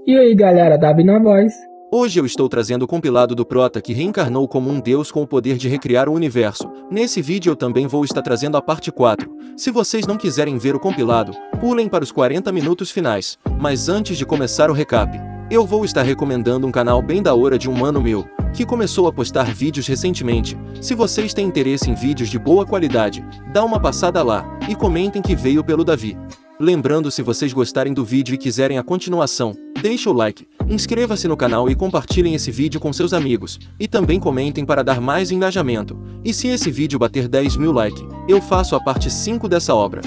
E aí galera, Davi na voz. Hoje eu estou trazendo o compilado do Prota que reencarnou como um deus com o poder de recriar o universo. Nesse vídeo eu também vou estar trazendo a parte 4. Se vocês não quiserem ver o compilado, pulem para os 40 minutos finais. Mas antes de começar o recap, eu vou estar recomendando um canal bem da hora de um mano meu, que começou a postar vídeos recentemente. Se vocês têm interesse em vídeos de boa qualidade, dá uma passada lá, e comentem que veio pelo Davi. Lembrando, se vocês gostarem do vídeo e quiserem a continuação, deixa o like, inscreva-se no canal e compartilhem esse vídeo com seus amigos, e também comentem para dar mais engajamento. E se esse vídeo bater 10 mil likes, eu faço a parte 5 dessa obra.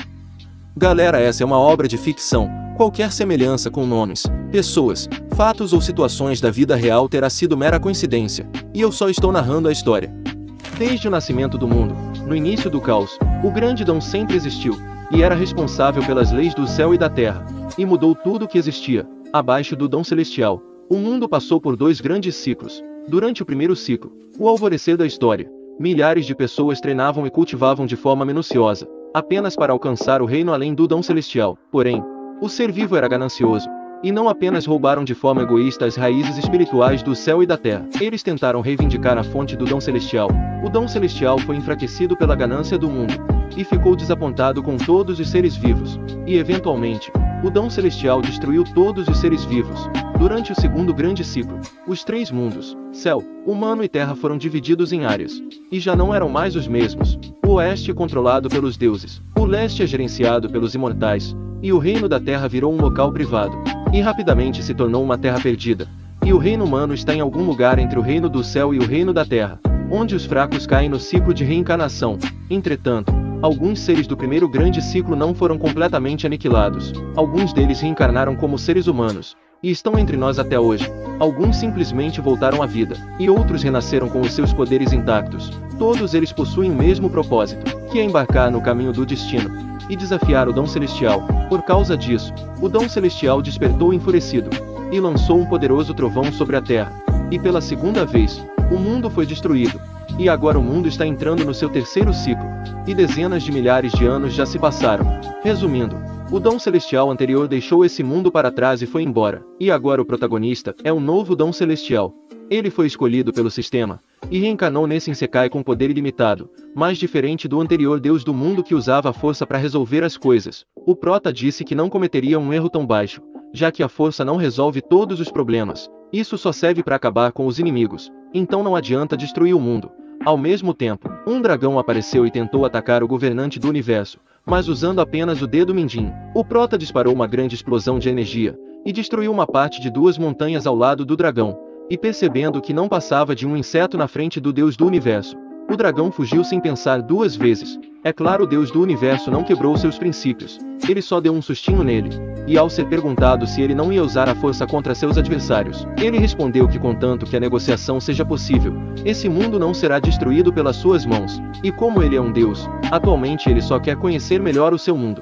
Galera, essa é uma obra de ficção. Qualquer semelhança com nomes, pessoas, fatos ou situações da vida real terá sido mera coincidência, e eu só estou narrando a história. Desde o nascimento do mundo, no início do caos, o grande Dom sempre existiu, e era responsável pelas leis do céu e da terra, e mudou tudo o que existia. Abaixo do Dom Celestial, o mundo passou por dois grandes ciclos. Durante o primeiro ciclo, o alvorecer da história, milhares de pessoas treinavam e cultivavam de forma minuciosa, apenas para alcançar o reino além do Dom Celestial. Porém, o ser vivo era ganancioso, e não apenas roubaram de forma egoísta as raízes espirituais do céu e da terra. Eles tentaram reivindicar a fonte do Dom Celestial. O Dom Celestial foi enfraquecido pela ganância do mundo, e ficou desapontado com todos os seres vivos, e eventualmente, o Dom Celestial destruiu todos os seres vivos. Durante o segundo grande ciclo, os três mundos, céu, humano e terra, foram divididos em áreas, e já não eram mais os mesmos. O oeste é controlado pelos deuses, o leste é gerenciado pelos imortais, e o reino da terra virou um local privado, e rapidamente se tornou uma terra perdida. E o reino humano está em algum lugar entre o reino do céu e o reino da terra, onde os fracos caem no ciclo de reencarnação. Entretanto, alguns seres do primeiro grande ciclo não foram completamente aniquilados. Alguns deles reencarnaram como seres humanos, e estão entre nós até hoje. Alguns simplesmente voltaram à vida, e outros renasceram com os seus poderes intactos. Todos eles possuem o mesmo propósito, que é embarcar no caminho do destino, e desafiar o Dom Celestial. Por causa disso, o Dom Celestial despertou enfurecido, e lançou um poderoso trovão sobre a terra. E pela segunda vez, o mundo foi destruído. E agora o mundo está entrando no seu terceiro ciclo, e dezenas de milhares de anos já se passaram. Resumindo, o Dom Celestial anterior deixou esse mundo para trás e foi embora, e agora o protagonista é o novo Dom Celestial. Ele foi escolhido pelo sistema, e reencarnou nesse Isekai com poder ilimitado, mas diferente do anterior deus do mundo que usava a força para resolver as coisas. O Prota disse que não cometeria um erro tão baixo, já que a força não resolve todos os problemas. Isso só serve para acabar com os inimigos, então não adianta destruir o mundo. Ao mesmo tempo, um dragão apareceu e tentou atacar o governante do universo, mas usando apenas o dedo mindinho. O Prota disparou uma grande explosão de energia, e destruiu uma parte de duas montanhas ao lado do dragão, e percebendo que não passava de um inseto na frente do deus do universo, o dragão fugiu sem pensar duas vezes. É claro, o deus do universo não quebrou seus princípios, ele só deu um sustinho nele, e ao ser perguntado se ele não ia usar a força contra seus adversários, ele respondeu que contanto que a negociação seja possível, esse mundo não será destruído pelas suas mãos, e como ele é um deus, atualmente ele só quer conhecer melhor o seu mundo.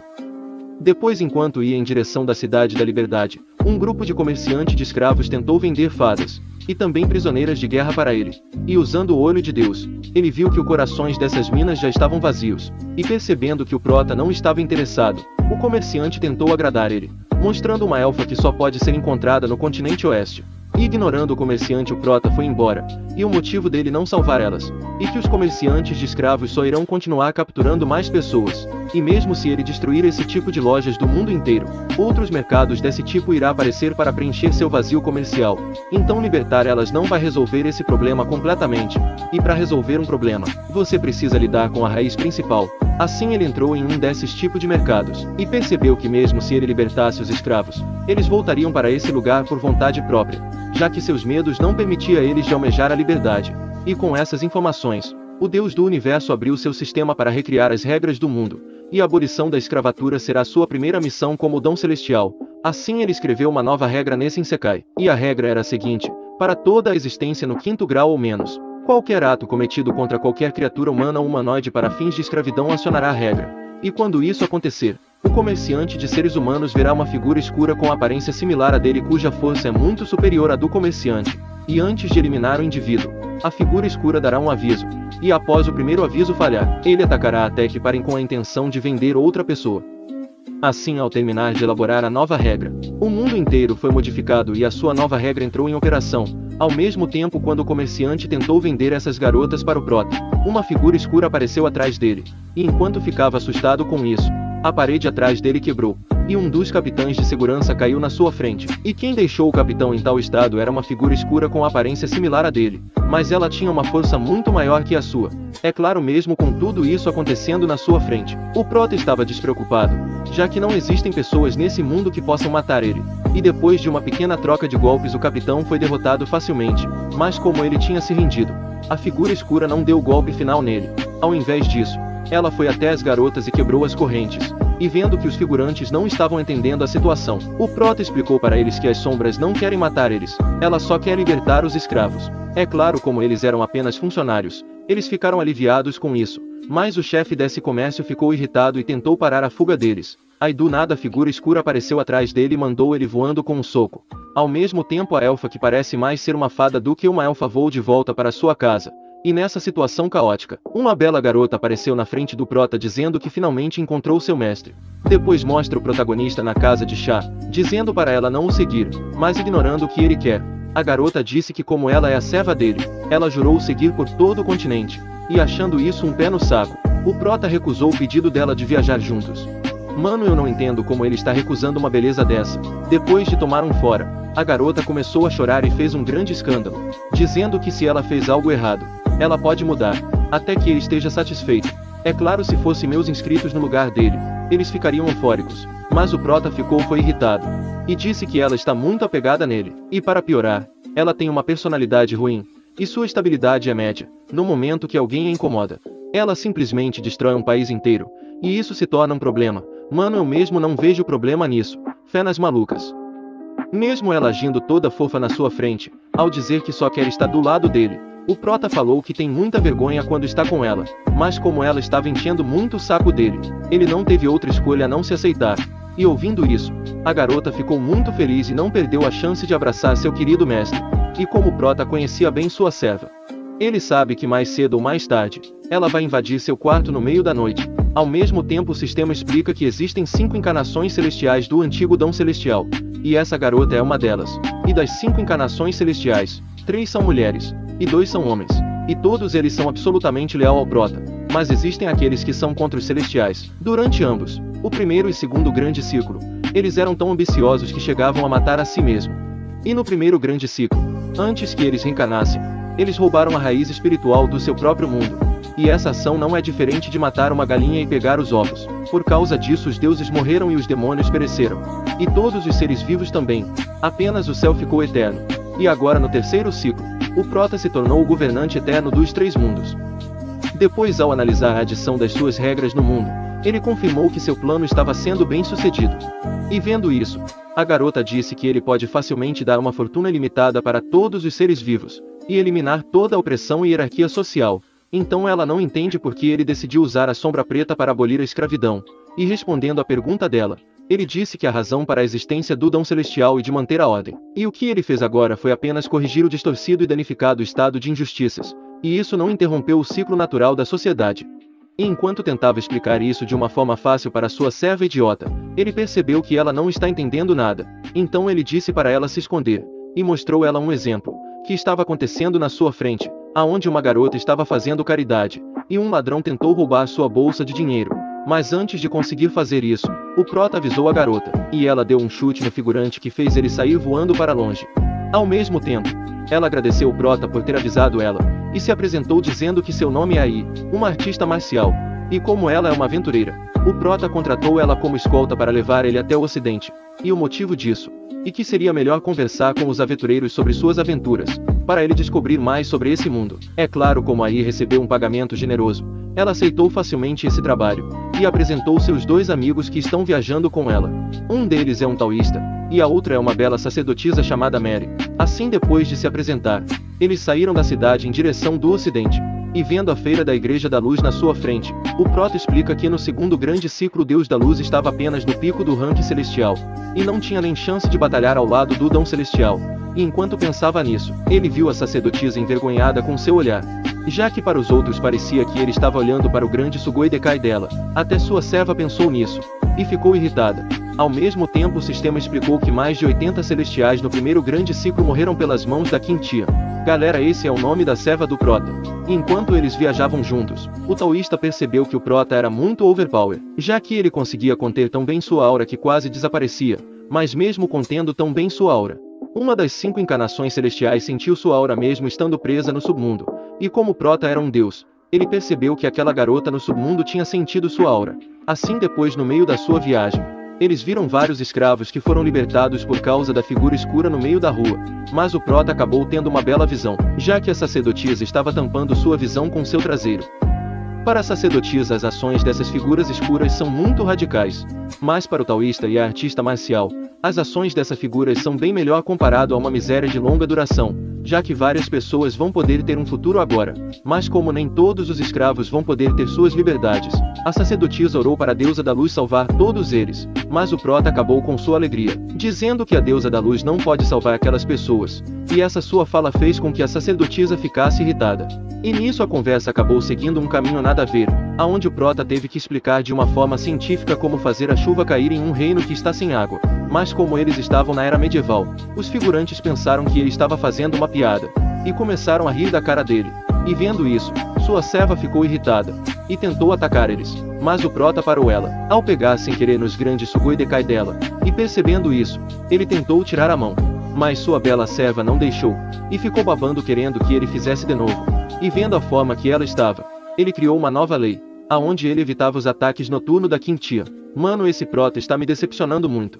Depois, enquanto ia em direção da Cidade da Liberdade, um grupo de comerciantes de escravos tentou vender fadas, e também prisioneiras de guerra para ele. E usando o olho de Deus, ele viu que os corações dessas minas já estavam vazios, e percebendo que o Prota não estava interessado, o comerciante tentou agradar ele, mostrando uma elfa que só pode ser encontrada no continente oeste. E ignorando o comerciante, o Prota foi embora, e o motivo dele não salvar elas, e que os comerciantes de escravos só irão continuar capturando mais pessoas, e mesmo se ele destruir esse tipo de lojas do mundo inteiro, outros mercados desse tipo irá aparecer para preencher seu vazio comercial. Então libertar elas não vai resolver esse problema completamente, e para resolver um problema, você precisa lidar com a raiz principal. Assim ele entrou em um desses tipos de mercados, e percebeu que mesmo se ele libertasse os escravos, eles voltariam para esse lugar por vontade própria, já que seus medos não permitiam a eles de almejar a liberdade. E com essas informações, o Deus do Universo abriu seu sistema para recriar as regras do mundo, e a abolição da escravatura será sua primeira missão como Dom Celestial. Assim ele escreveu uma nova regra nesse Isekai, e a regra era a seguinte: para toda a existência no quinto grau ou menos, qualquer ato cometido contra qualquer criatura humana ou humanoide para fins de escravidão acionará a regra. E quando isso acontecer, o comerciante de seres humanos verá uma figura escura com aparência similar à dele cuja força é muito superior à do comerciante. E antes de eliminar o indivíduo, a figura escura dará um aviso, e após o primeiro aviso falhar, ele atacará até que parem com a intenção de vender outra pessoa. Assim, ao terminar de elaborar a nova regra, o mundo inteiro foi modificado e a sua nova regra entrou em operação. Ao mesmo tempo, quando o comerciante tentou vender essas garotas para o Prota, uma figura escura apareceu atrás dele, e enquanto ficava assustado com isso, a parede atrás dele quebrou, e um dos capitães de segurança caiu na sua frente. E quem deixou o capitão em tal estado era uma figura escura com aparência similar à dele, mas ela tinha uma força muito maior que a sua. É claro, mesmo com tudo isso acontecendo na sua frente, o Prota estava despreocupado, já que não existem pessoas nesse mundo que possam matar ele. E depois de uma pequena troca de golpes, o capitão foi derrotado facilmente, mas como ele tinha se rendido, a figura escura não deu o golpe final nele. Ao invés disso, ela foi até as garotas e quebrou as correntes. E vendo que os figurantes não estavam entendendo a situação, o Prota explicou para eles que as sombras não querem matar eles, ela só quer libertar os escravos. É claro, como eles eram apenas funcionários, eles ficaram aliviados com isso, mas o chefe desse comércio ficou irritado e tentou parar a fuga deles. Aí do nada a figura escura apareceu atrás dele e mandou ele voando com um soco. Ao mesmo tempo, a elfa, que parece mais ser uma fada do que uma elfa, voou de volta para sua casa. E nessa situação caótica, uma bela garota apareceu na frente do Prota dizendo que finalmente encontrou seu mestre. Depois mostra o protagonista na casa de chá, dizendo para ela não o seguir, mas ignorando o que ele quer. A garota disse que como ela é a serva dele, ela jurou o seguir por todo o continente. E achando isso um pé no saco, o Prota recusou o pedido dela de viajar juntos. Mano, eu não entendo como ele está recusando uma beleza dessa. Depois de tomar um fora, a garota começou a chorar e fez um grande escândalo, dizendo que se ela fez algo errado, ela pode mudar, até que ele esteja satisfeito. É claro, se fosse meus inscritos no lugar dele, eles ficariam eufóricos. Mas o Prota foi irritado, e disse que ela está muito apegada nele. E para piorar, ela tem uma personalidade ruim, e sua estabilidade é média. No momento que alguém a incomoda, ela simplesmente destrói um país inteiro, e isso se torna um problema. Mano, eu mesmo não vejo problema nisso. Fé nas malucas. Mesmo ela agindo toda fofa na sua frente, ao dizer que só quer estar do lado dele, o Prota falou que tem muita vergonha quando está com ela, mas como ela estava enchendo muito o saco dele, ele não teve outra escolha a não se aceitar. E ouvindo isso, a garota ficou muito feliz e não perdeu a chance de abraçar seu querido mestre. E como o Prota conhecia bem sua serva, ele sabe que mais cedo ou mais tarde, ela vai invadir seu quarto no meio da noite. Ao mesmo tempo, o sistema explica que existem 5 encarnações celestiais do antigo Dom Celestial, e essa garota é uma delas. E das 5 encarnações celestiais, 3 são mulheres, e 2 são homens. E todos eles são absolutamente leal ao Prota, mas existem aqueles que são contra os celestiais. Durante ambos, o primeiro e segundo grande ciclo, eles eram tão ambiciosos que chegavam a matar a si mesmo. E no primeiro grande ciclo, antes que eles reencarnassem, eles roubaram a raiz espiritual do seu próprio mundo. E essa ação não é diferente de matar uma galinha e pegar os ovos. Por causa disso, os deuses morreram e os demônios pereceram. E todos os seres vivos também. Apenas o céu ficou eterno. E agora, no terceiro ciclo, o Prota se tornou o governante eterno dos 3 mundos. Depois, ao analisar a adição das suas regras no mundo, ele confirmou que seu plano estava sendo bem sucedido. E vendo isso, a garota disse que ele pode facilmente dar uma fortuna ilimitada para todos os seres vivos, e eliminar toda a opressão e hierarquia social. Então ela não entende por que ele decidiu usar a sombra preta para abolir a escravidão. E respondendo à pergunta dela, ele disse que a razão para a existência do Dom Celestial e de manter a ordem. E o que ele fez agora foi apenas corrigir o distorcido e danificado estado de injustiças. E isso não interrompeu o ciclo natural da sociedade. E enquanto tentava explicar isso de uma forma fácil para sua serva idiota, ele percebeu que ela não está entendendo nada. Então ele disse para ela se esconder, e mostrou ela um exemplo, que estava acontecendo na sua frente, aonde uma garota estava fazendo caridade, e um ladrão tentou roubar sua bolsa de dinheiro. Mas antes de conseguir fazer isso, o Prota avisou a garota, e ela deu um chute no figurante que fez ele sair voando para longe. Ao mesmo tempo, ela agradeceu o Prota por ter avisado ela, e se apresentou dizendo que seu nome é Ai, uma artista marcial, e como ela é uma aventureira, o Prota contratou ela como escolta para levar ele até o ocidente, e o motivo disso, e que seria melhor conversar com os aventureiros sobre suas aventuras, para ele descobrir mais sobre esse mundo. É claro, como Ai recebeu um pagamento generoso, ela aceitou facilmente esse trabalho, e apresentou seus 2 amigos que estão viajando com ela. Um deles é um taoísta, e a outra é uma bela sacerdotisa chamada Mary. Assim, depois de se apresentar, eles saíram da cidade em direção do ocidente. E vendo a feira da Igreja da Luz na sua frente, o Prota explica que no segundo grande ciclo o Deus da Luz estava apenas no pico do ranking celestial, e não tinha nem chance de batalhar ao lado do Dom Celestial. E enquanto pensava nisso, ele viu a sacerdotisa envergonhada com seu olhar. Já que para os outros parecia que ele estava olhando para o grande Sugoi Dekai dela, até sua serva pensou nisso. e ficou irritada. Ao mesmo tempo, o sistema explicou que mais de 80 celestiais no primeiro grande ciclo morreram pelas mãos da Quintia. Galera, esse é o nome da serva do Prota. E enquanto eles viajavam juntos, o taoísta percebeu que o Prota era muito overpower, já que ele conseguia conter tão bem sua aura que quase desaparecia, mas mesmo contendo tão bem sua aura, uma das 5 encarnações celestiais sentiu sua aura mesmo estando presa no submundo. E como o Prota era um deus, ele percebeu que aquela garota no submundo tinha sentido sua aura. Assim, depois, no meio da sua viagem, eles viram vários escravos que foram libertados por causa da figura escura no meio da rua. Mas o Prota acabou tendo uma bela visão, já que a sacerdotisa estava tampando sua visão com seu traseiro. Para a sacerdotisa, as ações dessas figuras escuras são muito radicais. Mas para o taoísta e a artista marcial, as ações dessas figuras são bem melhor comparado a uma miséria de longa duração, já que várias pessoas vão poder ter um futuro agora. Mas como nem todos os escravos vão poder ter suas liberdades, a sacerdotisa orou para a deusa da luz salvar todos eles. Mas o Prota acabou com sua alegria, dizendo que a deusa da luz não pode salvar aquelas pessoas. E essa sua fala fez com que a sacerdotisa ficasse irritada. E nisso a conversa acabou seguindo um caminho nada a ver, aonde o Prota teve que explicar de uma forma científica como fazer a chuva cair em um reino que está sem água. Mas como eles estavam na era medieval, os figurantes pensaram que ele estava fazendo uma piada, e começaram a rir da cara dele. E vendo isso, sua serva ficou irritada, e tentou atacar eles. Mas o Prota parou ela, ao pegar sem querer nos grandes Sugoi Dekai dela, e percebendo isso, ele tentou tirar a mão. Mas sua bela serva não deixou, e ficou babando querendo que ele fizesse de novo. E vendo a forma que ela estava, ele criou uma nova lei, aonde ele evitava os ataques noturnos da Quintia. Mano, esse Prota está me decepcionando muito.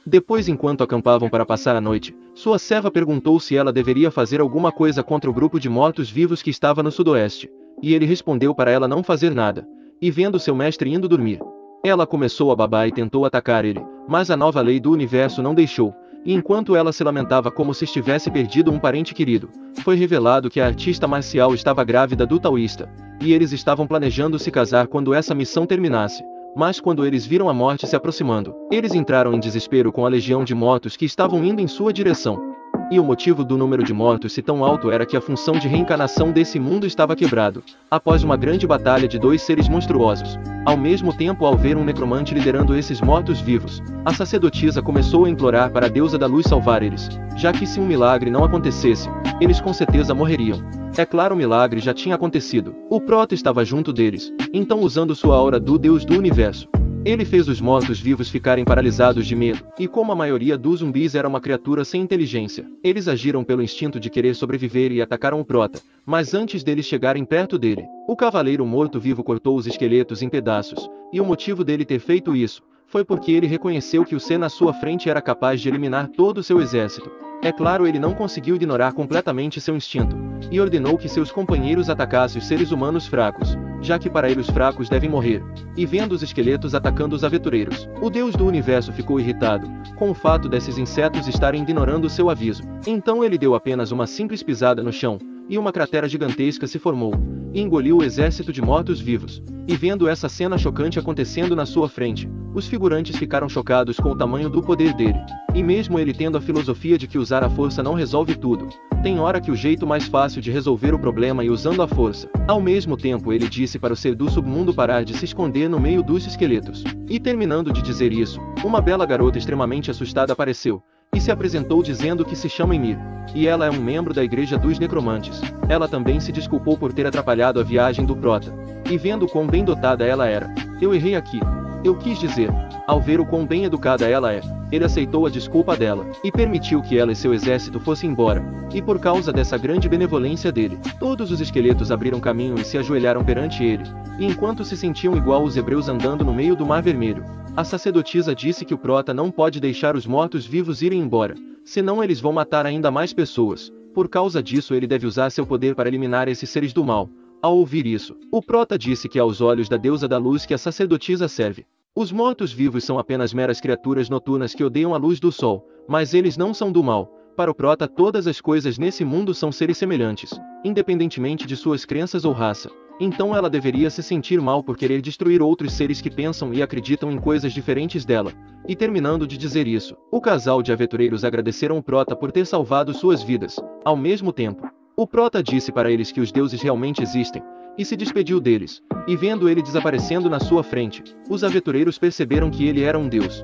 Depois, enquanto acampavam para passar a noite, sua serva perguntou se ela deveria fazer alguma coisa contra o grupo de mortos-vivos que estava no sudoeste, e ele respondeu para ela não fazer nada. E vendo seu mestre indo dormir, ela começou a babar e tentou atacar ele, mas a nova lei do universo não deixou. E enquanto ela se lamentava como se estivesse perdido um parente querido, foi revelado que a artista marcial estava grávida do taoísta, e eles estavam planejando se casar quando essa missão terminasse. Mas quando eles viram a morte se aproximando, eles entraram em desespero com a legião de mortos que estavam indo em sua direção. E o motivo do número de mortos ser tão alto era que a função de reencarnação desse mundo estava quebrado, após uma grande batalha de 2 seres monstruosos. Ao mesmo tempo, ao ver um necromante liderando esses mortos-vivos, a sacerdotisa começou a implorar para a deusa da luz salvar eles, já que se um milagre não acontecesse, eles com certeza morreriam. É claro, o milagre já tinha acontecido. O Prota estava junto deles, então usando sua aura do Deus do Universo, ele fez os mortos-vivos ficarem paralisados de medo, e como a maioria dos zumbis era uma criatura sem inteligência, eles agiram pelo instinto de querer sobreviver e atacaram o Prota. Mas antes deles chegarem perto dele, o cavaleiro morto-vivo cortou os esqueletos em pedaços, e o motivo dele ter feito isso foi porque ele reconheceu que o ser na sua frente era capaz de eliminar todo o seu exército. É claro, ele não conseguiu ignorar completamente seu instinto, e ordenou que seus companheiros atacassem os seres humanos fracos, já que para ele os fracos devem morrer. E vendo os esqueletos atacando os aventureiros, o Deus do Universo ficou irritado, com o fato desses insetos estarem ignorando seu aviso. Então ele deu apenas uma simples pisada no chão, e uma cratera gigantesca se formou, e engoliu o exército de mortos-vivos. E vendo essa cena chocante acontecendo na sua frente, os figurantes ficaram chocados com o tamanho do poder dele. E mesmo ele tendo a filosofia de que usar a força não resolve tudo, tem hora que o jeito mais fácil de resolver o problema é usando a força. Ao mesmo tempo, ele disse para o ser do submundo parar de se esconder no meio dos esqueletos. E terminando de dizer isso, uma bela garota extremamente assustada apareceu, e se apresentou dizendo que se chama Emir, e ela é um membro da Igreja dos Necromantes. Ela também se desculpou por ter atrapalhado a viagem do Prota, e vendo quão bem dotada ela era, eu errei aqui. Eu quis dizer, ao ver o quão bem educada ela é, ele aceitou a desculpa dela, e permitiu que ela e seu exército fossem embora, e por causa dessa grande benevolência dele, todos os esqueletos abriram caminho e se ajoelharam perante ele, e enquanto se sentiam igual os hebreus andando no meio do Mar Vermelho, a sacerdotisa disse que o Prota não pode deixar os mortos-vivos irem embora, senão eles vão matar ainda mais pessoas. Por causa disso, ele deve usar seu poder para eliminar esses seres do mal. Ao ouvir isso, o Prota disse que aos olhos da deusa da luz que a sacerdotisa serve, os mortos-vivos são apenas meras criaturas noturnas que odeiam a luz do sol, mas eles não são do mal. Para o Prota, todas as coisas nesse mundo são seres semelhantes, independentemente de suas crenças ou raça. Então ela deveria se sentir mal por querer destruir outros seres que pensam e acreditam em coisas diferentes dela. E terminando de dizer isso, o casal de aventureiros agradeceram o Prota por ter salvado suas vidas. Ao mesmo tempo, O prota disse para eles que os deuses realmente existem, e se despediu deles. E vendo ele desaparecendo na sua frente, os aventureiros perceberam que ele era um deus.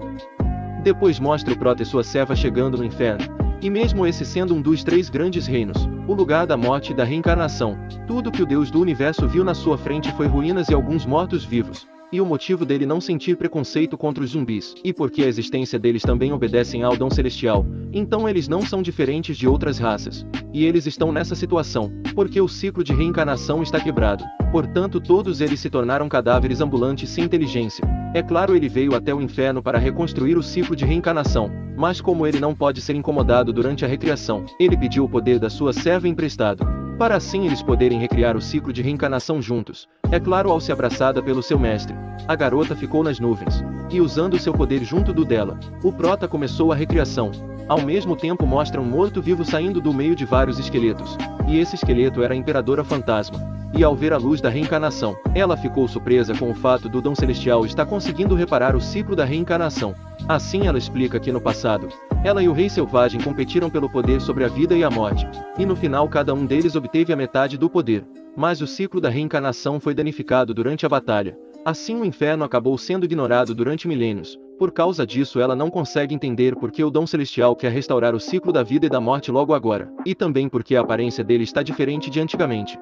Depois mostra o prota e sua serva chegando no inferno, e mesmo esse sendo um dos 3 grandes reinos, o lugar da morte e da reencarnação, tudo que o Deus do universo viu na sua frente foi ruínas e alguns mortos-vivos. E o motivo dele não sentir preconceito contra os zumbis, e porque a existência deles também obedecem ao dom celestial, então eles não são diferentes de outras raças. E eles estão nessa situação, porque o ciclo de reencarnação está quebrado. Portanto todos eles se tornaram cadáveres ambulantes sem inteligência. É claro, ele veio até o inferno para reconstruir o ciclo de reencarnação, mas como ele não pode ser incomodado durante a recriação, ele pediu o poder da sua serva emprestado, para assim eles poderem recriar o ciclo de reencarnação juntos. É claro, ao se abraçada pelo seu mestre, a garota ficou nas nuvens, e usando seu poder junto do dela, o prota começou a recriação. Ao mesmo tempo mostra um morto-vivo saindo do meio de vários esqueletos, e esse esqueleto era a Imperadora Fantasma. E ao ver a luz da reencarnação, ela ficou surpresa com o fato do dom celestial estar conseguindo reparar o ciclo da reencarnação. Assim ela explica que no passado, ela e o Rei Selvagem competiram pelo poder sobre a vida e a morte, e no final cada um deles obteve a metade do poder. Mas o ciclo da reencarnação foi danificado durante a batalha. Assim o inferno acabou sendo ignorado durante milênios. Por causa disso ela não consegue entender por que o dom celestial quer restaurar o ciclo da vida e da morte logo agora, e também porque a aparência dele está diferente de antigamente.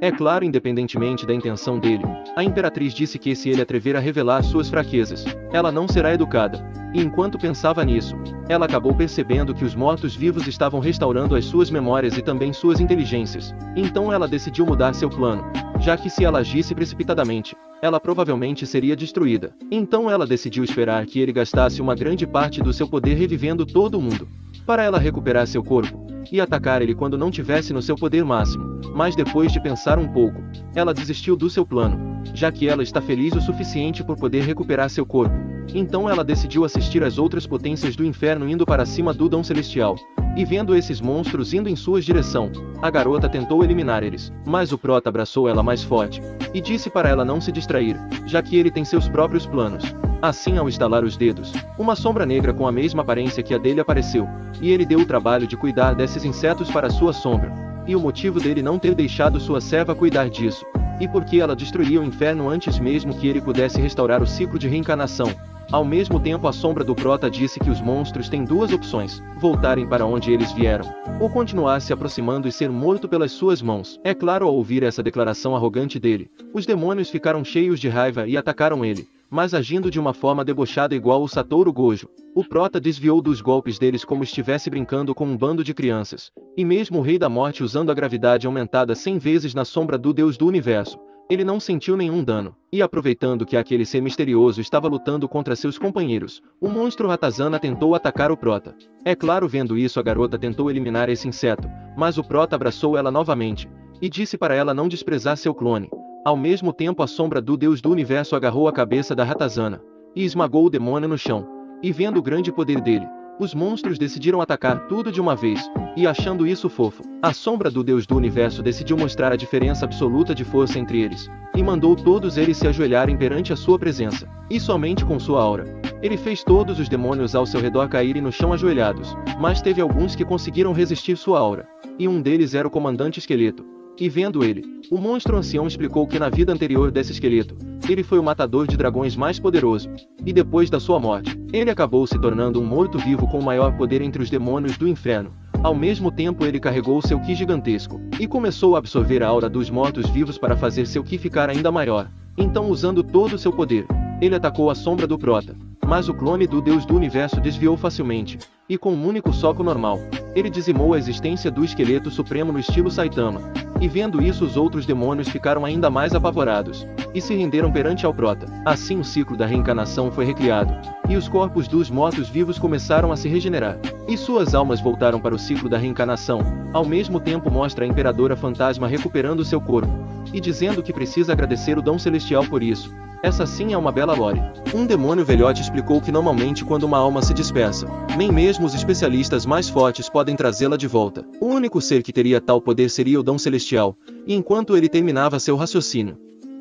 É claro, independentemente da intenção dele, a Imperatriz disse que se ele atrever a revelar suas fraquezas, ela não será educada. E enquanto pensava nisso, ela acabou percebendo que os mortos-vivos estavam restaurando as suas memórias e também suas inteligências. Então ela decidiu mudar seu plano, já que se ela agisse precipitadamente, ela provavelmente seria destruída. Então ela decidiu esperar que ele gastasse uma grande parte do seu poder revivendo todo mundo, para ela recuperar seu corpo, e atacar ele quando não tivesse no seu poder máximo. Mas depois de pensar um pouco, ela desistiu do seu plano, já que ela está feliz o suficiente por poder recuperar seu corpo. Então ela decidiu assistir às outras potências do inferno indo para cima do dom celestial. E vendo esses monstros indo em sua direção, a garota tentou eliminar eles, mas o prota abraçou ela mais forte, e disse para ela não se distrair, já que ele tem seus próprios planos. Assim, ao estalar os dedos, uma sombra negra com a mesma aparência que a dele apareceu, e ele deu o trabalho de cuidar desses insetos para sua sombra. E o motivo dele não ter deixado sua serva cuidar disso, e porque ela destruiria o inferno antes mesmo que ele pudesse restaurar o ciclo de reencarnação. Ao mesmo tempo, a sombra do prota disse que os monstros têm 2 opções: voltarem para onde eles vieram, ou continuar se aproximando e ser morto pelas suas mãos. É claro, ao ouvir essa declaração arrogante dele, os demônios ficaram cheios de raiva e atacaram ele, mas agindo de uma forma debochada igual o Satoru Gojo. O prota desviou dos golpes deles como estivesse brincando com um bando de crianças, e mesmo o Rei da Morte usando a gravidade aumentada 100 vezes na sombra do Deus do Universo, ele não sentiu nenhum dano. E aproveitando que aquele ser misterioso estava lutando contra seus companheiros, o monstro Ratazana tentou atacar o prota. É claro, vendo isso, a garota tentou eliminar esse inseto, mas o prota abraçou ela novamente, e disse para ela não desprezar seu clone. Ao mesmo tempo, a sombra do Deus do Universo agarrou a cabeça da Ratazana, e esmagou o demônio no chão. E vendo o grande poder dele, os monstros decidiram atacar tudo de uma vez, e achando isso fofo, a sombra do Deus do Universo decidiu mostrar a diferença absoluta de força entre eles, e mandou todos eles se ajoelharem perante a sua presença, e somente com sua aura. Ele fez todos os demônios ao seu redor caírem no chão ajoelhados, mas teve alguns que conseguiram resistir sua aura, e um deles era o comandante esqueleto. E vendo ele, o monstro ancião explicou que na vida anterior desse esqueleto, ele foi o matador de dragões mais poderoso, e depois da sua morte, ele acabou se tornando um morto-vivo com o maior poder entre os demônios do inferno. Ao mesmo tempo, ele carregou seu ki gigantesco, e começou a absorver a aura dos mortos-vivos para fazer seu ki ficar ainda maior. Então, usando todo o seu poder, ele atacou a sombra do prota, mas o clone do Deus do Universo desviou facilmente, e com um único soco normal, ele dizimou a existência do esqueleto supremo no estilo Saitama. E vendo isso, os outros demônios ficaram ainda mais apavorados, e se renderam perante ao prota. Assim o ciclo da reencarnação foi recriado, e os corpos dos mortos-vivos começaram a se regenerar, e suas almas voltaram para o ciclo da reencarnação. Ao mesmo tempo mostra a Imperadora Fantasma recuperando seu corpo, e dizendo que precisa agradecer o dom celestial por isso. Essa sim é uma bela lore. Um demônio velhote explicou que normalmente quando uma alma se dispersa, nem mesmo os especialistas mais fortes podem trazê-la de volta. O único ser que teria tal poder seria o dom celestial, e enquanto ele terminava seu raciocínio,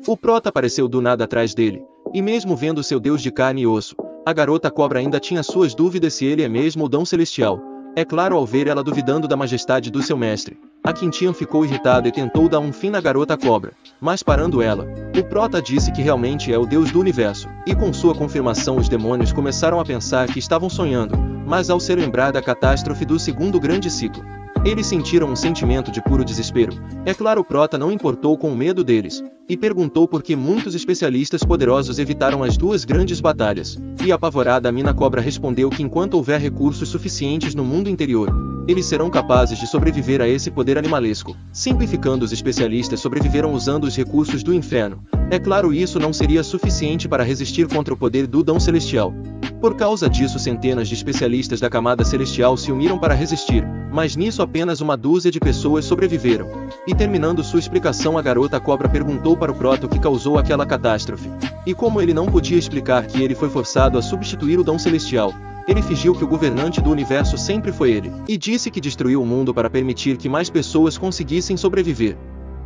o prota apareceu do nada atrás dele, e mesmo vendo seu deus de carne e osso, a garota cobra ainda tinha suas dúvidas se ele é mesmo o dom celestial. É claro, ao ver ela duvidando da majestade do seu mestre, A Quintian ficou irritada e tentou dar um fim na garota cobra, mas parando ela, o Prota disse que realmente é o deus do universo, e com sua confirmação os demônios começaram a pensar que estavam sonhando, mas ao se lembrar da catástrofe do segundo grande ciclo, eles sentiram um sentimento de puro desespero. É claro, o Prota não importou com o medo deles, e perguntou por que muitos especialistas poderosos evitaram as duas grandes batalhas, e apavorada a mina cobra respondeu que enquanto houver recursos suficientes no mundo interior, eles serão capazes de sobreviver a esse poder animalesco. Simplificando, os especialistas sobreviveram usando os recursos do inferno. É claro, isso não seria suficiente para resistir contra o poder do Dão Celestial. Por causa disso, centenas de especialistas da camada celestial se uniram para resistir, mas nisso apenas uma dúzia de pessoas sobreviveram. E terminando sua explicação, a garota cobra perguntou para o Prota o que causou aquela catástrofe. E como ele não podia explicar que ele foi forçado a substituir o Dão Celestial, ele fingiu que o governante do universo sempre foi ele, e disse que destruiu o mundo para permitir que mais pessoas conseguissem sobreviver.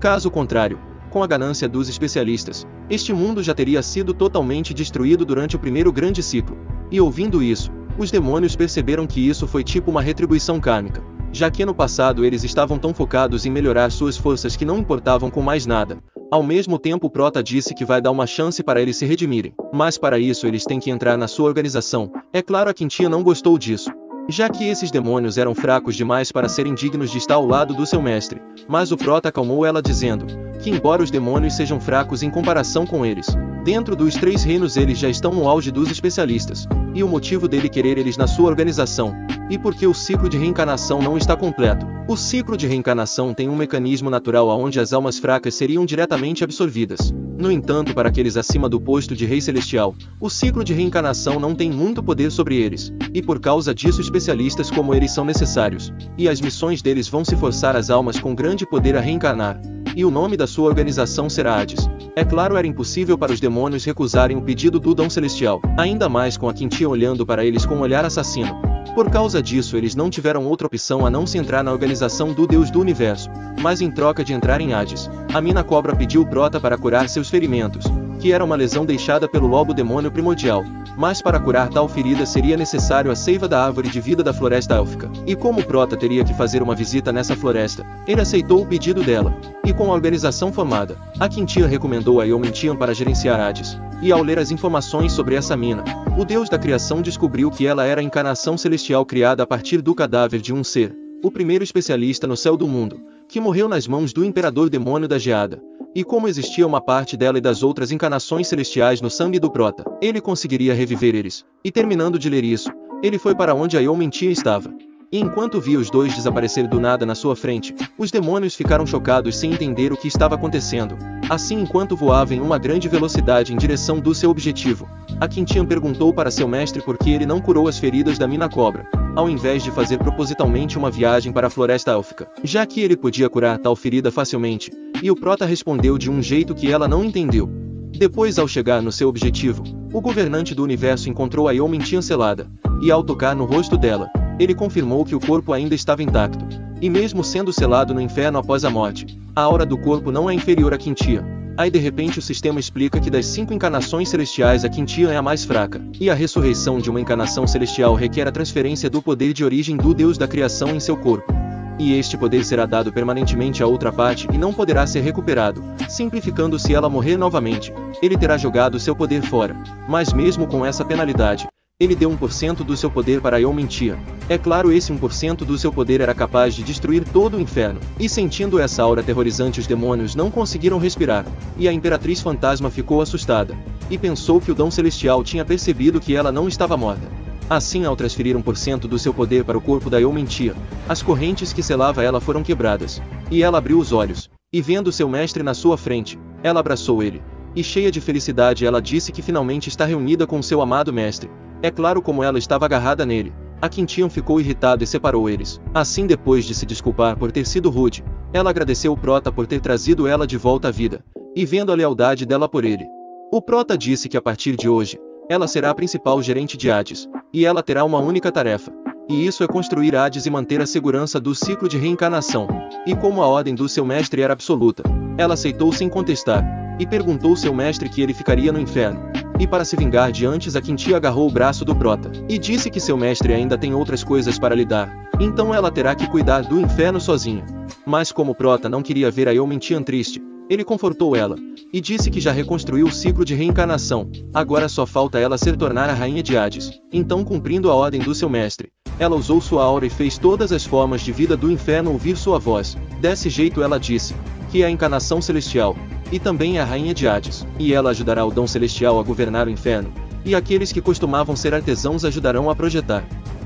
Caso contrário, com a ganância dos especialistas, este mundo já teria sido totalmente destruído durante o primeiro grande ciclo. E ouvindo isso, os demônios perceberam que isso foi tipo uma retribuição kármica, já que no passado eles estavam tão focados em melhorar suas forças que não importavam com mais nada. Ao mesmo tempo, o Prota disse que vai dar uma chance para eles se redimirem, mas para isso eles têm que entrar na sua organização. É claro, a Quintian não gostou disso, já que esses demônios eram fracos demais para serem dignos de estar ao lado do seu mestre, mas o Prota acalmou ela dizendo que embora os demônios sejam fracos em comparação com eles, dentro dos três reinos eles já estão no auge dos especialistas, e o motivo dele querer eles na sua organização, e porque o ciclo de reencarnação não está completo. O ciclo de reencarnação tem um mecanismo natural onde as almas fracas seriam diretamente absorvidas. No entanto, para aqueles acima do posto de Rei Celestial, o ciclo de reencarnação não tem muito poder sobre eles, e por causa disso especialistas como eles são necessários, e as missões deles vão se forçar as almas com grande poder a reencarnar. E o nome da sua organização será Hades. É claro, era impossível para os demônios recusarem o pedido do Dão Celestial, ainda mais com a Quintian olhando para eles com um olhar assassino. Por causa disso, eles não tiveram outra opção a não se entrar na organização do Deus do Universo, mas em troca de entrar em Hades, a mina cobra pediu o Prota para curar seus ferimentos, que era uma lesão deixada pelo lobo demônio primordial, mas para curar tal ferida seria necessário a seiva da árvore de vida da floresta élfica. E como o Prota teria que fazer uma visita nessa floresta, ele aceitou o pedido dela, e com a organização formada, a Quintian recomendou a Yomintian para gerenciar Hades. E ao ler as informações sobre essa mina, o deus da criação descobriu que ela era a encarnação celestial criada a partir do cadáver de um ser, o primeiro especialista no céu do mundo, que morreu nas mãos do imperador demônio da geada. E como existia uma parte dela e das outras encarnações celestiais no sangue do Prota, ele conseguiria reviver eles. E terminando de ler isso, ele foi para onde a Yomintian estava. E enquanto via os dois desaparecer do nada na sua frente, os demônios ficaram chocados sem entender o que estava acontecendo. Assim, enquanto voava em uma grande velocidade em direção do seu objetivo, a Quintian perguntou para seu mestre por que ele não curou as feridas da mina cobra, ao invés de fazer propositalmente uma viagem para a floresta élfica, já que ele podia curar tal ferida facilmente, e o Prota respondeu de um jeito que ela não entendeu. Depois, ao chegar no seu objetivo, o governante do universo encontrou a Yomintian selada, e ao tocar no rosto dela, ele confirmou que o corpo ainda estava intacto, e mesmo sendo selado no inferno após a morte, a aura do corpo não é inferior a Quintian. Aí de repente o sistema explica que das 5 encarnações celestiais a Quintian é a mais fraca, e a ressurreição de uma encarnação celestial requer a transferência do poder de origem do Deus da criação em seu corpo. E este poder será dado permanentemente a outra parte e não poderá ser recuperado. Simplificando, se ela morrer novamente, ele terá jogado seu poder fora. Mas mesmo com essa penalidade, ele deu 1% do seu poder para Yomintian. É claro, esse 1% do seu poder era capaz de destruir todo o inferno. E sentindo essa aura aterrorizante, os demônios não conseguiram respirar. E a Imperatriz Fantasma ficou assustada, e pensou que o Dão Celestial tinha percebido que ela não estava morta. Assim, ao transferir 1% do seu poder para o corpo da Yomintian, as correntes que selava ela foram quebradas. E ela abriu os olhos, e vendo seu mestre na sua frente, ela abraçou ele. E cheia de felicidade, ela disse que finalmente está reunida com seu amado mestre. É claro, como ela estava agarrada nele, a Quintian ficou irritada e separou eles. Assim, depois de se desculpar por ter sido rude, ela agradeceu o Prota por ter trazido ela de volta à vida, e vendo a lealdade dela por ele. O Prota disse que a partir de hoje, ela será a principal gerente de Hades, e ela terá uma única tarefa, e isso é construir Hades e manter a segurança do ciclo de reencarnação. E como a ordem do seu mestre era absoluta, ela aceitou sem contestar, e perguntou seu mestre que ele ficaria no inferno. e para se vingar de antes a Quintia agarrou o braço do Prota, e disse que seu mestre ainda tem outras coisas para lidar, então ela terá que cuidar do inferno sozinha. Mas como Prota não queria ver a Eumentian triste, ele confortou ela, e disse que já reconstruiu o ciclo de reencarnação, agora só falta ela se tornar a rainha de Hades. Então, cumprindo a ordem do seu mestre, ela usou sua aura e fez todas as formas de vida do inferno ouvir sua voz. Desse jeito ela disse que é a encarnação celestial, e também é a rainha de Hades, e ela ajudará o dom celestial a governar o inferno, e aqueles que costumavam ser artesãos ajudarão a projetar.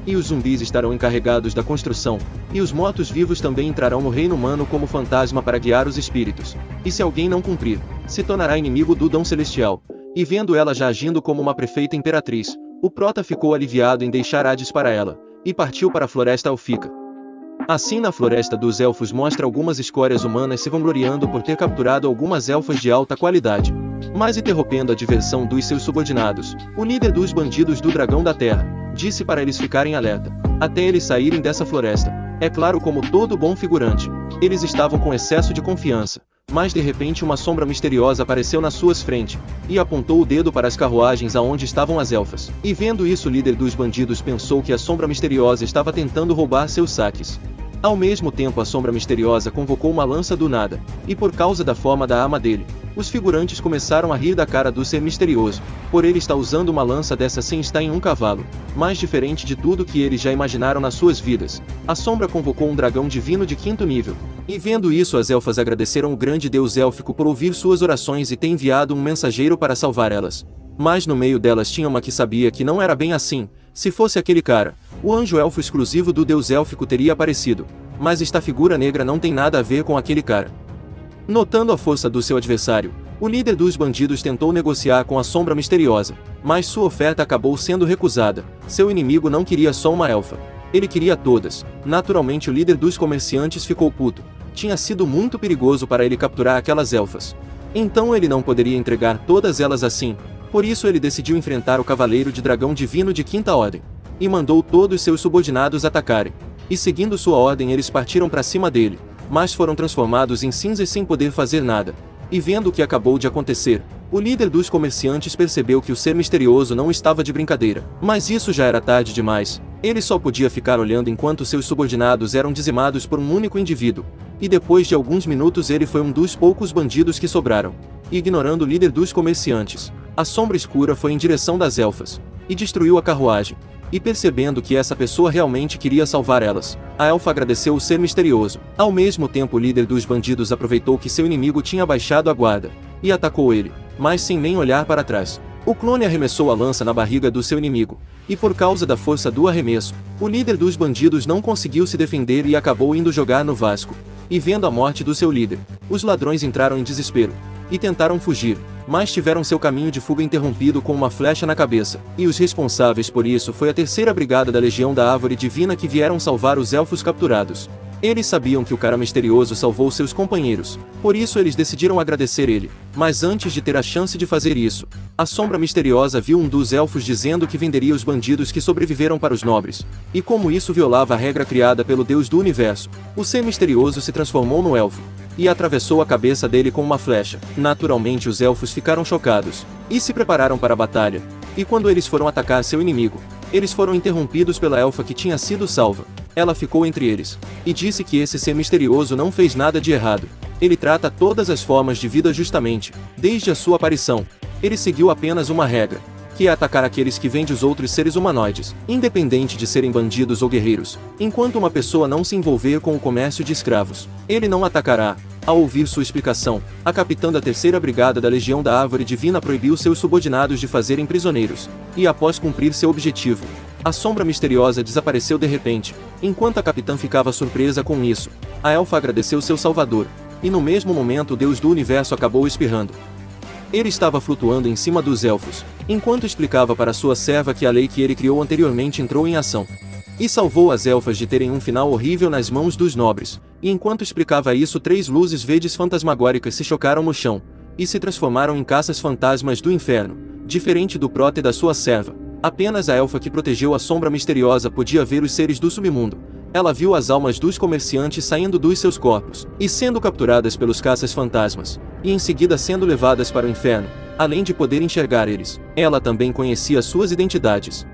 E os zumbis estarão encarregados da construção, e os mortos-vivos também entrarão no reino humano como fantasma para guiar os espíritos. E se alguém não cumprir, se tornará inimigo do dom celestial. E vendo ela já agindo como uma prefeita imperatriz, o Prota ficou aliviado em deixar Hades para ela, e partiu para a floresta Alfica. Assim, na floresta dos elfos mostra algumas escórias humanas se vangloriando por ter capturado algumas elfas de alta qualidade. Mas interrompendo a diversão dos seus subordinados, o líder dos bandidos do Dragão da Terra disse para eles ficarem alerta, até eles saírem dessa floresta. É claro, como todo bom figurante, eles estavam com excesso de confiança, mas de repente uma sombra misteriosa apareceu nas suas frentes, e apontou o dedo para as carruagens aonde estavam as elfas. E vendo isso, o líder dos bandidos pensou que a sombra misteriosa estava tentando roubar seus saques. Ao mesmo tempo, a sombra misteriosa convocou uma lança do nada, e por causa da forma da arma dele, os figurantes começaram a rir da cara do ser misterioso, por ele estar usando uma lança dessa sem estar em um cavalo, mais diferente de tudo que eles já imaginaram nas suas vidas. A sombra convocou um dragão divino de 5º nível, e vendo isso as elfas agradeceram o grande deus élfico por ouvir suas orações e ter enviado um mensageiro para salvar elas. Mas no meio delas tinha uma que sabia que não era bem assim. Se fosse aquele cara, o anjo elfo exclusivo do deus élfico teria aparecido, mas esta figura negra não tem nada a ver com aquele cara. Notando a força do seu adversário, o líder dos bandidos tentou negociar com a sombra misteriosa, mas sua oferta acabou sendo recusada. Seu inimigo não queria só uma elfa, ele queria todas. Naturalmente, o líder dos comerciantes ficou puto. Tinha sido muito perigoso para ele capturar aquelas elfas, então ele não poderia entregar todas elas assim. Por isso ele decidiu enfrentar o Cavaleiro de Dragão Divino de 5ª Ordem, e mandou todos seus subordinados atacarem. E seguindo sua ordem eles partiram para cima dele, mas foram transformados em cinzas sem poder fazer nada. E vendo o que acabou de acontecer, o líder dos comerciantes percebeu que o ser misterioso não estava de brincadeira. Mas isso já era tarde demais. Ele só podia ficar olhando enquanto seus subordinados eram dizimados por um único indivíduo. E depois de alguns minutos ele foi um dos poucos bandidos que sobraram. Ignorando o líder dos comerciantes, a sombra escura foi em direção das elfas, e destruiu a carruagem. E percebendo que essa pessoa realmente queria salvar elas, a elfa agradeceu o ser misterioso. Ao mesmo tempo, o líder dos bandidos aproveitou que seu inimigo tinha baixado a guarda, e atacou ele, mas sem nem olhar para trás. O clone arremessou a lança na barriga do seu inimigo, e por causa da força do arremesso, o líder dos bandidos não conseguiu se defender e acabou indo jogar no vasco. E vendo a morte do seu líder, os ladrões entraram em desespero, e tentaram fugir, mas tiveram seu caminho de fuga interrompido com uma flecha na cabeça. E os responsáveis por isso foi a 3ª Brigada da Legião da Árvore Divina que vieram salvar os elfos capturados. Eles sabiam que o cara misterioso salvou seus companheiros, por isso eles decidiram agradecer ele. Mas antes de ter a chance de fazer isso, a sombra misteriosa viu um dos elfos dizendo que venderia os bandidos que sobreviveram para os nobres. E como isso violava a regra criada pelo Deus do Universo, o ser misterioso se transformou no elfo, e atravessou a cabeça dele com uma flecha. Naturalmente os elfos ficaram chocados, e se prepararam para a batalha. E quando eles foram atacar seu inimigo, eles foram interrompidos pela elfa que tinha sido salva. Ela ficou entre eles, e disse que esse ser misterioso não fez nada de errado. Ele trata todas as formas de vida justamente, desde a sua aparição. Ele seguiu apenas uma regra, que é atacar aqueles que vendem os outros seres humanoides, independente de serem bandidos ou guerreiros. Enquanto uma pessoa não se envolver com o comércio de escravos, ele não atacará. Ao ouvir sua explicação, a capitã da 3ª Brigada da Legião da Árvore Divina proibiu seus subordinados de fazerem prisioneiros, e após cumprir seu objetivo, a sombra misteriosa desapareceu de repente. Enquanto a capitã ficava surpresa com isso, a elfa agradeceu seu salvador, e no mesmo momento o Deus do Universo acabou espirrando. Ele estava flutuando em cima dos elfos, enquanto explicava para sua serva que a lei que ele criou anteriormente entrou em ação, e salvou as elfas de terem um final horrível nas mãos dos nobres. E enquanto explicava isso, 3 luzes verdes fantasmagóricas se chocaram no chão, e se transformaram em caças fantasmas do inferno. Diferente do Prota e da sua serva, apenas a elfa que protegeu a sombra misteriosa podia ver os seres do submundo. Ela viu as almas dos comerciantes saindo dos seus corpos, e sendo capturadas pelos caças fantasmas, e em seguida sendo levadas para o inferno. além de poder enxergar eles, ela também conhecia suas identidades.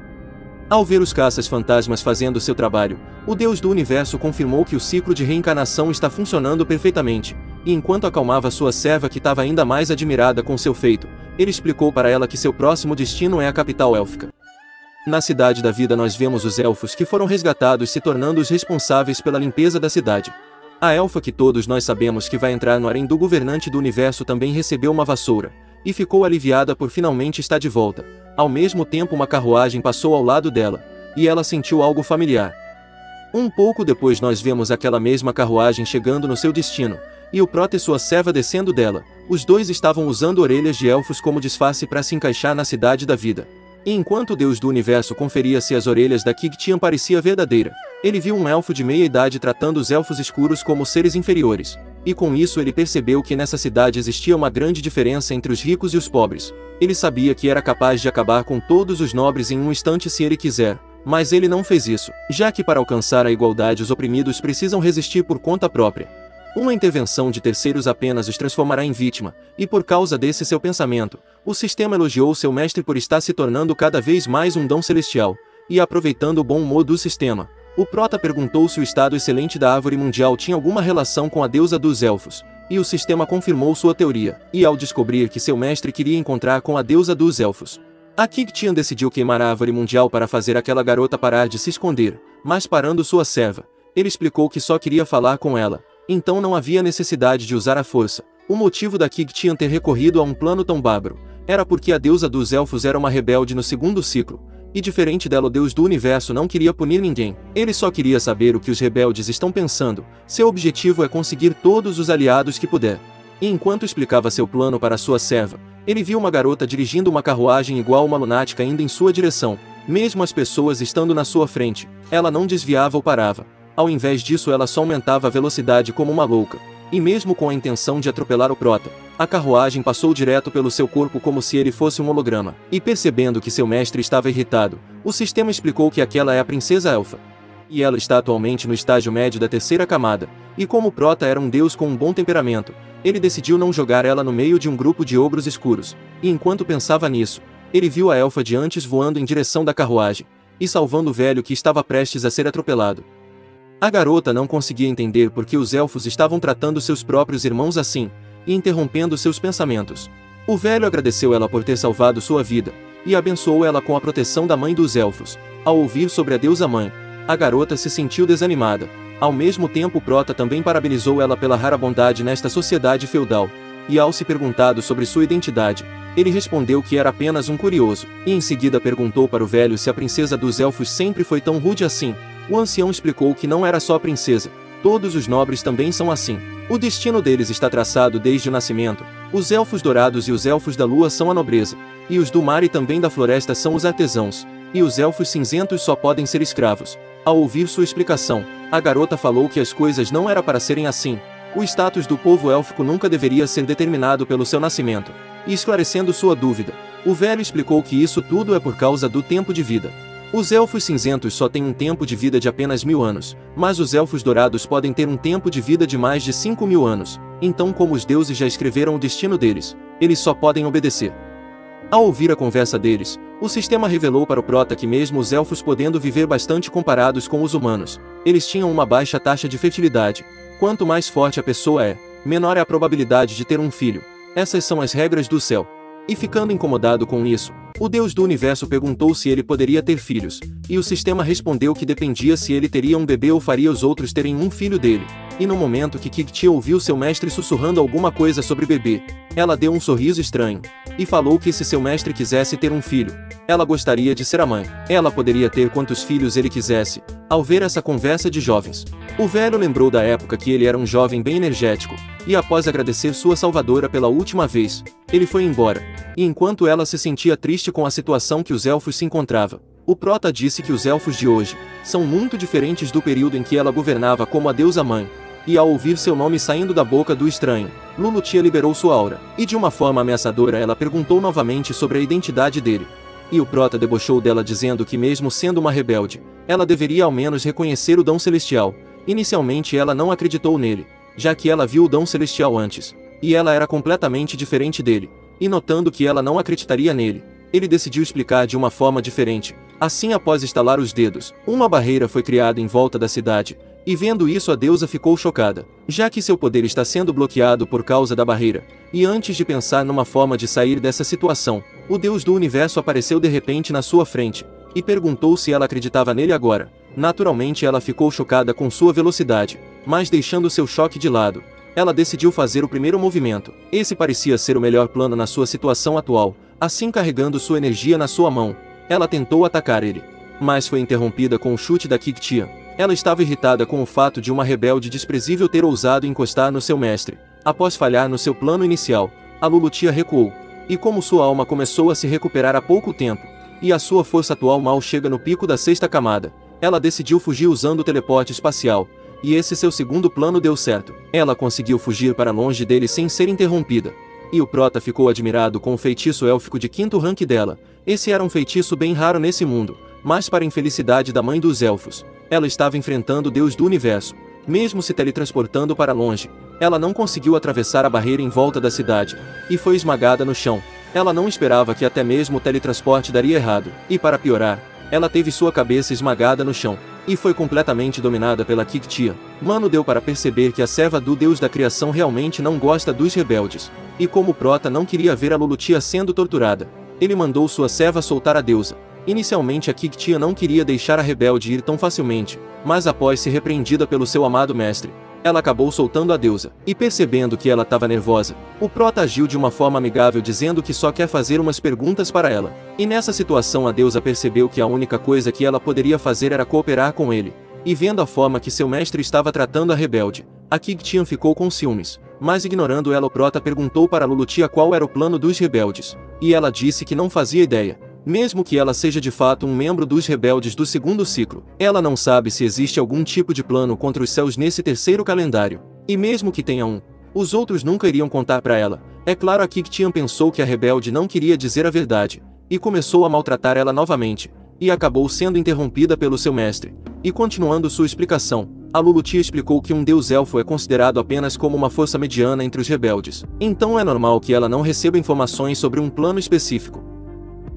Ao ver os caças-fantasmas fazendo seu trabalho, o Deus do Universo confirmou que o ciclo de reencarnação está funcionando perfeitamente, e enquanto acalmava sua serva que estava ainda mais admirada com seu feito, ele explicou para ela que seu próximo destino é a capital élfica. Na Cidade da Vida nós vemos os elfos que foram resgatados se tornando os responsáveis pela limpeza da cidade. A elfa que todos nós sabemos que vai entrar no harém do governante do universo também recebeu uma vassoura, e ficou aliviada por finalmente estar de volta. Ao mesmo tempo uma carruagem passou ao lado dela, e ela sentiu algo familiar. Um pouco depois nós vemos aquela mesma carruagem chegando no seu destino, e o Prota e sua serva descendo dela. Os dois estavam usando orelhas de elfos como disfarce para se encaixar na Cidade da Vida. E enquanto o Deus do Universo conferia se as orelhas da Kiktian parecia verdadeira, ele viu um elfo de meia idade tratando os elfos escuros como seres inferiores. E com isso ele percebeu que nessa cidade existia uma grande diferença entre os ricos e os pobres. Ele sabia que era capaz de acabar com todos os nobres em um instante se ele quiser, mas ele não fez isso, já que para alcançar a igualdade os oprimidos precisam resistir por conta própria. Uma intervenção de terceiros apenas os transformará em vítima, e por causa desse seu pensamento, o sistema elogiou seu mestre por estar se tornando cada vez mais um dom celestial, e aproveitando o bom humor do sistema, o Prota perguntou se o estado excelente da árvore mundial tinha alguma relação com a deusa dos elfos, e o sistema confirmou sua teoria, e ao descobrir que seu mestre queria encontrar com a deusa dos elfos, a Kiktian decidiu queimar a árvore mundial para fazer aquela garota parar de se esconder, mas parando sua serva, ele explicou que só queria falar com ela, então não havia necessidade de usar a força. O motivo da Kiktian ter recorrido a um plano tão bárbaro, era porque a deusa dos elfos era uma rebelde no segundo ciclo, e diferente dela o Deus do Universo não queria punir ninguém, ele só queria saber o que os rebeldes estão pensando, seu objetivo é conseguir todos os aliados que puder. E enquanto explicava seu plano para sua serva, ele viu uma garota dirigindo uma carruagem igual uma lunática indo em sua direção, mesmo as pessoas estando na sua frente, ela não desviava ou parava, ao invés disso ela só aumentava a velocidade como uma louca, e mesmo com a intenção de atropelar o Prota, a carruagem passou direto pelo seu corpo como se ele fosse um holograma, e percebendo que seu mestre estava irritado, o sistema explicou que aquela é a princesa elfa. E ela está atualmente no estágio médio da terceira camada, e como o Prota era um deus com um bom temperamento, ele decidiu não jogar ela no meio de um grupo de ogros escuros, e enquanto pensava nisso, ele viu a elfa de antes voando em direção da carruagem, e salvando o velho que estava prestes a ser atropelado. A garota não conseguia entender por que os elfos estavam tratando seus próprios irmãos assim, e interrompendo seus pensamentos. O velho agradeceu ela por ter salvado sua vida, e abençoou ela com a proteção da mãe dos elfos. Ao ouvir sobre a deusa mãe, a garota se sentiu desanimada. Ao mesmo tempo Prota também parabenizou ela pela rara bondade nesta sociedade feudal, e ao se perguntado sobre sua identidade, ele respondeu que era apenas um curioso, e em seguida perguntou para o velho se a princesa dos elfos sempre foi tão rude assim. O ancião explicou que não era só a princesa, todos os nobres também são assim. O destino deles está traçado desde o nascimento. Os elfos dourados e os elfos da lua são a nobreza, e os do mar e também da floresta são os artesãos, e os elfos cinzentos só podem ser escravos. Ao ouvir sua explicação, a garota falou que as coisas não eram para serem assim. O status do povo élfico nunca deveria ser determinado pelo seu nascimento. E esclarecendo sua dúvida, o velho explicou que isso tudo é por causa do tempo de vida. Os elfos cinzentos só têm um tempo de vida de apenas 1000 anos, mas os elfos dourados podem ter um tempo de vida de mais de 5000 anos, então como os deuses já escreveram o destino deles, eles só podem obedecer. Ao ouvir a conversa deles, o sistema revelou para o Prota que mesmo os elfos podendo viver bastante comparados com os humanos, eles tinham uma baixa taxa de fertilidade. Quanto mais forte a pessoa é, menor é a probabilidade de ter um filho. Essas são as regras do céu. E ficando incomodado com isso, o Deus do Universo perguntou se ele poderia ter filhos, e o sistema respondeu que dependia se ele teria um bebê ou faria os outros terem um filho dele. E no momento que Kiktian ouviu seu mestre sussurrando alguma coisa sobre bebê, ela deu um sorriso estranho, e falou que se seu mestre quisesse ter um filho, ela gostaria de ser a mãe. Ela poderia ter quantos filhos ele quisesse. Ao ver essa conversa de jovens, o velho lembrou da época que ele era um jovem bem energético, e após agradecer sua salvadora pela última vez, ele foi embora. E enquanto ela se sentia triste com a situação que os elfos se encontravam, o Prota disse que os elfos de hoje são muito diferentes do período em que ela governava como a deusa mãe. E ao ouvir seu nome saindo da boca do estranho, Lulutia liberou sua aura, e de uma forma ameaçadora ela perguntou novamente sobre a identidade dele. E o Prota debochou dela dizendo que mesmo sendo uma rebelde, ela deveria ao menos reconhecer o dom celestial. Inicialmente ela não acreditou nele, já que ela viu o dom celestial antes, e ela era completamente diferente dele. e notando que ela não acreditaria nele, ele decidiu explicar de uma forma diferente. Assim, após estalar os dedos, uma barreira foi criada em volta da cidade, e vendo isso a deusa ficou chocada, já que seu poder está sendo bloqueado por causa da barreira. E antes de pensar numa forma de sair dessa situação, o Deus do universo apareceu de repente na sua frente, e perguntou se ela acreditava nele agora. Naturalmente ela ficou chocada com sua velocidade, mas deixando seu choque de lado, ela decidiu fazer o primeiro movimento. Esse parecia ser o melhor plano na sua situação atual. Assim, carregando sua energia na sua mão, ela tentou atacar ele, mas foi interrompida com o chute da Kiktia. Ela estava irritada com o fato de uma rebelde desprezível ter ousado encostar no seu mestre. Após falhar no seu plano inicial, a Lulutia recuou, e como sua alma começou a se recuperar há pouco tempo, e a sua força atual mal chega no pico da sexta camada, ela decidiu fugir usando o teleporte espacial, e esse seu segundo plano deu certo. Ela conseguiu fugir para longe dele sem ser interrompida, e o Prota ficou admirado com o feitiço élfico de 5º rank dela. Esse era um feitiço bem raro nesse mundo, mas para a infelicidade da mãe dos elfos, ela estava enfrentando o Deus do universo. Mesmo se teletransportando para longe, ela não conseguiu atravessar a barreira em volta da cidade, e foi esmagada no chão. Ela não esperava que até mesmo o teletransporte daria errado, e para piorar, ela teve sua cabeça esmagada no chão, e foi completamente dominada pela Kiktia. Mano, deu para perceber que a serva do Deus da criação realmente não gosta dos rebeldes, e como o Prota não queria ver a Lulutia sendo torturada, ele mandou sua serva soltar a deusa. Inicialmente a Kiktia não queria deixar a rebelde ir tão facilmente, mas após ser repreendida pelo seu amado mestre, ela acabou soltando a deusa, e percebendo que ela estava nervosa, o Prota agiu de uma forma amigável dizendo que só quer fazer umas perguntas para ela. E nessa situação a deusa percebeu que a única coisa que ela poderia fazer era cooperar com ele, e vendo a forma que seu mestre estava tratando a rebelde, a Kiktian ficou com ciúmes, mas ignorando ela o Prota perguntou para Lulutia qual era o plano dos rebeldes, e ela disse que não fazia ideia. Mesmo que ela seja de fato um membro dos rebeldes do segundo ciclo, ela não sabe se existe algum tipo de plano contra os céus nesse terceiro calendário. E mesmo que tenha um, os outros nunca iriam contar para ela. É claro, a Kiktian pensou que a rebelde não queria dizer a verdade, e começou a maltratar ela novamente, e acabou sendo interrompida pelo seu mestre. E continuando sua explicação, a Lulutia explicou que um deus elfo é considerado apenas como uma força mediana entre os rebeldes. Então é normal que ela não receba informações sobre um plano específico.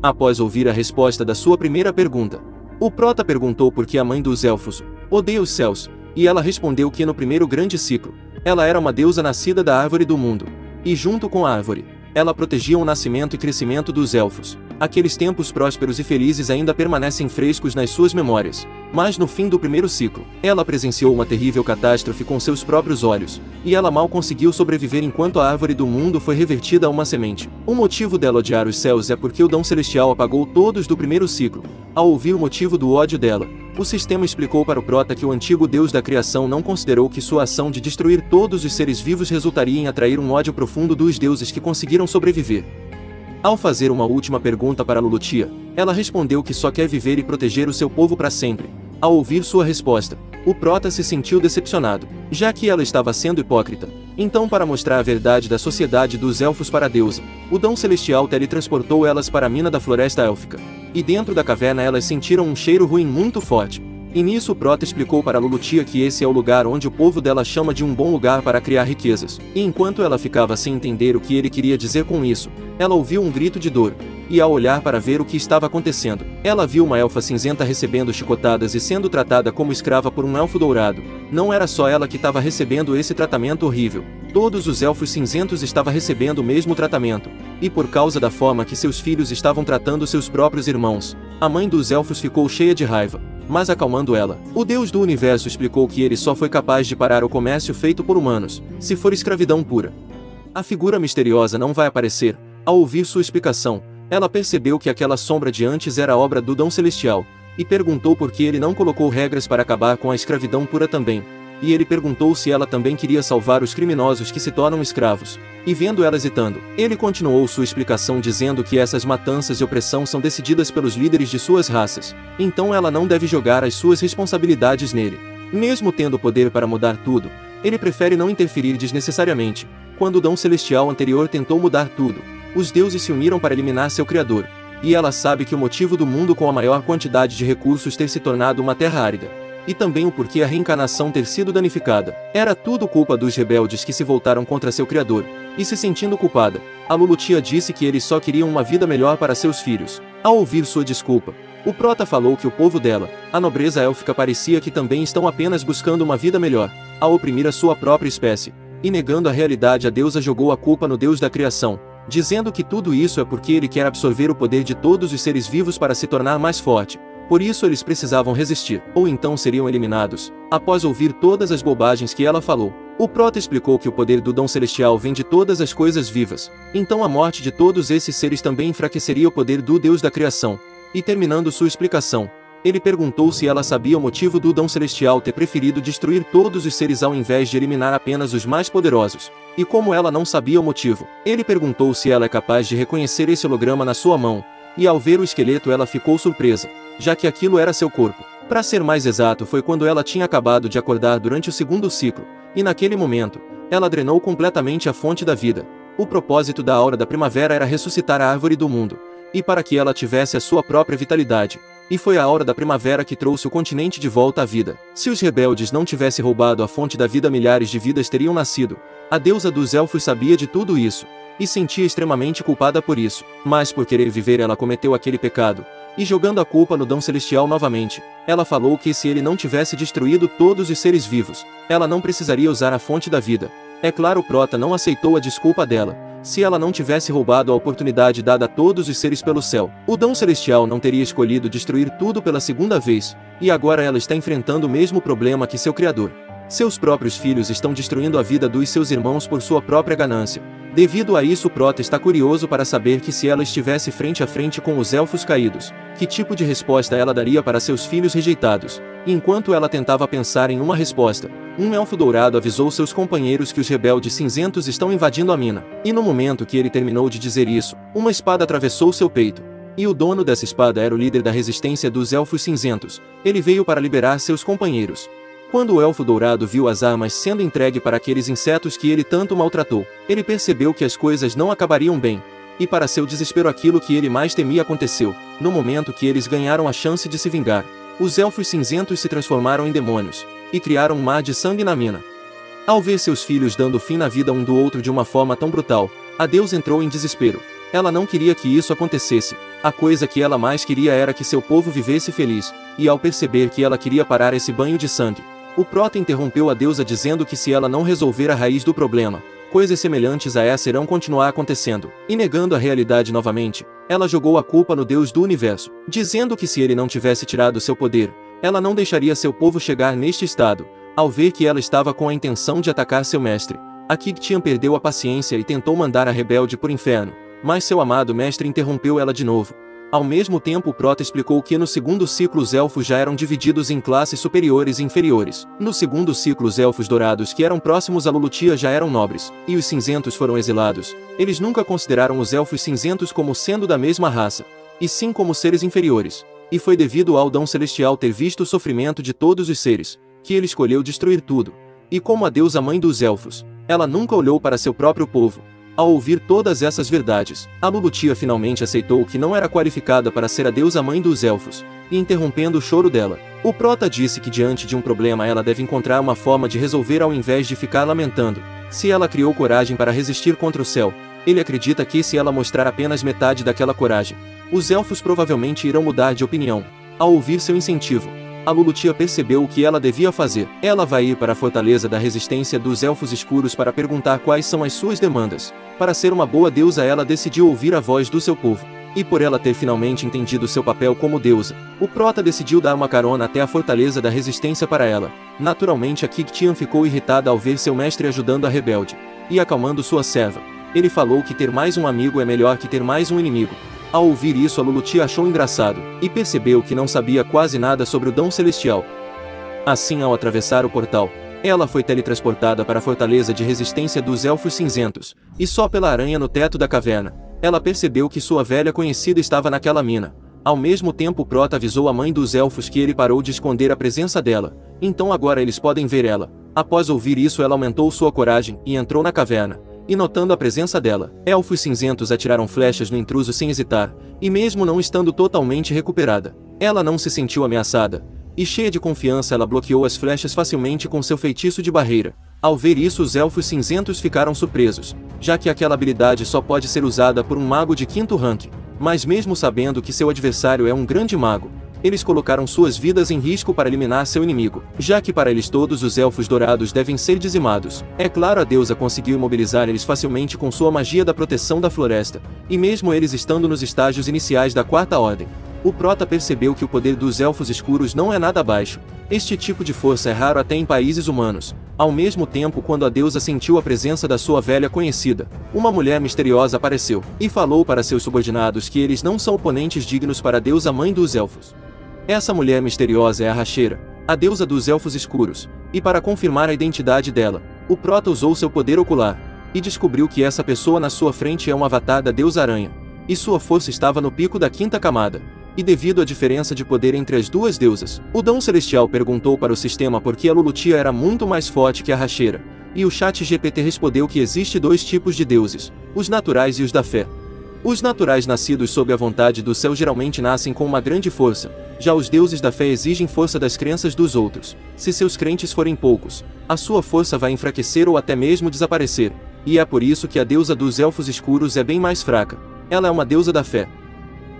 Após ouvir a resposta da sua primeira pergunta, o Prota perguntou por que a mãe dos elfos odeia os céus, e ela respondeu que no primeiro grande ciclo, ela era uma deusa nascida da árvore do mundo, e junto com a árvore, ela protegia o nascimento e crescimento dos elfos. Aqueles tempos prósperos e felizes ainda permanecem frescos nas suas memórias, mas no fim do primeiro ciclo, ela presenciou uma terrível catástrofe com seus próprios olhos, e ela mal conseguiu sobreviver enquanto a árvore do mundo foi revertida a uma semente. O motivo dela odiar os céus é porque o Dão Celestial apagou todos do primeiro ciclo. Ao ouvir o motivo do ódio dela, o sistema explicou para o Prota que o antigo Deus da criação não considerou que sua ação de destruir todos os seres vivos resultaria em atrair um ódio profundo dos deuses que conseguiram sobreviver. Ao fazer uma última pergunta para Lulutia, ela respondeu que só quer viver e proteger o seu povo para sempre. Ao ouvir sua resposta, o Prota se sentiu decepcionado, já que ela estava sendo hipócrita. Então, para mostrar a verdade da sociedade dos elfos para a deusa, o Dão Celestial teletransportou elas para a mina da floresta élfica. E dentro da caverna elas sentiram um cheiro ruim muito forte. E nisso o Prota explicou para Lulutia que esse é o lugar onde o povo dela chama de um bom lugar para criar riquezas. E enquanto ela ficava sem entender o que ele queria dizer com isso, ela ouviu um grito de dor. E ao olhar para ver o que estava acontecendo, ela viu uma elfa cinzenta recebendo chicotadas e sendo tratada como escrava por um elfo dourado. Não era só ela que estava recebendo esse tratamento horrível. Todos os elfos cinzentos estavam recebendo o mesmo tratamento. E por causa da forma que seus filhos estavam tratando seus próprios irmãos, a mãe dos elfos ficou cheia de raiva. Mas acalmando ela, o Deus do universo explicou que ele só foi capaz de parar o comércio feito por humanos, se for escravidão pura. A figura misteriosa não vai aparecer. Ao ouvir sua explicação, ela percebeu que aquela sombra de antes era obra do Dão Celestial, e perguntou por que ele não colocou regras para acabar com a escravidão pura também. E ele perguntou se ela também queria salvar os criminosos que se tornam escravos. E vendo ela hesitando, ele continuou sua explicação dizendo que essas matanças e opressão são decididas pelos líderes de suas raças, então ela não deve jogar as suas responsabilidades nele. Mesmo tendo poder para mudar tudo, ele prefere não interferir desnecessariamente. Quando o Dão Celestial anterior tentou mudar tudo, os deuses se uniram para eliminar seu criador, e ela sabe que o motivo do mundo com a maior quantidade de recursos ter se tornado uma terra árida e também o porquê a reencarnação ter sido danificada. Era tudo culpa dos rebeldes que se voltaram contra seu criador, e se sentindo culpada, a Lulutia disse que eles só queriam uma vida melhor para seus filhos. Ao ouvir sua desculpa, o prota falou que o povo dela, a nobreza élfica, parecia que também estão apenas buscando uma vida melhor, a oprimir a sua própria espécie. E negando a realidade, a deusa jogou a culpa no Deus da criação, dizendo que tudo isso é porque ele quer absorver o poder de todos os seres vivos para se tornar mais forte. Por isso eles precisavam resistir, ou então seriam eliminados. Após ouvir todas as bobagens que ela falou, o prota explicou que o poder do dom celestial vem de todas as coisas vivas, então a morte de todos esses seres também enfraqueceria o poder do Deus da criação. E terminando sua explicação, ele perguntou se ela sabia o motivo do dom celestial ter preferido destruir todos os seres ao invés de eliminar apenas os mais poderosos. E como ela não sabia o motivo, ele perguntou se ela é capaz de reconhecer esse holograma na sua mão, e ao ver o esqueleto ela ficou surpresa, já que aquilo era seu corpo. Para ser mais exato, foi quando ela tinha acabado de acordar durante o segundo ciclo, e naquele momento, ela drenou completamente a fonte da vida. O propósito da aura da primavera era ressuscitar a árvore do mundo, e para que ela tivesse a sua própria vitalidade. E foi a aura da primavera que trouxe o continente de volta à vida. Se os rebeldes não tivessem roubado a fonte da vida, milhares de vidas teriam nascido. A deusa dos elfos sabia de tudo isso, e sentia extremamente culpada por isso. Mas por querer viver ela cometeu aquele pecado, e jogando a culpa no dom celestial novamente, ela falou que se ele não tivesse destruído todos os seres vivos, ela não precisaria usar a fonte da vida. É claro, o prota não aceitou a desculpa dela. Se ela não tivesse roubado a oportunidade dada a todos os seres pelo céu, o dom celestial não teria escolhido destruir tudo pela segunda vez, e agora ela está enfrentando o mesmo problema que seu criador. Seus próprios filhos estão destruindo a vida dos seus irmãos por sua própria ganância. Devido a isso, o prota está curioso para saber que se ela estivesse frente a frente com os elfos caídos, que tipo de resposta ela daria para seus filhos rejeitados. Enquanto ela tentava pensar em uma resposta, um elfo dourado avisou seus companheiros que os rebeldes cinzentos estão invadindo a mina. E no momento que ele terminou de dizer isso, uma espada atravessou seu peito. E o dono dessa espada era o líder da resistência dos elfos cinzentos. Ele veio para liberar seus companheiros. Quando o elfo dourado viu as armas sendo entregue para aqueles insetos que ele tanto maltratou, ele percebeu que as coisas não acabariam bem. E para seu desespero, aquilo que ele mais temia aconteceu. No momento que eles ganharam a chance de se vingar, os elfos cinzentos se transformaram em demônios, e criaram um mar de sangue na mina. Ao ver seus filhos dando fim na vida um do outro de uma forma tão brutal, a deusa entrou em desespero. Ela não queria que isso acontecesse. A coisa que ela mais queria era que seu povo vivesse feliz, e ao perceber que ela queria parar esse banho de sangue, o prota interrompeu a deusa dizendo que se ela não resolver a raiz do problema, coisas semelhantes a essa irão continuar acontecendo. E negando a realidade novamente, ela jogou a culpa no Deus do universo, dizendo que se ele não tivesse tirado seu poder, ela não deixaria seu povo chegar neste estado. Ao ver que ela estava com a intenção de atacar seu mestre, a Kiktian perdeu a paciência e tentou mandar a rebelde por inferno, mas seu amado mestre interrompeu ela de novo. Ao mesmo tempo, o prota explicou que no segundo ciclo os elfos já eram divididos em classes superiores e inferiores. No segundo ciclo, os elfos dourados que eram próximos a Lulutia já eram nobres, e os cinzentos foram exilados. Eles nunca consideraram os elfos cinzentos como sendo da mesma raça, e sim como seres inferiores. E foi devido ao dom celestial ter visto o sofrimento de todos os seres, que ele escolheu destruir tudo. E como a deusa mãe dos elfos, ela nunca olhou para seu próprio povo. Ao ouvir todas essas verdades, a Lulutia finalmente aceitou que não era qualificada para ser a deusa mãe dos elfos, e interrompendo o choro dela, o prota disse que diante de um problema ela deve encontrar uma forma de resolver ao invés de ficar lamentando. Se ela criou coragem para resistir contra o céu, ele acredita que se ela mostrar apenas metade daquela coragem, os elfos provavelmente irão mudar de opinião. Ao ouvir seu incentivo, a Lulutia percebeu o que ela devia fazer. Ela vai ir para a fortaleza da resistência dos elfos escuros para perguntar quais são as suas demandas. Para ser uma boa deusa, ela decidiu ouvir a voz do seu povo. E por ela ter finalmente entendido seu papel como deusa, o prota decidiu dar uma carona até a fortaleza da resistência para ela. Naturalmente, a Kiktian ficou irritada ao ver seu mestre ajudando a rebelde e acalmando sua serva. Ele falou que ter mais um amigo é melhor que ter mais um inimigo. Ao ouvir isso, a Lulutia achou engraçado, e percebeu que não sabia quase nada sobre o dom celestial. Assim, ao atravessar o portal, ela foi teletransportada para a fortaleza de resistência dos elfos cinzentos, e só pela aranha no teto da caverna, ela percebeu que sua velha conhecida estava naquela mina. Ao mesmo tempo, o prota avisou a mãe dos elfos que ele parou de esconder a presença dela, então agora eles podem ver ela. Após ouvir isso, ela aumentou sua coragem e entrou na caverna. E notando a presença dela, elfos cinzentos atiraram flechas no intruso sem hesitar, e mesmo não estando totalmente recuperada, ela não se sentiu ameaçada. e cheia de confiança ela bloqueou as flechas facilmente com seu feitiço de barreira. Ao ver isso, os elfos cinzentos ficaram surpresos, já que aquela habilidade só pode ser usada por um mago de 5º rank. Mas mesmo sabendo que seu adversário é um grande mago, eles colocaram suas vidas em risco para eliminar seu inimigo, já que para eles todos os elfos dourados devem ser dizimados. É claro, a deusa conseguiu imobilizar eles facilmente com sua magia da proteção da floresta, e mesmo eles estando nos estágios iniciais da 4ª Ordem, o Prota percebeu que o poder dos elfos escuros não é nada baixo. Este tipo de força é raro até em países humanos. Ao mesmo tempo, quando a deusa sentiu a presença da sua velha conhecida, uma mulher misteriosa apareceu, e falou para seus subordinados que eles não são oponentes dignos para a deusa mãe dos elfos. Essa mulher misteriosa é a Racheira, a deusa dos elfos escuros, e para confirmar a identidade dela, o Prota usou seu poder ocular, e descobriu que essa pessoa na sua frente é um avatar da deusa aranha, e sua força estava no pico da 5ª camada. E devido à diferença de poder entre as duas deusas, o Dão Celestial perguntou para o sistema por que a Lulutia era muito mais forte que a Racheira, e o chat GPT respondeu que existe 2 tipos de deuses, os naturais e os da fé. Os naturais nascidos sob a vontade do céu geralmente nascem com uma grande força, já os deuses da fé exigem força das crenças dos outros. Se seus crentes forem poucos, a sua força vai enfraquecer ou até mesmo desaparecer, e é por isso que a deusa dos elfos escuros é bem mais fraca. Ela é uma deusa da fé.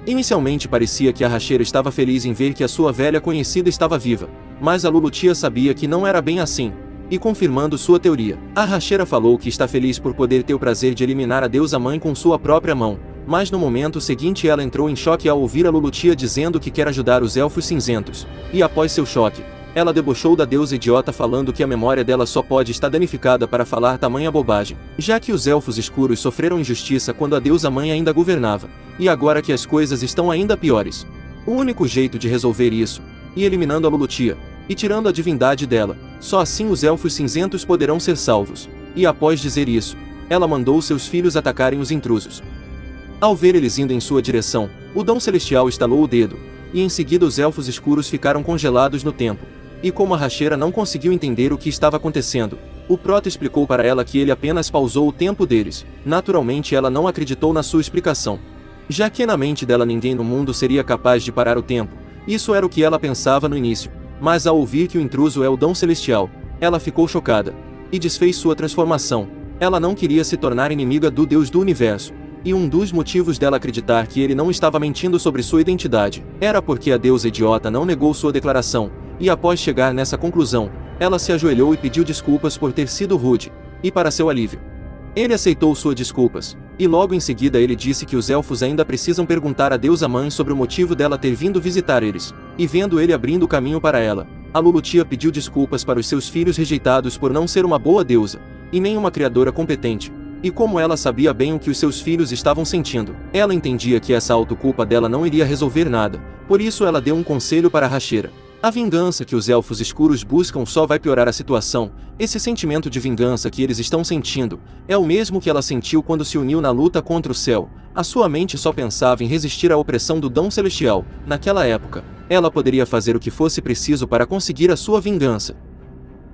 Inicialmente parecia que a Racheira estava feliz em ver que a sua velha conhecida estava viva, mas a Lulutia sabia que não era bem assim, e confirmando sua teoria, a Racheira falou que está feliz por poder ter o prazer de eliminar a deusa mãe com sua própria mão, mas no momento seguinte ela entrou em choque ao ouvir a Lulutia dizendo que quer ajudar os elfos cinzentos, e após seu choque, ela debochou da deusa idiota falando que a memória dela só pode estar danificada para falar tamanha bobagem, já que os elfos escuros sofreram injustiça quando a deusa mãe ainda governava, e agora que as coisas estão ainda piores. O único jeito de resolver isso, e eliminando a Lulutia, e tirando a divindade dela, só assim os elfos cinzentos poderão ser salvos. E após dizer isso, ela mandou seus filhos atacarem os intrusos. Ao ver eles indo em sua direção, o Dão Celestial estalou o dedo, e em seguida os elfos escuros ficaram congelados no tempo. E como a Racheira não conseguiu entender o que estava acontecendo, o Prota explicou para ela que ele apenas pausou o tempo deles. Naturalmente ela não acreditou na sua explicação, já que na mente dela ninguém no mundo seria capaz de parar o tempo. Isso era o que ela pensava no início, mas ao ouvir que o intruso é o Dão Celestial, ela ficou chocada, e desfez sua transformação. Ela não queria se tornar inimiga do Deus do Universo, e um dos motivos dela acreditar que ele não estava mentindo sobre sua identidade, era porque a deusa idiota não negou sua declaração, e após chegar nessa conclusão, ela se ajoelhou e pediu desculpas por ter sido rude, e para seu alívio, ele aceitou suas desculpas, e logo em seguida ele disse que os elfos ainda precisam perguntar à deusa mãe sobre o motivo dela ter vindo visitar eles, e vendo ele abrindo o caminho para ela, a Lulutia pediu desculpas para os seus filhos rejeitados por não ser uma boa deusa, e nem uma criadora competente. E como ela sabia bem o que os seus filhos estavam sentindo, ela entendia que essa autoculpa dela não iria resolver nada, por isso ela deu um conselho para a Racheira. A vingança que os elfos escuros buscam só vai piorar a situação. Esse sentimento de vingança que eles estão sentindo é o mesmo que ela sentiu quando se uniu na luta contra o céu. A sua mente só pensava em resistir à opressão do Dão Celestial. Naquela época, ela poderia fazer o que fosse preciso para conseguir a sua vingança.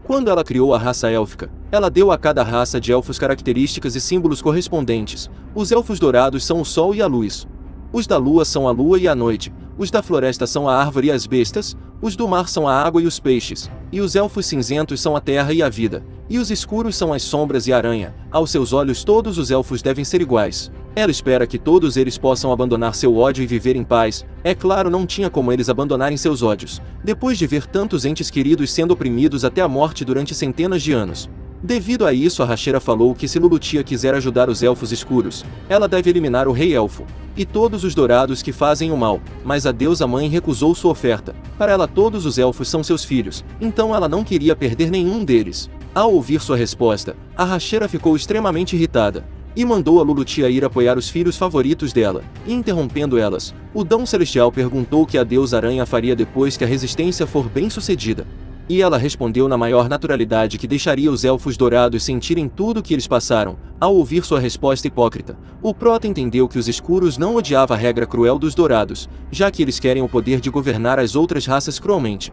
Quando ela criou a raça élfica, ela deu a cada raça de elfos características e símbolos correspondentes. Os elfos dourados são o sol e a luz. Os da lua são a lua e a noite. Os da floresta são a árvore e as bestas. Os do mar são a água e os peixes. E os elfos cinzentos são a terra e a vida. E os escuros são as sombras e a aranha. Aos seus olhos todos os elfos devem ser iguais. Ela espera que todos eles possam abandonar seu ódio e viver em paz. É claro, não tinha como eles abandonarem seus ódios, depois de ver tantos entes queridos sendo oprimidos até a morte durante centenas de anos. Devido a isso, a Racheira falou que se Lulutia quiser ajudar os elfos escuros, ela deve eliminar o rei elfo e todos os dourados que fazem o mal, mas a deusa mãe recusou sua oferta. Para ela todos os elfos são seus filhos, então ela não queria perder nenhum deles. Ao ouvir sua resposta, a Racheira ficou extremamente irritada, e mandou a Lulutia ir apoiar os filhos favoritos dela. E interrompendo elas, o Dão Celestial perguntou o que a deusa aranha faria depois que a resistência for bem sucedida. E ela respondeu na maior naturalidade que deixaria os elfos dourados sentirem tudo o que eles passaram. Ao ouvir sua resposta hipócrita, o Prota entendeu que os escuros não odiavam a regra cruel dos dourados, já que eles querem o poder de governar as outras raças cruelmente.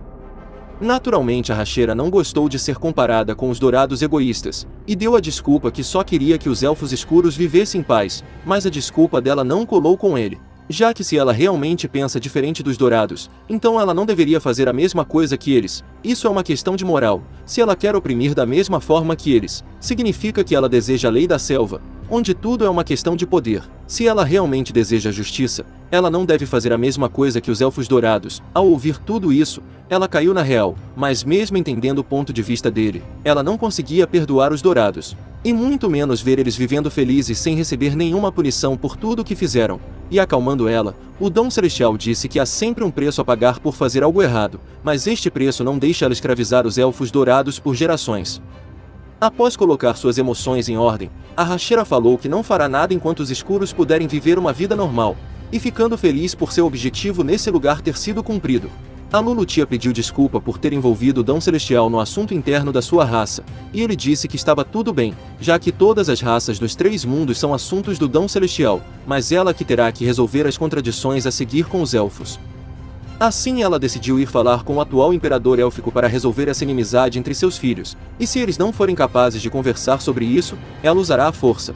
Naturalmente, a Racheira não gostou de ser comparada com os dourados egoístas, e deu a desculpa que só queria que os elfos escuros vivessem em paz, mas a desculpa dela não colou com ele. Já que se ela realmente pensa diferente dos dourados, então ela não deveria fazer a mesma coisa que eles. Isso é uma questão de moral. Se ela quer oprimir da mesma forma que eles, significa que ela deseja a lei da selva, onde tudo é uma questão de poder. Se ela realmente deseja justiça, ela não deve fazer a mesma coisa que os elfos dourados. Ao ouvir tudo isso, ela caiu na real, mas mesmo entendendo o ponto de vista dele, ela não conseguia perdoar os dourados. E muito menos ver eles vivendo felizes sem receber nenhuma punição por tudo o que fizeram. E acalmando ela, o Dom Celestial disse que há sempre um preço a pagar por fazer algo errado, mas este preço não deixa ela escravizar os elfos dourados por gerações. Após colocar suas emoções em ordem, a Hashira falou que não fará nada enquanto os escuros puderem viver uma vida normal, e ficando feliz por seu objetivo nesse lugar ter sido cumprido. A Lulutia pediu desculpa por ter envolvido o Dom Celestial no assunto interno da sua raça, e ele disse que estava tudo bem, já que todas as raças dos 3 mundos são assuntos do Dom Celestial, mas ela que terá que resolver as contradições a seguir com os elfos. Assim ela decidiu ir falar com o atual imperador élfico para resolver essa inimizade entre seus filhos, e se eles não forem capazes de conversar sobre isso, ela usará a força.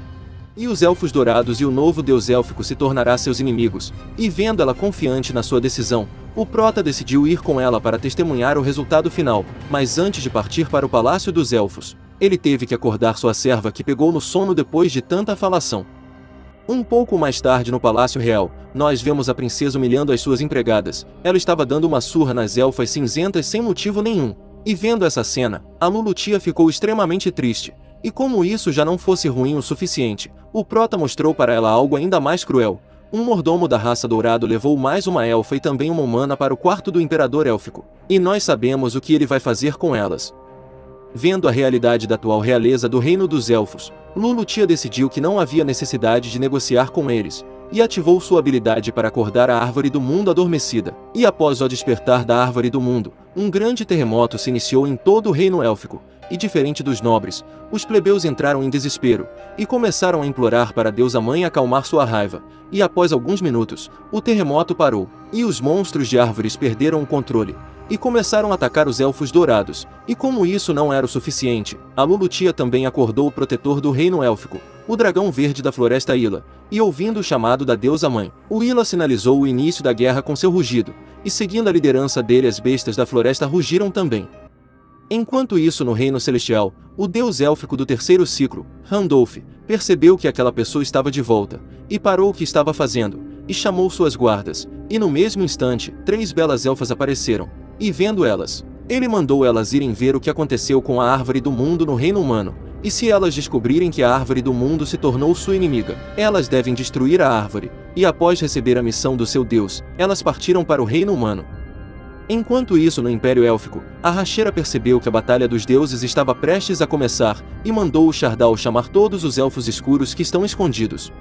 E os elfos dourados e o novo deus élfico se tornará seus inimigos, e vendo ela confiante na sua decisão, o Prota decidiu ir com ela para testemunhar o resultado final, mas antes de partir para o Palácio dos Elfos, ele teve que acordar sua serva que pegou no sono depois de tanta falação. Um pouco mais tarde no Palácio Real, nós vemos a princesa humilhando as suas empregadas. Ela estava dando uma surra nas elfas cinzentas sem motivo nenhum. E vendo essa cena, a Lulutia ficou extremamente triste. E como isso já não fosse ruim o suficiente, o Prota mostrou para ela algo ainda mais cruel. Um mordomo da raça dourado levou mais uma elfa e também uma humana para o quarto do imperador élfico. E nós sabemos o que ele vai fazer com elas. Vendo a realidade da atual realeza do reino dos elfos, Lulutia decidiu que não havia necessidade de negociar com eles, e ativou sua habilidade para acordar a árvore do mundo adormecida. E após o despertar da árvore do mundo, um grande terremoto se iniciou em todo o reino élfico, e diferente dos nobres, os plebeus entraram em desespero, e começaram a implorar para a deusa mãe acalmar sua raiva, e após alguns minutos, o terremoto parou, e os monstros de árvores perderam o controle, e começaram a atacar os elfos dourados, e como isso não era o suficiente, a Lulutia também acordou o protetor do reino élfico, o dragão verde da floresta Ila, e ouvindo o chamado da deusa mãe, o Ila sinalizou o início da guerra com seu rugido, e seguindo a liderança dele as bestas da floresta rugiram também. Enquanto isso no reino celestial, o deus élfico do terceiro ciclo, Randolph, percebeu que aquela pessoa estava de volta, e parou o que estava fazendo, e chamou suas guardas, e no mesmo instante, 3 belas elfas apareceram, e vendo elas, ele mandou elas irem ver o que aconteceu com a árvore do mundo no reino humano, e se elas descobrirem que a árvore do mundo se tornou sua inimiga, elas devem destruir a árvore, e após receber a missão do seu deus, elas partiram para o reino humano. Enquanto isso no Império Élfico, a Hashira percebeu que a Batalha dos Deuses estava prestes a começar, e mandou o Shardal chamar todos os elfos escuros que estão escondidos.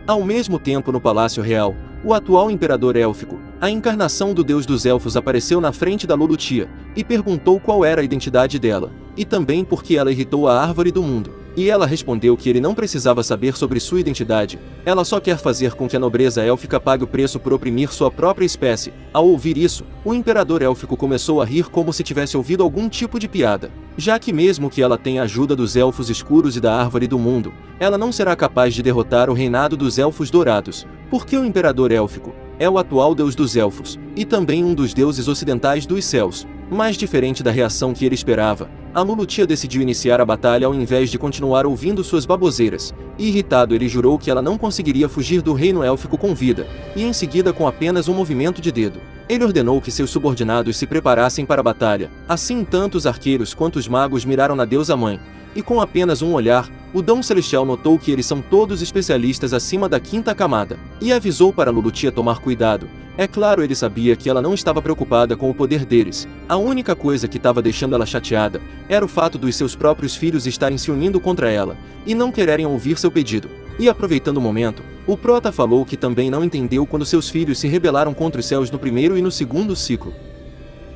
Ao mesmo tempo no Palácio Real, o atual Imperador Élfico, a encarnação do Deus dos Elfos apareceu na frente da Lulutia, e perguntou qual era a identidade dela, e também por que ela irritou a árvore do mundo. E ela respondeu que ele não precisava saber sobre sua identidade, ela só quer fazer com que a nobreza élfica pague o preço por oprimir sua própria espécie. Ao ouvir isso, o imperador élfico começou a rir como se tivesse ouvido algum tipo de piada, já que mesmo que ela tenha a ajuda dos elfos escuros e da árvore do mundo, ela não será capaz de derrotar o reinado dos elfos dourados, porque o imperador élfico é o atual deus dos elfos, e também um dos deuses ocidentais dos céus. Mas diferente da reação que ele esperava, a Lulutia decidiu iniciar a batalha ao invés de continuar ouvindo suas baboseiras, e irritado ele jurou que ela não conseguiria fugir do reino élfico com vida, e em seguida com apenas um movimento de dedo. Ele ordenou que seus subordinados se preparassem para a batalha, assim tanto os arqueiros quanto os magos miraram na deusa mãe, e com apenas um olhar, o Dom Celestial notou que eles são todos especialistas acima da 5ª camada, e avisou para Lulutia tomar cuidado. É claro, ele sabia que ela não estava preocupada com o poder deles, a única coisa que estava deixando ela chateada era o fato dos seus próprios filhos estarem se unindo contra ela, e não quererem ouvir seu pedido. E aproveitando o momento, o Prota falou que também não entendeu quando seus filhos se rebelaram contra os céus no primeiro e no segundo ciclo.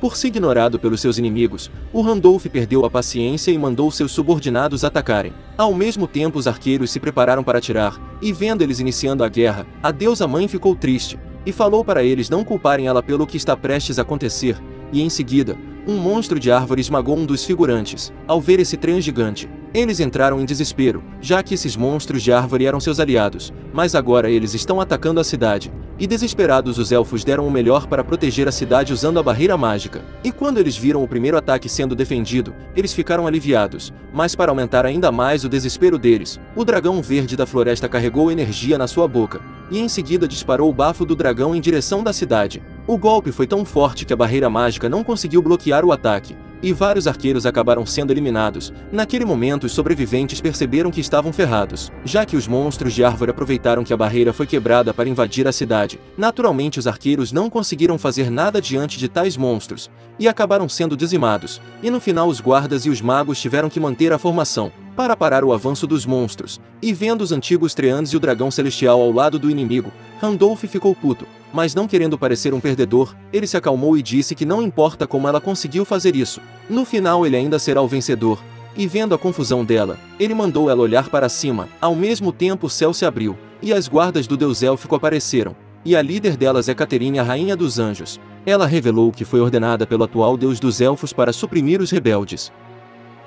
Por ser ignorado pelos seus inimigos, o Randolph perdeu a paciência e mandou seus subordinados atacarem. Ao mesmo tempo os arqueiros se prepararam para atirar, e vendo eles iniciando a guerra, a deusa mãe ficou triste, e falou para eles não culparem ela pelo que está prestes a acontecer, e em seguida, um monstro de árvore esmagou um dos figurantes. Ao ver esse trem gigante, eles entraram em desespero, já que esses monstros de árvore eram seus aliados, mas agora eles estão atacando a cidade. e desesperados os elfos deram o melhor para proteger a cidade usando a barreira mágica. E quando eles viram o primeiro ataque sendo defendido, eles ficaram aliviados, mas para aumentar ainda mais o desespero deles, o dragão verde da floresta carregou energia na sua boca, e em seguida disparou o bafo do dragão em direção da cidade. O golpe foi tão forte que a barreira mágica não conseguiu bloquear o ataque, e vários arqueiros acabaram sendo eliminados. Naquele momento os sobreviventes perceberam que estavam ferrados, já que os monstros de árvore aproveitaram que a barreira foi quebrada para invadir a cidade. Naturalmente os arqueiros não conseguiram fazer nada diante de tais monstros, e acabaram sendo dizimados, e no final os guardas e os magos tiveram que manter a formação para parar o avanço dos monstros. E vendo os antigos Treants e o dragão celestial ao lado do inimigo, Randolph ficou puto, mas não querendo parecer um perdedor, ele se acalmou e disse que não importa como ela conseguiu fazer isso, no final ele ainda será o vencedor. E vendo a confusão dela, ele mandou ela olhar para cima. Ao mesmo tempo o céu se abriu, e as guardas do deus élfico apareceram, e a líder delas é Caterine, a rainha dos anjos. Ela revelou que foi ordenada pelo atual deus dos elfos para suprimir os rebeldes.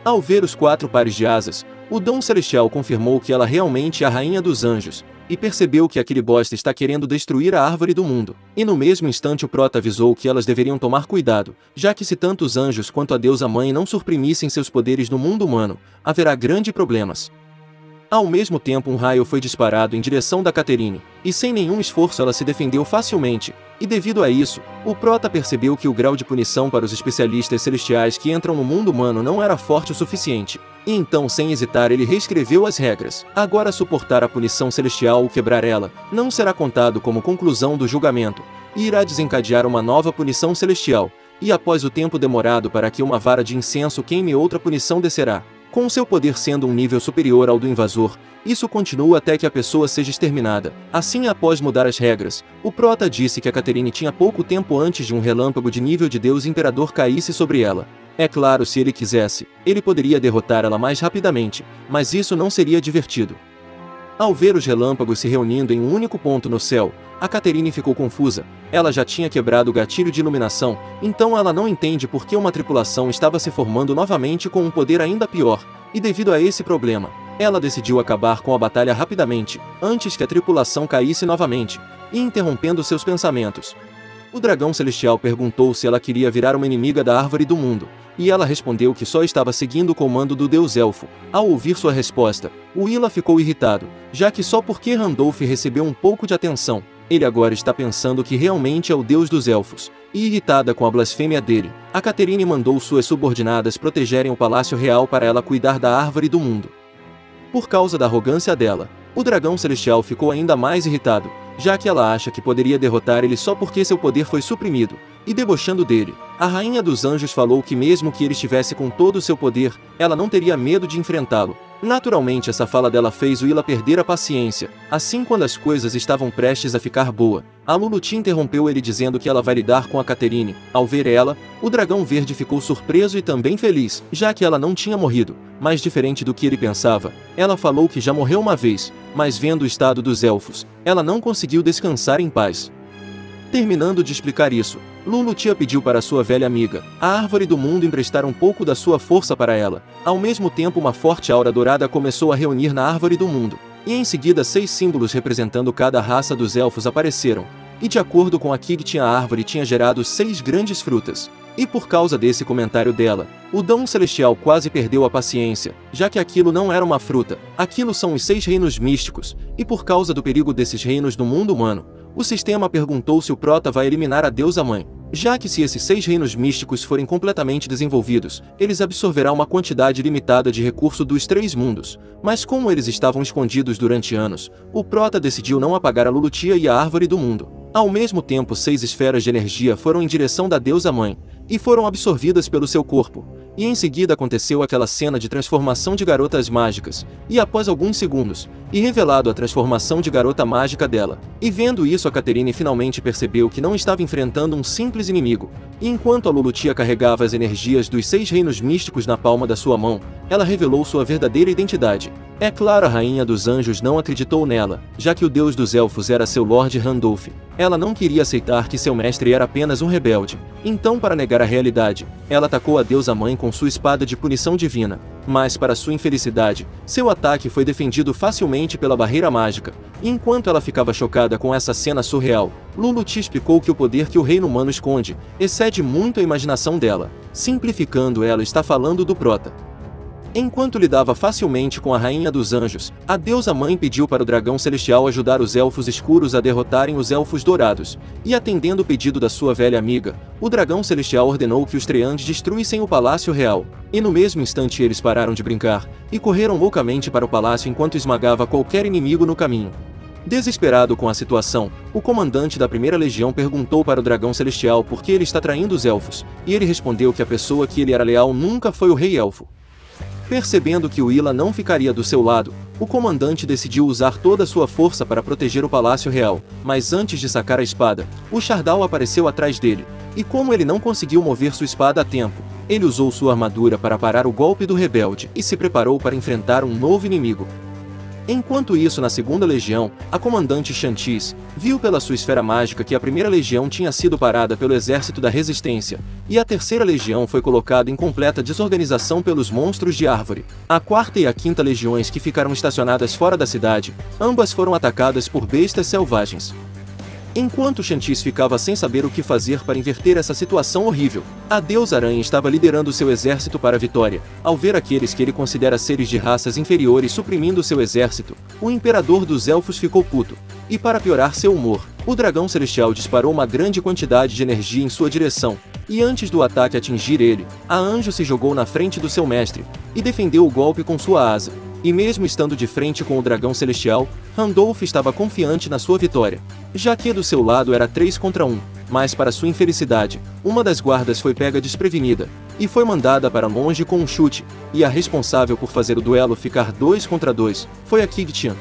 Ao ver os 4 pares de asas, o Dom Celestial confirmou que ela realmente é a rainha dos anjos, e percebeu que aquele bosta está querendo destruir a árvore do mundo. E no mesmo instante o Prota avisou que elas deveriam tomar cuidado, já que se tanto os anjos quanto a deusa mãe não suprimissem seus poderes no mundo humano, haverá grandes problemas. Ao mesmo tempo um raio foi disparado em direção da Caterine, e sem nenhum esforço ela se defendeu facilmente, e devido a isso, o Prota percebeu que o grau de punição para os especialistas celestiais que entram no mundo humano não era forte o suficiente, e então sem hesitar ele reescreveu as regras. Agora suportar a punição celestial ou quebrar ela, não será contado como conclusão do julgamento, e irá desencadear uma nova punição celestial, e após o tempo demorado para que uma vara de incenso queime outra punição descerá. Com seu poder sendo um nível superior ao do invasor, isso continua até que a pessoa seja exterminada. Assim, após mudar as regras, o Prota disse que a Caterine tinha pouco tempo antes de um relâmpago de nível de Deus Imperador caísse sobre ela. É claro, se ele quisesse, ele poderia derrotar ela mais rapidamente, mas isso não seria divertido. Ao ver os relâmpagos se reunindo em um único ponto no céu, a Caterine ficou confusa. Ela já tinha quebrado o gatilho de iluminação, então ela não entende por que uma tripulação estava se formando novamente com um poder ainda pior, e devido a esse problema, ela decidiu acabar com a batalha rapidamente, antes que a tripulação caísse novamente, e interrompendo seus pensamentos. O dragão celestial perguntou se ela queria virar uma inimiga da árvore do mundo, e ela respondeu que só estava seguindo o comando do deus elfo. Ao ouvir sua resposta, Willa ficou irritado, já que só porque Randolph recebeu um pouco de atenção, ele agora está pensando que realmente é o deus dos elfos. E irritada com a blasfêmia dele, a Caterine mandou suas subordinadas protegerem o palácio real para ela cuidar da árvore do mundo. Por causa da arrogância dela, o dragão celestial ficou ainda mais irritado, já que ela acha que poderia derrotar ele só porque seu poder foi suprimido, e debochando dele, a rainha dos anjos falou que mesmo que ele estivesse com todo o seu poder, ela não teria medo de enfrentá-lo. Naturalmente essa fala dela fez Willa perder a paciência. Assim, quando as coisas estavam prestes a ficar boa, a Luluti interrompeu ele dizendo que ela vai lidar com a Caterine. Ao ver ela, o dragão verde ficou surpreso e também feliz, já que ela não tinha morrido, mas diferente do que ele pensava, ela falou que já morreu uma vez, mas vendo o estado dos elfos, ela não conseguiu descansar em paz. Terminando de explicar isso, Lulutia pediu para sua velha amiga, a árvore do mundo, emprestar um pouco da sua força para ela. Ao mesmo tempo uma forte aura dourada começou a reunir na árvore do mundo, e em seguida 6 símbolos representando cada raça dos elfos apareceram, e de acordo com a Kigtin a árvore tinha gerado 6 grandes frutas. E por causa desse comentário dela, o Dom Celestial quase perdeu a paciência, já que aquilo não era uma fruta, aquilo são os 6 reinos místicos, e por causa do perigo desses reinos no mundo humano, o sistema perguntou se o Prota vai eliminar a deusa mãe, já que se esses 6 reinos místicos forem completamente desenvolvidos, eles absorverão uma quantidade limitada de recurso dos 3 mundos, mas como eles estavam escondidos durante anos, o Prota decidiu não apagar a Lulutia e a árvore do mundo. Ao mesmo tempo 6 esferas de energia foram em direção da deusa mãe, e foram absorvidas pelo seu corpo, e em seguida aconteceu aquela cena de transformação de garotas mágicas, e após alguns segundos, e revelado a transformação de garota mágica dela. E vendo isso a Caterine finalmente percebeu que não estava enfrentando um simples inimigo, e enquanto a Lulutia carregava as energias dos 6 reinos místicos na palma da sua mão, ela revelou sua verdadeira identidade. É claro, a rainha dos anjos não acreditou nela, já que o deus dos elfos era seu Lord Randolph. Ela não queria aceitar que seu mestre era apenas um rebelde, então para negar chegar à realidade, ela atacou a deusa mãe com sua espada de punição divina. Mas, para sua infelicidade, seu ataque foi defendido facilmente pela barreira mágica. E enquanto ela ficava chocada com essa cena surreal, Luluti explicou que o poder que o reino humano esconde excede muito a imaginação dela. Simplificando, ela está falando do Prota. Enquanto lidava facilmente com a rainha dos anjos, a deusa mãe pediu para o dragão celestial ajudar os elfos escuros a derrotarem os elfos dourados, e atendendo o pedido da sua velha amiga, o dragão celestial ordenou que os treantes destruíssem o palácio real. E no mesmo instante eles pararam de brincar, e correram loucamente para o palácio enquanto esmagava qualquer inimigo no caminho. Desesperado com a situação, o comandante da primeira legião perguntou para o dragão celestial por que ele está traindo os elfos, e ele respondeu que a pessoa que ele era leal nunca foi o rei elfo. Percebendo que o Ila não ficaria do seu lado, o comandante decidiu usar toda a sua força para proteger o palácio real, mas antes de sacar a espada, o Shardal apareceu atrás dele, e como ele não conseguiu mover sua espada a tempo, ele usou sua armadura para parar o golpe do rebelde e se preparou para enfrentar um novo inimigo. Enquanto isso, na segunda legião, a comandante Shantis viu pela sua esfera mágica que a primeira legião tinha sido parada pelo exército da resistência, e a terceira legião foi colocada em completa desorganização pelos monstros de árvore. A quarta e a quinta legiões, que ficaram estacionadas fora da cidade, ambas foram atacadas por bestas selvagens. Enquanto Shantis ficava sem saber o que fazer para inverter essa situação horrível, a deusa aranha estava liderando seu exército para a vitória. Ao ver aqueles que ele considera seres de raças inferiores suprimindo seu exército, o imperador dos elfos ficou puto. E para piorar seu humor, o dragão celestial disparou uma grande quantidade de energia em sua direção, e antes do ataque atingir ele, a anjo se jogou na frente do seu mestre, e defendeu o golpe com sua asa. E mesmo estando de frente com o dragão celestial, Randolph estava confiante na sua vitória, já que do seu lado era 3 contra 1, mas para sua infelicidade, uma das guardas foi pega desprevenida, e foi mandada para longe com um chute, e a responsável por fazer o duelo ficar 2 contra 2, foi a Qigtian.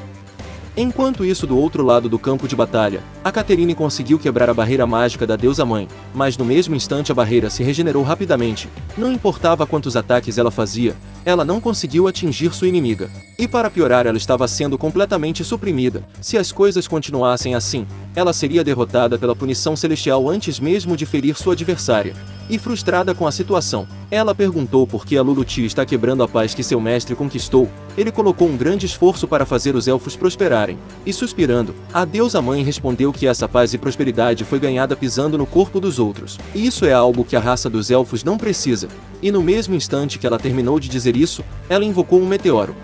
Enquanto isso, do outro lado do campo de batalha, a Caterine conseguiu quebrar a barreira mágica da deusa mãe, mas no mesmo instante a barreira se regenerou rapidamente. Não importava quantos ataques ela fazia, ela não conseguiu atingir sua inimiga. E para piorar, ela estava sendo completamente suprimida. Se as coisas continuassem assim, ela seria derrotada pela punição celestial antes mesmo de ferir sua adversária. E frustrada com a situação, ela perguntou por que a Luluti está quebrando a paz que seu mestre conquistou. Ele colocou um grande esforço para fazer os elfos prosperarem. E suspirando, a deusa mãe respondeu que essa paz e prosperidade foi ganhada pisando no corpo dos outros. E isso é algo que a raça dos elfos não precisa. E no mesmo instante que ela terminou de dizer isso, ela invocou um meteoro.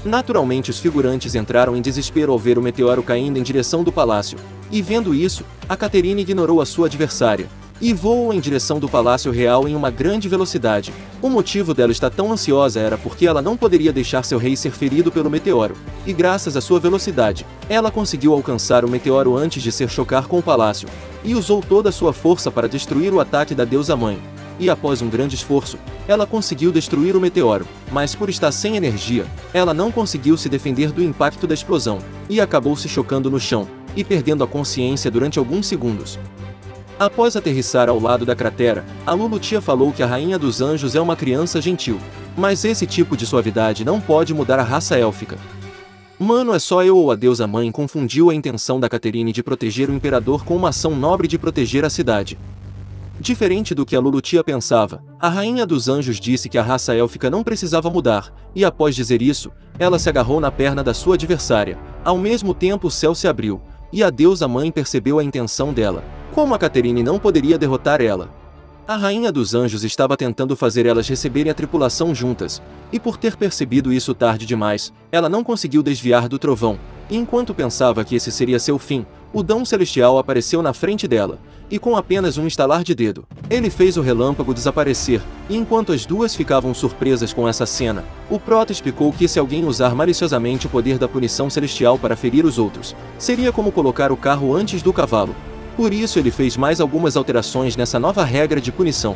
Naturalmente, os figurantes entraram em desespero ao ver o meteoro caindo em direção do palácio. E vendo isso, a Caterine ignorou a sua adversária e voou em direção do Palácio Real em uma grande velocidade. O motivo dela estar tão ansiosa era porque ela não poderia deixar seu rei ser ferido pelo meteoro, e graças à sua velocidade, ela conseguiu alcançar o meteoro antes de se chocar com o palácio, e usou toda a sua força para destruir o ataque da deusa mãe. E após um grande esforço, ela conseguiu destruir o meteoro, mas por estar sem energia, ela não conseguiu se defender do impacto da explosão, e acabou se chocando no chão, e perdendo a consciência durante alguns segundos. Após aterrissar ao lado da cratera, a Lulutia falou que a Rainha dos Anjos é uma criança gentil. Mas esse tipo de suavidade não pode mudar a raça élfica. Mano, é só eu ou a deusa mãe confundiu a intenção da Caterine de proteger o imperador com uma ação nobre de proteger a cidade. Diferente do que a Lulutia pensava, a Rainha dos Anjos disse que a raça élfica não precisava mudar, e após dizer isso, ela se agarrou na perna da sua adversária. Ao mesmo tempo o céu se abriu, e a deusa mãe percebeu a intenção dela. Como a Caterine não poderia derrotar ela? A Rainha dos Anjos estava tentando fazer elas receberem a tripulação juntas, e por ter percebido isso tarde demais, ela não conseguiu desviar do trovão, e enquanto pensava que esse seria seu fim, o Dão Celestial apareceu na frente dela, e com apenas um estalar de dedo, ele fez o relâmpago desaparecer, e enquanto as duas ficavam surpresas com essa cena, o Prota explicou que se alguém usar maliciosamente o poder da punição celestial para ferir os outros, seria como colocar o carro antes do cavalo. Por isso ele fez mais algumas alterações nessa nova regra de punição.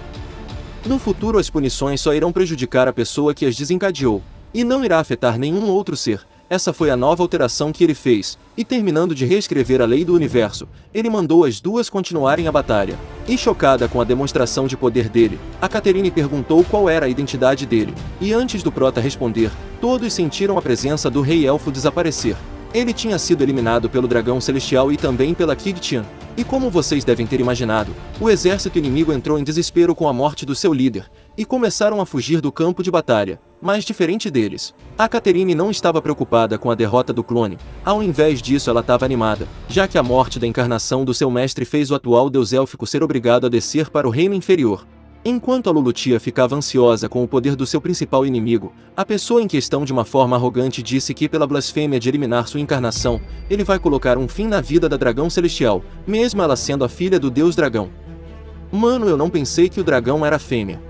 No futuro as punições só irão prejudicar a pessoa que as desencadeou, e não irá afetar nenhum outro ser. Essa foi a nova alteração que ele fez, e terminando de reescrever a lei do universo, ele mandou as duas continuarem a batalha. E chocada com a demonstração de poder dele, a Caterine perguntou qual era a identidade dele, e antes do Prota responder, todos sentiram a presença do Rei Elfo desaparecer. Ele tinha sido eliminado pelo Dragão Celestial e também pela Qigtian. E como vocês devem ter imaginado, o exército inimigo entrou em desespero com a morte do seu líder, e começaram a fugir do campo de batalha. Mas diferente deles, a Catherine não estava preocupada com a derrota do clone. Ao invés disso, ela estava animada, já que a morte da encarnação do seu mestre fez o atual deus élfico ser obrigado a descer para o reino inferior. Enquanto a Lulutia ficava ansiosa com o poder do seu principal inimigo, a pessoa em questão de uma forma arrogante disse que pela blasfêmia de eliminar sua encarnação, ele vai colocar um fim na vida da dragão celestial, mesmo ela sendo a filha do deus dragão. Mano, eu não pensei que o dragão era fêmea.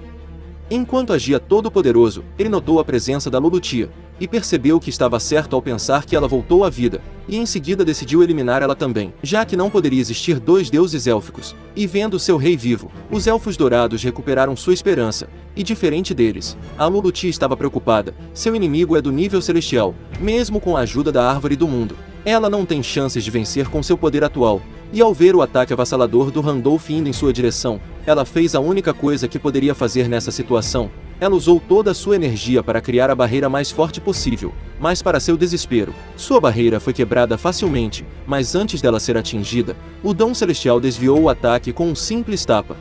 Enquanto agia todo-poderoso, ele notou a presença da Lulutia, e percebeu que estava certo ao pensar que ela voltou à vida, e em seguida decidiu eliminar ela também, já que não poderia existir dois deuses élficos. E vendo seu rei vivo, os elfos dourados recuperaram sua esperança, e diferente deles, a Lulutia estava preocupada. Seu inimigo é do nível celestial, mesmo com a ajuda da árvore do mundo. Ela não tem chances de vencer com seu poder atual, e ao ver o ataque avassalador do Randolph indo em sua direção, ela fez a única coisa que poderia fazer nessa situação. Ela usou toda a sua energia para criar a barreira mais forte possível, mas para seu desespero, sua barreira foi quebrada facilmente, mas antes dela ser atingida, o Dom Celestial desviou o ataque com um simples tapa.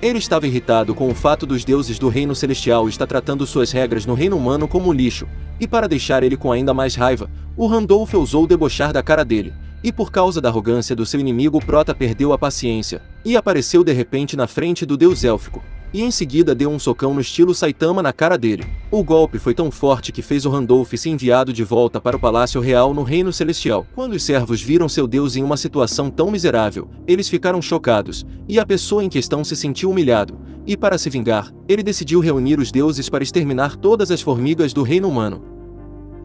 Ele estava irritado com o fato dos deuses do reino celestial estar tratando suas regras no reino humano como lixo, e para deixar ele com ainda mais raiva, o Randolph ousou debochar da cara dele. E por causa da arrogância do seu inimigo, o Prota perdeu a paciência, e apareceu de repente na frente do deus élfico, e em seguida deu um socão no estilo Saitama na cara dele. O golpe foi tão forte que fez o Randolph ser enviado de volta para o Palácio Real no Reino Celestial. Quando os servos viram seu deus em uma situação tão miserável, eles ficaram chocados, e a pessoa em questão se sentiu humilhado, e para se vingar, ele decidiu reunir os deuses para exterminar todas as formigas do reino humano.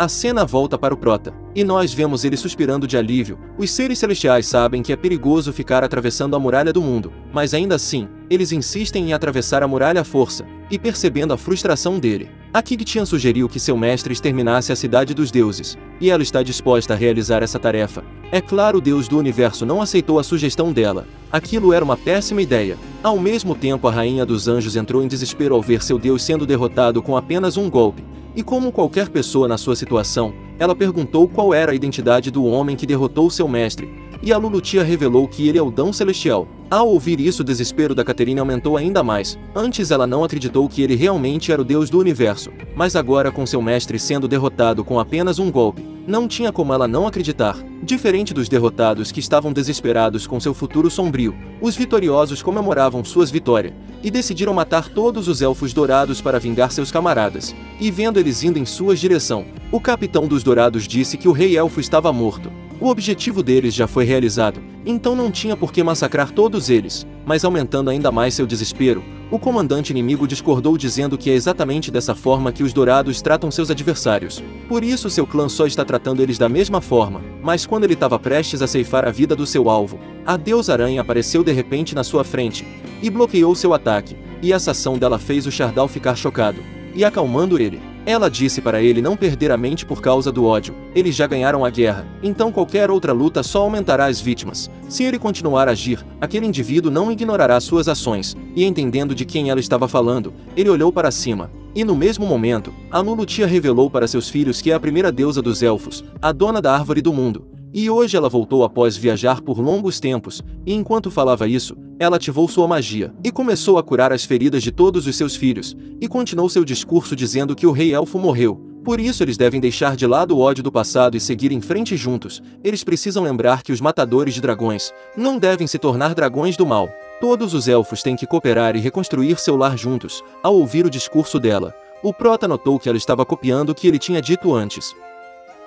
A cena volta para o Prota, e nós vemos ele suspirando de alívio. Os seres celestiais sabem que é perigoso ficar atravessando a muralha do mundo, mas ainda assim, eles insistem em atravessar a muralha à força, e percebendo a frustração dele, a Kig-Tian sugeriu que seu mestre exterminasse a cidade dos deuses, e ela está disposta a realizar essa tarefa. É claro, o deus do universo não aceitou a sugestão dela. Aquilo era uma péssima ideia. Ao mesmo tempo, a rainha dos anjos entrou em desespero ao ver seu deus sendo derrotado com apenas um golpe. E como qualquer pessoa na sua situação, ela perguntou qual era a identidade do homem que derrotou seu mestre, e a Lulutia revelou que ele é o Dão Celestial. Ao ouvir isso, o desespero da Catherine aumentou ainda mais. Antes ela não acreditou que ele realmente era o deus do universo, mas agora com seu mestre sendo derrotado com apenas um golpe, não tinha como ela não acreditar. Diferente dos derrotados que estavam desesperados com seu futuro sombrio, os vitoriosos comemoravam suas vitórias, e decidiram matar todos os elfos dourados para vingar seus camaradas. E vendo eles indo em sua direção, o capitão dos dourados disse que o rei elfo estava morto. O objetivo deles já foi realizado, então não tinha por que massacrar todos eles. Mas aumentando ainda mais seu desespero, o comandante inimigo discordou, dizendo que é exatamente dessa forma que os dourados tratam seus adversários. Por isso seu clã só está tratando eles da mesma forma. Mas quando ele estava prestes a ceifar a vida do seu alvo, a deusa aranha apareceu de repente na sua frente, e bloqueou seu ataque, e essa ação dela fez o Shardal ficar chocado, e acalmando ele. Ela disse para ele não perder a mente por causa do ódio. Eles já ganharam a guerra, então qualquer outra luta só aumentará as vítimas. Se ele continuar a agir, aquele indivíduo não ignorará suas ações, e entendendo de quem ela estava falando, ele olhou para cima. E no mesmo momento, a Lulutia revelou para seus filhos que é a primeira deusa dos elfos, a dona da árvore do mundo. E hoje ela voltou após viajar por longos tempos, e enquanto falava isso, ela ativou sua magia, e começou a curar as feridas de todos os seus filhos, e continuou seu discurso dizendo que o rei elfo morreu. Por isso eles devem deixar de lado o ódio do passado e seguir em frente juntos. Eles precisam lembrar que os matadores de dragões não devem se tornar dragões do mal. Todos os elfos têm que cooperar e reconstruir seu lar juntos. Ao ouvir o discurso dela, o Prota notou que ela estava copiando o que ele tinha dito antes.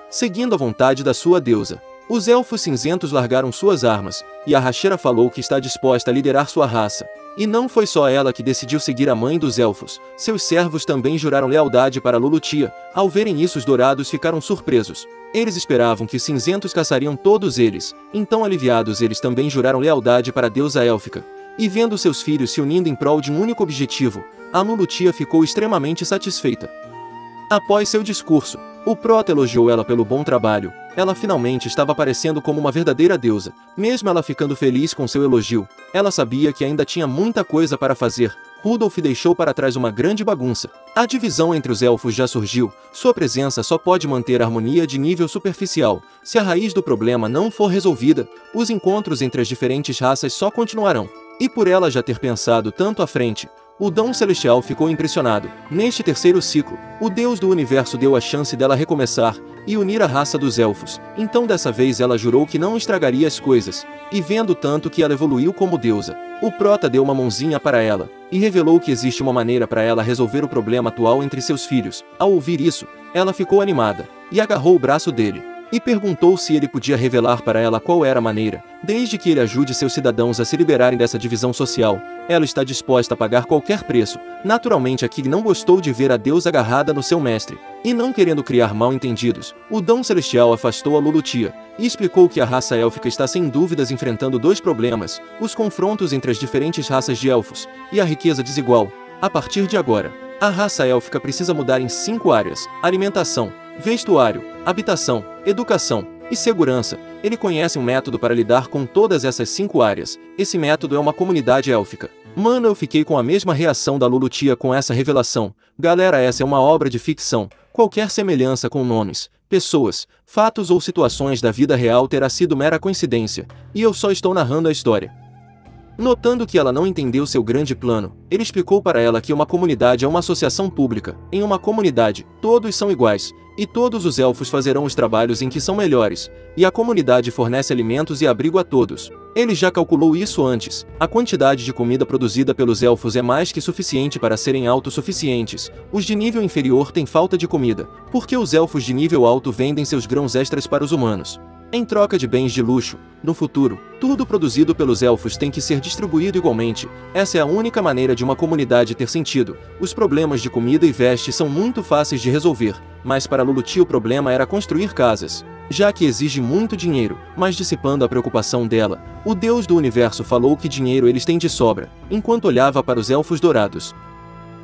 Seguindo a vontade da sua deusa, os elfos cinzentos largaram suas armas, e a Racheira falou que está disposta a liderar sua raça. E não foi só ela que decidiu seguir a mãe dos elfos, seus servos também juraram lealdade para Lulutia. Ao verem isso, os dourados ficaram surpresos. Eles esperavam que os cinzentos caçariam todos eles, então aliviados eles também juraram lealdade para a deusa élfica. E vendo seus filhos se unindo em prol de um único objetivo, a Lulutia ficou extremamente satisfeita. Após seu discurso, o Prota elogiou ela pelo bom trabalho. Ela finalmente estava aparecendo como uma verdadeira deusa. Mesmo ela ficando feliz com seu elogio, ela sabia que ainda tinha muita coisa para fazer. Rudolf deixou para trás uma grande bagunça. A divisão entre os elfos já surgiu, sua presença só pode manter a harmonia de nível superficial. Se a raiz do problema não for resolvida, os encontros entre as diferentes raças só continuarão. E por ela já ter pensado tanto à frente, o Dão Celestial ficou impressionado. Neste terceiro ciclo, o Deus do Universo deu a chance dela recomeçar e unir a raça dos elfos. Então dessa vez ela jurou que não estragaria as coisas. E vendo tanto que ela evoluiu como deusa, o Prota deu uma mãozinha para ela e revelou que existe uma maneira para ela resolver o problema atual entre seus filhos. Ao ouvir isso, ela ficou animada e agarrou o braço dele e perguntou se ele podia revelar para ela qual era a maneira. Desde que ele ajude seus cidadãos a se liberarem dessa divisão social, ela está disposta a pagar qualquer preço. Naturalmente, Akig não gostou de ver a deusa agarrada no seu mestre, e não querendo criar mal-entendidos, o Dão Celestial afastou a Lulutia e explicou que a raça élfica está sem dúvidas enfrentando dois problemas: os confrontos entre as diferentes raças de elfos e a riqueza desigual. A partir de agora, a raça élfica precisa mudar em 5 áreas: alimentação, vestuário, habitação, educação e segurança. Ele conhece um método para lidar com todas essas 5 áreas. Esse método é uma comunidade élfica. Mano, eu fiquei com a mesma reação da Lulutia com essa revelação. Galera, essa é uma obra de ficção. Qualquer semelhança com nomes, pessoas, fatos ou situações da vida real terá sido mera coincidência, e eu só estou narrando a história. Notando que ela não entendeu seu grande plano, ele explicou para ela que uma comunidade é uma associação pública. Em uma comunidade, todos são iguais, e todos os elfos fazerão os trabalhos em que são melhores, e a comunidade fornece alimentos e abrigo a todos. Ele já calculou isso antes. A quantidade de comida produzida pelos elfos é mais que suficiente para serem autossuficientes. Os de nível inferior têm falta de comida, porque os elfos de nível alto vendem seus grãos extras para os humanos, em troca de bens de luxo. No futuro, tudo produzido pelos elfos tem que ser distribuído igualmente. Essa é a única maneira de uma comunidade ter sentido. Os problemas de comida e veste são muito fáceis de resolver, mas para Lulutia o problema era construir casas, já que exige muito dinheiro. Mas dissipando a preocupação dela, o Deus do Universo falou que dinheiro eles têm de sobra, enquanto olhava para os elfos dourados.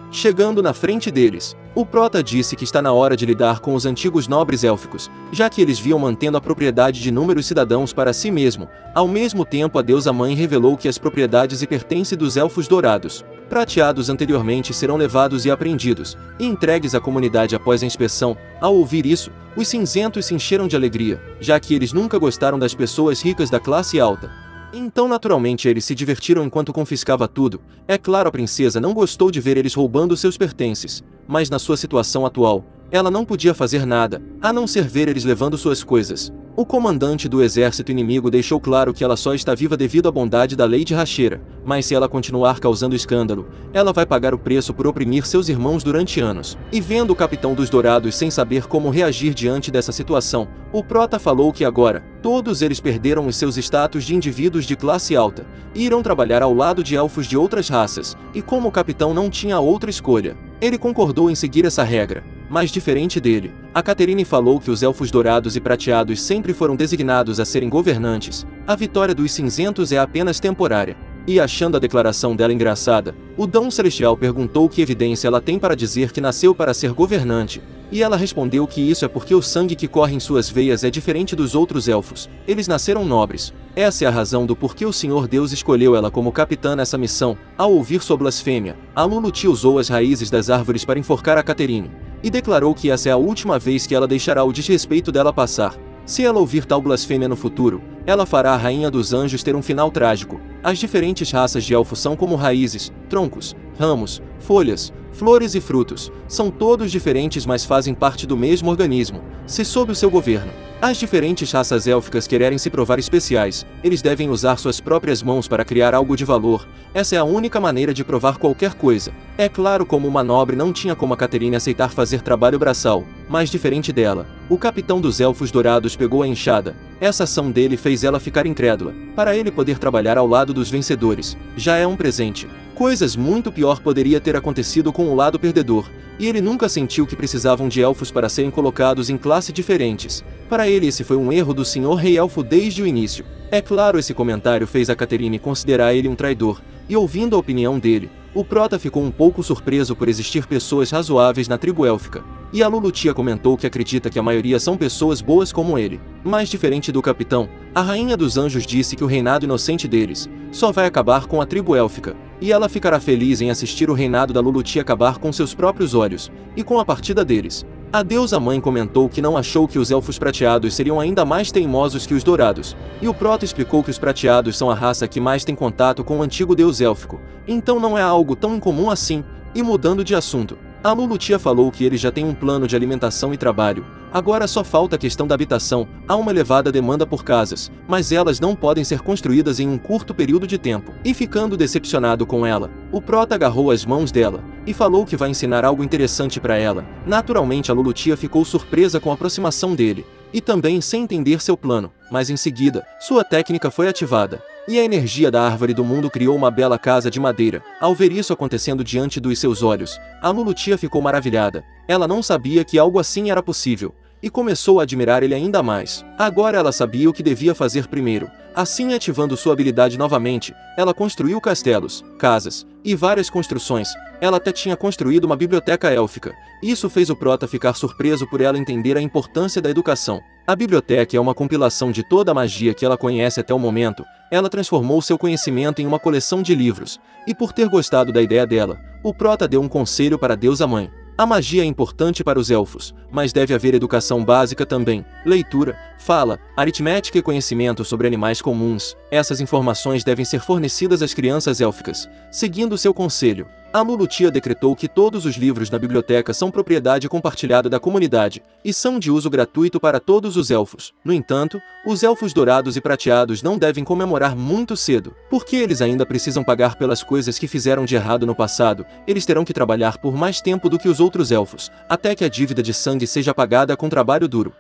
Chegando na frente deles, o Prota disse que está na hora de lidar com os antigos nobres élficos, já que eles viam mantendo a propriedade de inúmeros cidadãos para si mesmo. Ao mesmo tempo, a deusa mãe revelou que as propriedades e pertences dos elfos dourados, prateados anteriormente, serão levados e apreendidos, e entregues à comunidade após a inspeção. Ao ouvir isso, os cinzentos se encheram de alegria, já que eles nunca gostaram das pessoas ricas da classe alta. Então naturalmente eles se divertiram enquanto confiscava tudo. É claro, a princesa não gostou de ver eles roubando seus pertences, mas na sua situação atual, ela não podia fazer nada, a não ser ver eles levando suas coisas. O comandante do exército inimigo deixou claro que ela só está viva devido à bondade da Lady Racheira, mas se ela continuar causando escândalo, ela vai pagar o preço por oprimir seus irmãos durante anos. E vendo o capitão dos Dourados sem saber como reagir diante dessa situação, o Prota falou que agora, todos eles perderam os seus status de indivíduos de classe alta, e irão trabalhar ao lado de elfos de outras raças, e como o capitão não tinha outra escolha, ele concordou em seguir essa regra. Mas diferente dele, a Caterine falou que os elfos dourados e prateados sempre foram designados a serem governantes. A vitória dos cinzentos é apenas temporária. E achando a declaração dela engraçada, o Dão Celestial perguntou que evidência ela tem para dizer que nasceu para ser governante. E ela respondeu que isso é porque o sangue que corre em suas veias é diferente dos outros elfos. Eles nasceram nobres. Essa é a razão do porquê o Senhor Deus escolheu ela como capitã nessa missão. Ao ouvir sua blasfêmia, a Lulutia usou as raízes das árvores para enforcar a Caterine, e declarou que essa é a última vez que ela deixará o desrespeito dela passar. Se ela ouvir tal blasfêmia no futuro, ela fará a Rainha dos Anjos ter um final trágico. As diferentes raças de elfos são como raízes, troncos, ramos, folhas, flores e frutos. São todos diferentes, mas fazem parte do mesmo organismo, se sob o seu governo. As diferentes raças élficas querem se provar especiais, eles devem usar suas próprias mãos para criar algo de valor. Essa é a única maneira de provar qualquer coisa. É claro, como uma nobre não tinha como a Caterine aceitar fazer trabalho braçal, mas diferente dela, o capitão dos elfos dourados pegou a enxada. Essa ação dele fez ela ficar incrédula. Para ele poder trabalhar ao lado dos vencedores, já é um presente. Coisas muito pior poderia ter acontecido com o lado perdedor, e ele nunca sentiu que precisavam de elfos para serem colocados em classes diferentes. Para ele esse foi um erro do Senhor Rei Elfo desde o início. É claro, esse comentário fez a Caterine considerar ele um traidor, e ouvindo a opinião dele, o Prota ficou um pouco surpreso por existir pessoas razoáveis na tribo élfica, e a Lulutia comentou que acredita que a maioria são pessoas boas como ele. Mas diferente do capitão, a Rainha dos Anjos disse que o reinado inocente deles só vai acabar com a tribo élfica. e ela ficará feliz em assistir o reinado da Luluti acabar com seus próprios olhos, e com a partida deles. A deusa mãe comentou que não achou que os elfos prateados seriam ainda mais teimosos que os dourados, e o Prota explicou que os prateados são a raça que mais tem contato com o antigo deus élfico, então não é algo tão incomum assim. E mudando de assunto, a Lulutia falou que eles já têm um plano de alimentação e trabalho, agora só falta a questão da habitação. Há uma elevada demanda por casas, mas elas não podem ser construídas em um curto período de tempo. E ficando decepcionado com ela, o Prota agarrou as mãos dela e falou que vai ensinar algo interessante para ela. Naturalmente a Lulutia ficou surpresa com a aproximação dele, e também sem entender seu plano, mas em seguida, sua técnica foi ativada, e a energia da árvore do mundo criou uma bela casa de madeira. Ao ver isso acontecendo diante dos seus olhos, a Lulutia ficou maravilhada. Ela não sabia que algo assim era possível, e começou a admirar ele ainda mais. Agora ela sabia o que devia fazer primeiro. Assim, ativando sua habilidade novamente, ela construiu castelos, casas e várias construções. Ela até tinha construído uma biblioteca élfica. Isso fez o Prota ficar surpreso por ela entender a importância da educação. A biblioteca é uma compilação de toda a magia que ela conhece até o momento. Ela transformou seu conhecimento em uma coleção de livros, e por ter gostado da ideia dela, o Prota deu um conselho para a deusa mãe. A magia é importante para os elfos, mas deve haver educação básica também. Leitura, fala, aritmética e conhecimento sobre animais comuns. Essas informações devem ser fornecidas às crianças élficas. Seguindo seu conselho, a Lulutia decretou que todos os livros na biblioteca são propriedade compartilhada da comunidade, e são de uso gratuito para todos os elfos. No entanto, os elfos dourados e prateados não devem comemorar muito cedo, porque eles ainda precisam pagar pelas coisas que fizeram de errado no passado. Eles terão que trabalhar por mais tempo do que os outros elfos, até que a dívida de sangue seja pagada com trabalho duro.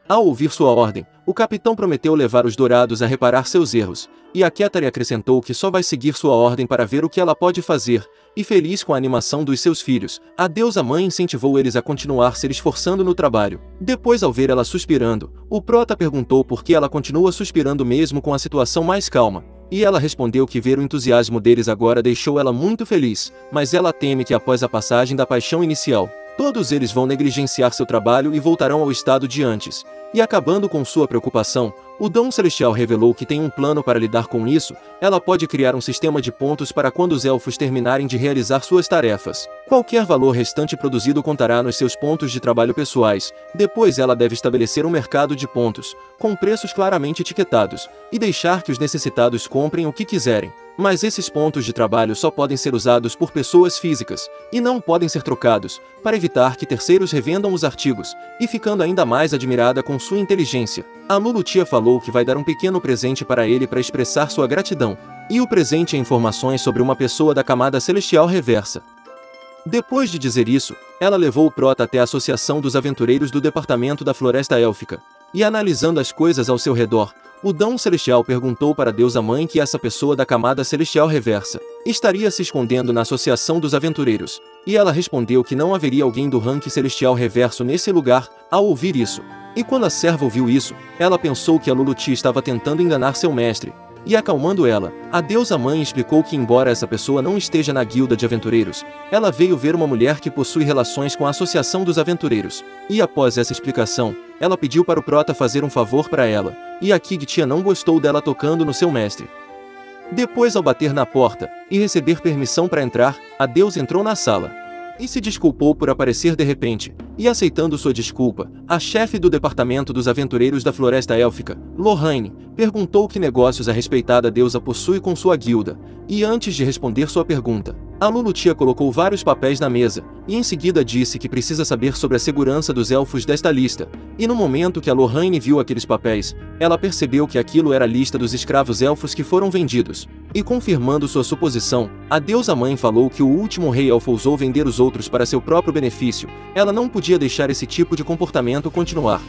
Ao ouvir sua ordem, o capitão prometeu levar os dourados a reparar seus erros, e a Ketari acrescentou que só vai seguir sua ordem para ver o que ela pode fazer, e feliz com a animação dos seus filhos, a deusa mãe incentivou eles a continuar se esforçando no trabalho. Depois, ao ver ela suspirando, o Prota perguntou por que ela continua suspirando mesmo com a situação mais calma. E ela respondeu que ver o entusiasmo deles agora deixou ela muito feliz, mas ela teme que após a passagem da paixão inicial, todos eles vão negligenciar seu trabalho e voltarão ao estado de antes. E acabando com sua preocupação, o Dom Celestial revelou que tem um plano para lidar com isso. Ela pode criar um sistema de pontos para quando os elfos terminarem de realizar suas tarefas. Qualquer valor restante produzido contará nos seus pontos de trabalho pessoais. Depois ela deve estabelecer um mercado de pontos, com preços claramente etiquetados, e deixar que os necessitados comprem o que quiserem. Mas esses pontos de trabalho só podem ser usados por pessoas físicas, e não podem ser trocados, para evitar que terceiros revendam os artigos. E ficando ainda mais admirada com sua inteligência, a Lulutia falou que vai dar um pequeno presente para ele para expressar sua gratidão. E o presente é informações sobre uma pessoa da camada celestial reversa. Depois de dizer isso, ela levou o Prota até a Associação dos Aventureiros do Departamento da Floresta Élfica, e analisando as coisas ao seu redor, o Dom Celestial perguntou para a deusa mãe que essa pessoa da camada celestial reversa estaria se escondendo na Associação dos Aventureiros, e ela respondeu que não haveria alguém do ranking celestial reverso nesse lugar. Ao ouvir isso, e quando a serva ouviu isso, ela pensou que a Lulutia estava tentando enganar seu mestre, e acalmando ela, a deusa mãe explicou que embora essa pessoa não esteja na guilda de aventureiros, ela veio ver uma mulher que possui relações com a Associação dos Aventureiros, e após essa explicação, ela pediu para o Prota fazer um favor para ela, e a Kigtia não gostou dela tocando no seu mestre. Depois, ao bater na porta e receber permissão para entrar, a deusa entrou na sala e se desculpou por aparecer de repente, e aceitando sua desculpa, a chefe do departamento dos aventureiros da Floresta Élfica, Lorraine, perguntou que negócios a respeitada deusa possui com sua guilda, e antes de responder sua pergunta, a Lulutia colocou vários papéis na mesa, e em seguida disse que precisa saber sobre a segurança dos elfos desta lista, e no momento que a Lorraine viu aqueles papéis, ela percebeu que aquilo era a lista dos escravos elfos que foram vendidos. E confirmando sua suposição, a deusa mãe falou que o último rei elfo ousou vender os outros para seu próprio benefício. Ela não podia deixar esse tipo de comportamento continuar.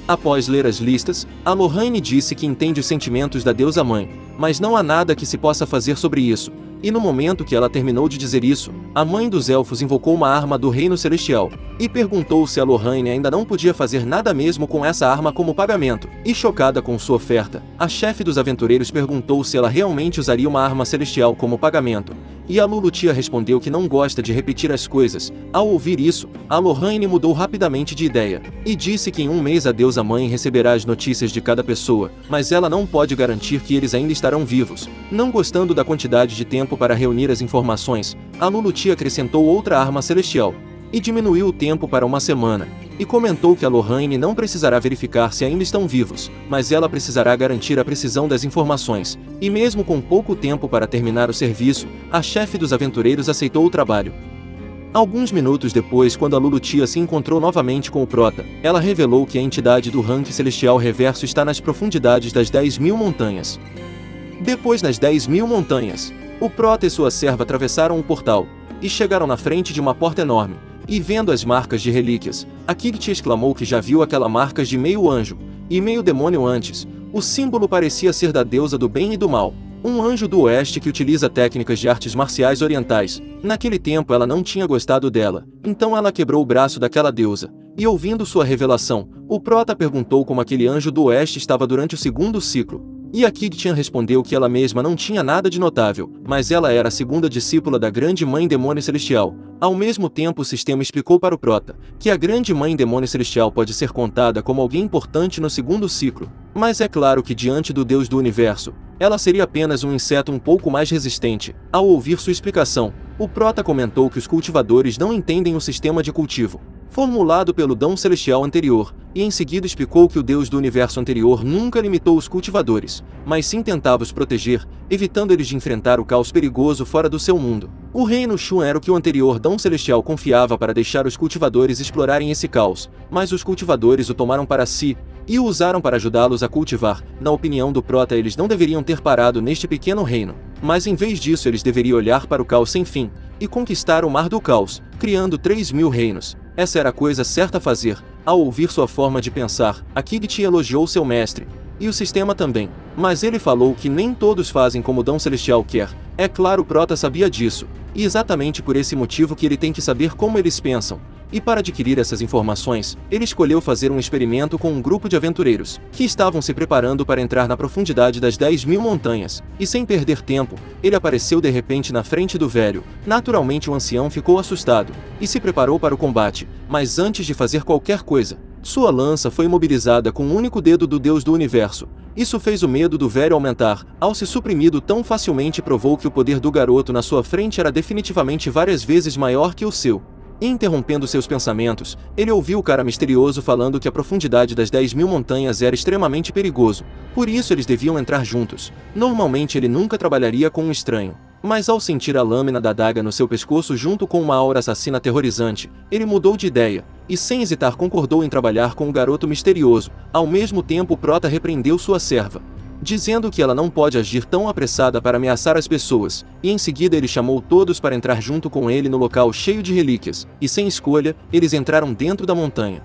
Após ler as listas, a Lorraine disse que entende os sentimentos da deusa mãe, mas não há nada que se possa fazer sobre isso. E no momento que ela terminou de dizer isso, a mãe dos elfos invocou uma arma do reino celestial, e perguntou se a Lorraine ainda não podia fazer nada mesmo com essa arma como pagamento. E chocada com sua oferta, a chefe dos aventureiros perguntou se ela realmente usaria uma arma celestial como pagamento. E a Lulutia respondeu que não gosta de repetir as coisas. Ao ouvir isso, a Lorraine mudou rapidamente de ideia, e disse que em um mês a deusa mãe receberá as notícias de cada pessoa, mas ela não pode garantir que eles ainda estarão vivos. Não gostando da quantidade de tempo tempo para reunir as informações, a Luluti acrescentou outra arma celestial e diminuiu o tempo para uma semana, e comentou que a Lorraine não precisará verificar se ainda estão vivos, mas ela precisará garantir a precisão das informações, e mesmo com pouco tempo para terminar o serviço, a chefe dos aventureiros aceitou o trabalho. Alguns minutos depois, quando a Lulutia se encontrou novamente com o Prota, ela revelou que a entidade do ranking celestial reverso está nas profundidades das 10.000 montanhas. Depois nas 10.000 montanhas, o Prota e sua serva atravessaram o portal, e chegaram na frente de uma porta enorme, e vendo as marcas de relíquias, a Kikti exclamou que já viu aquelas marcas de meio anjo e meio demônio antes. O símbolo parecia ser da deusa do bem e do mal, um anjo do oeste que utiliza técnicas de artes marciais orientais. Naquele tempo ela não tinha gostado dela, então ela quebrou o braço daquela deusa. E ouvindo sua revelação, o Prota perguntou como aquele anjo do oeste estava durante o segundo ciclo. E a Kiktian respondeu que ela mesma não tinha nada de notável, mas ela era a segunda discípula da Grande Mãe Demônio Celestial. Ao mesmo tempo, o sistema explicou para o Prota que a Grande Mãe Demônio Celestial pode ser contada como alguém importante no segundo ciclo, mas é claro que diante do Deus do Universo, ela seria apenas um inseto um pouco mais resistente. Ao ouvir sua explicação, o Prota comentou que os cultivadores não entendem o sistema de cultivo formulado pelo Dão Celestial anterior, e em seguida explicou que o Deus do Universo anterior nunca limitou os cultivadores, mas sim tentava os proteger, evitando eles de enfrentar o caos perigoso fora do seu mundo. O Reino Shun era o que o anterior Dão Celestial confiava para deixar os cultivadores explorarem esse caos, mas os cultivadores o tomaram para si, e o usaram para ajudá-los a cultivar. Na opinião do Prota, eles não deveriam ter parado neste pequeno reino, mas em vez disso eles deveriam olhar para o caos sem fim, e conquistar o Mar do Caos, criando 3.000 reinos. Essa era a coisa certa a fazer. Ao ouvir sua forma de pensar, a Kikti elogiou seu mestre, e o sistema também, mas ele falou que nem todos fazem como o Dão Celestial quer. É claro, o Prota sabia disso, e exatamente por esse motivo que ele tem que saber como eles pensam. E para adquirir essas informações, ele escolheu fazer um experimento com um grupo de aventureiros, que estavam se preparando para entrar na profundidade das 10.000 montanhas, e sem perder tempo, ele apareceu de repente na frente do velho. Naturalmente o ancião ficou assustado, e se preparou para o combate, mas antes de fazer qualquer coisa, sua lança foi imobilizada com um único dedo do Deus do Universo. Isso fez o medo do velho aumentar. Ao ser suprimido tão facilmente, provou que o poder do garoto na sua frente era definitivamente várias vezes maior que o seu. Interrompendo seus pensamentos, ele ouviu o cara misterioso falando que a profundidade das 10.000 montanhas era extremamente perigoso, por isso eles deviam entrar juntos. Normalmente ele nunca trabalharia com um estranho, mas ao sentir a lâmina da adaga no seu pescoço junto com uma aura assassina aterrorizante, ele mudou de ideia, e sem hesitar concordou em trabalhar com o garoto misterioso. Ao mesmo tempo, o Prota repreendeu sua serva, dizendo que ela não pode agir tão apressada para ameaçar as pessoas, e em seguida ele chamou todos para entrar junto com ele no local cheio de relíquias, e sem escolha, eles entraram dentro da montanha.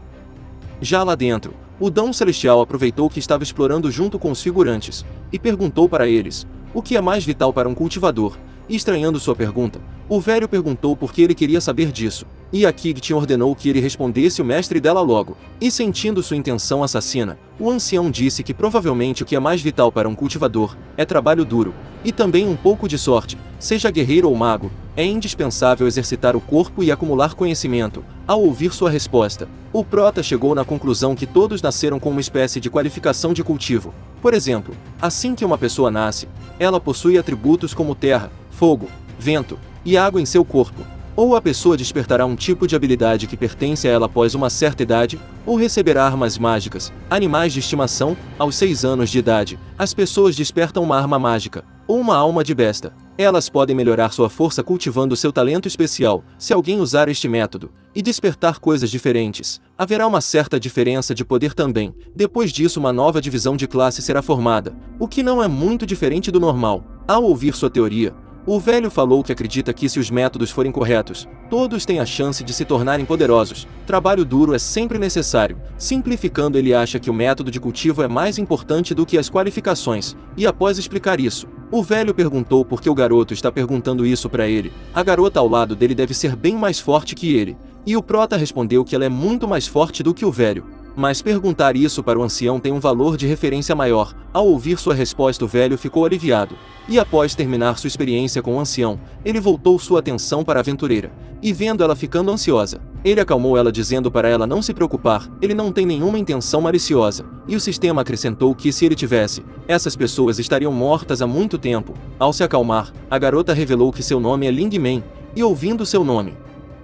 Já lá dentro, o Dão Celestial aproveitou que estava explorando junto com os figurantes, e perguntou para eles, o que é mais vital para um cultivador? E estranhando sua pergunta, o velho perguntou por que ele queria saber disso, e a Kikti ordenou que ele respondesse o mestre dela logo. E sentindo sua intenção assassina, o ancião disse que provavelmente o que é mais vital para um cultivador é trabalho duro, e também um pouco de sorte. Seja guerreiro ou mago, é indispensável exercitar o corpo e acumular conhecimento. Ao ouvir sua resposta, o Prota chegou na conclusão que todos nasceram com uma espécie de qualificação de cultivo. Por exemplo, assim que uma pessoa nasce, ela possui atributos como terra, fogo, vento e água em seu corpo. Ou a pessoa despertará um tipo de habilidade que pertence a ela após uma certa idade, ou receberá armas mágicas, animais de estimação. Aos 6 anos de idade, as pessoas despertam uma arma mágica, ou uma alma de besta. Elas podem melhorar sua força cultivando seu talento especial, se alguém usar este método, e despertar coisas diferentes. Haverá uma certa diferença de poder também. Depois disso, uma nova divisão de classe será formada, o que não é muito diferente do normal. Ao ouvir sua teoria, o velho falou que acredita que se os métodos forem corretos, todos têm a chance de se tornarem poderosos. Trabalho duro é sempre necessário. Simplificando, ele acha que o método de cultivo é mais importante do que as qualificações. E após explicar isso, o velho perguntou por que o garoto está perguntando isso para ele. A garota ao lado dele deve ser bem mais forte que ele. E o Prota respondeu que ela é muito mais forte do que o velho. Mas perguntar isso para o ancião tem um valor de referência maior. Ao ouvir sua resposta, o velho ficou aliviado. E após terminar sua experiência com o ancião, ele voltou sua atenção para a aventureira. E vendo ela ficando ansiosa, Ele acalmou ela dizendo para ela não se preocupar, ele não tem nenhuma intenção maliciosa, e o sistema acrescentou que se ele tivesse, essas pessoas estariam mortas há muito tempo. Ao se acalmar, a garota revelou que seu nome é Ling Men, e ouvindo seu nome,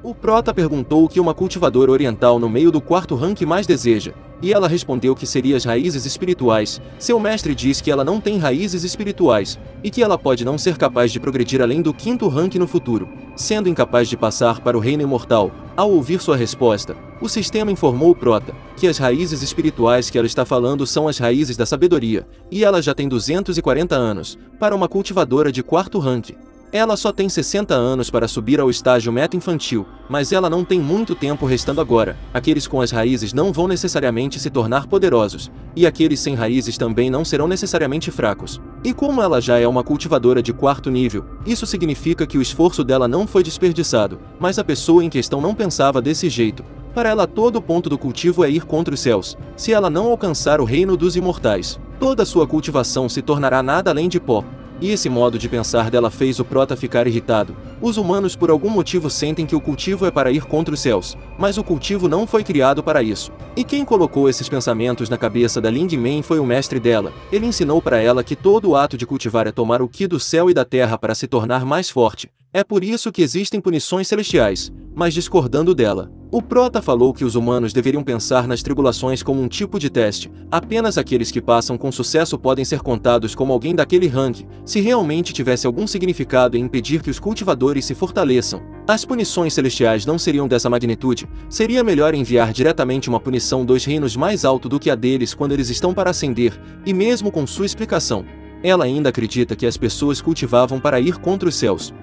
o prota perguntou o que uma cultivadora oriental no meio do quarto rank mais deseja, e ela respondeu que seria as raízes espirituais. Seu mestre diz que ela não tem raízes espirituais, e que ela pode não ser capaz de progredir além do quinto rank no futuro, sendo incapaz de passar para o reino imortal. Ao ouvir sua resposta, o sistema informou o prota que as raízes espirituais que ela está falando são as raízes da sabedoria, e ela já tem 240 anos, para uma cultivadora de quarto rank. Ela só tem 60 anos para subir ao estágio meta-infantil, mas ela não tem muito tempo restando agora. Aqueles com as raízes não vão necessariamente se tornar poderosos, e aqueles sem raízes também não serão necessariamente fracos. E como ela já é uma cultivadora de quarto nível, isso significa que o esforço dela não foi desperdiçado, mas a pessoa em questão não pensava desse jeito. Para ela todo o ponto do cultivo é ir contra os céus. Se ela não alcançar o reino dos imortais, toda sua cultivação se tornará nada além de pó. E esse modo de pensar dela fez o prota ficar irritado. Os humanos por algum motivo sentem que o cultivo é para ir contra os céus, mas o cultivo não foi criado para isso. E quem colocou esses pensamentos na cabeça da Ling Men foi o mestre dela. Ele ensinou para ela que todo o ato de cultivar é tomar o ki do céu e da terra para se tornar mais forte. É por isso que existem punições celestiais. Mas discordando dela, o prota falou que os humanos deveriam pensar nas tribulações como um tipo de teste. Apenas aqueles que passam com sucesso podem ser contados como alguém daquele rank, se realmente tivesse algum significado em impedir que os cultivadores se fortaleçam. As punições celestiais não seriam dessa magnitude. Seria melhor enviar diretamente uma punição dos reinos mais alto do que a deles quando eles estão para ascender, e mesmo com sua explicação, ela ainda acredita que as pessoas cultivavam para ir contra os céus.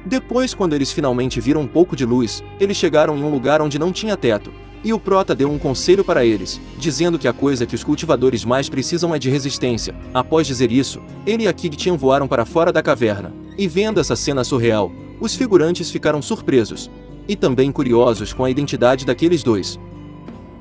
Depois, quando eles finalmente viram um pouco de luz, eles chegaram em um lugar onde não tinha teto, e o prota deu um conselho para eles, dizendo que a coisa que os cultivadores mais precisam é de resistência. Após dizer isso, ele e a Kigtian voaram para fora da caverna, e vendo essa cena surreal, os figurantes ficaram surpresos, e também curiosos com a identidade daqueles dois.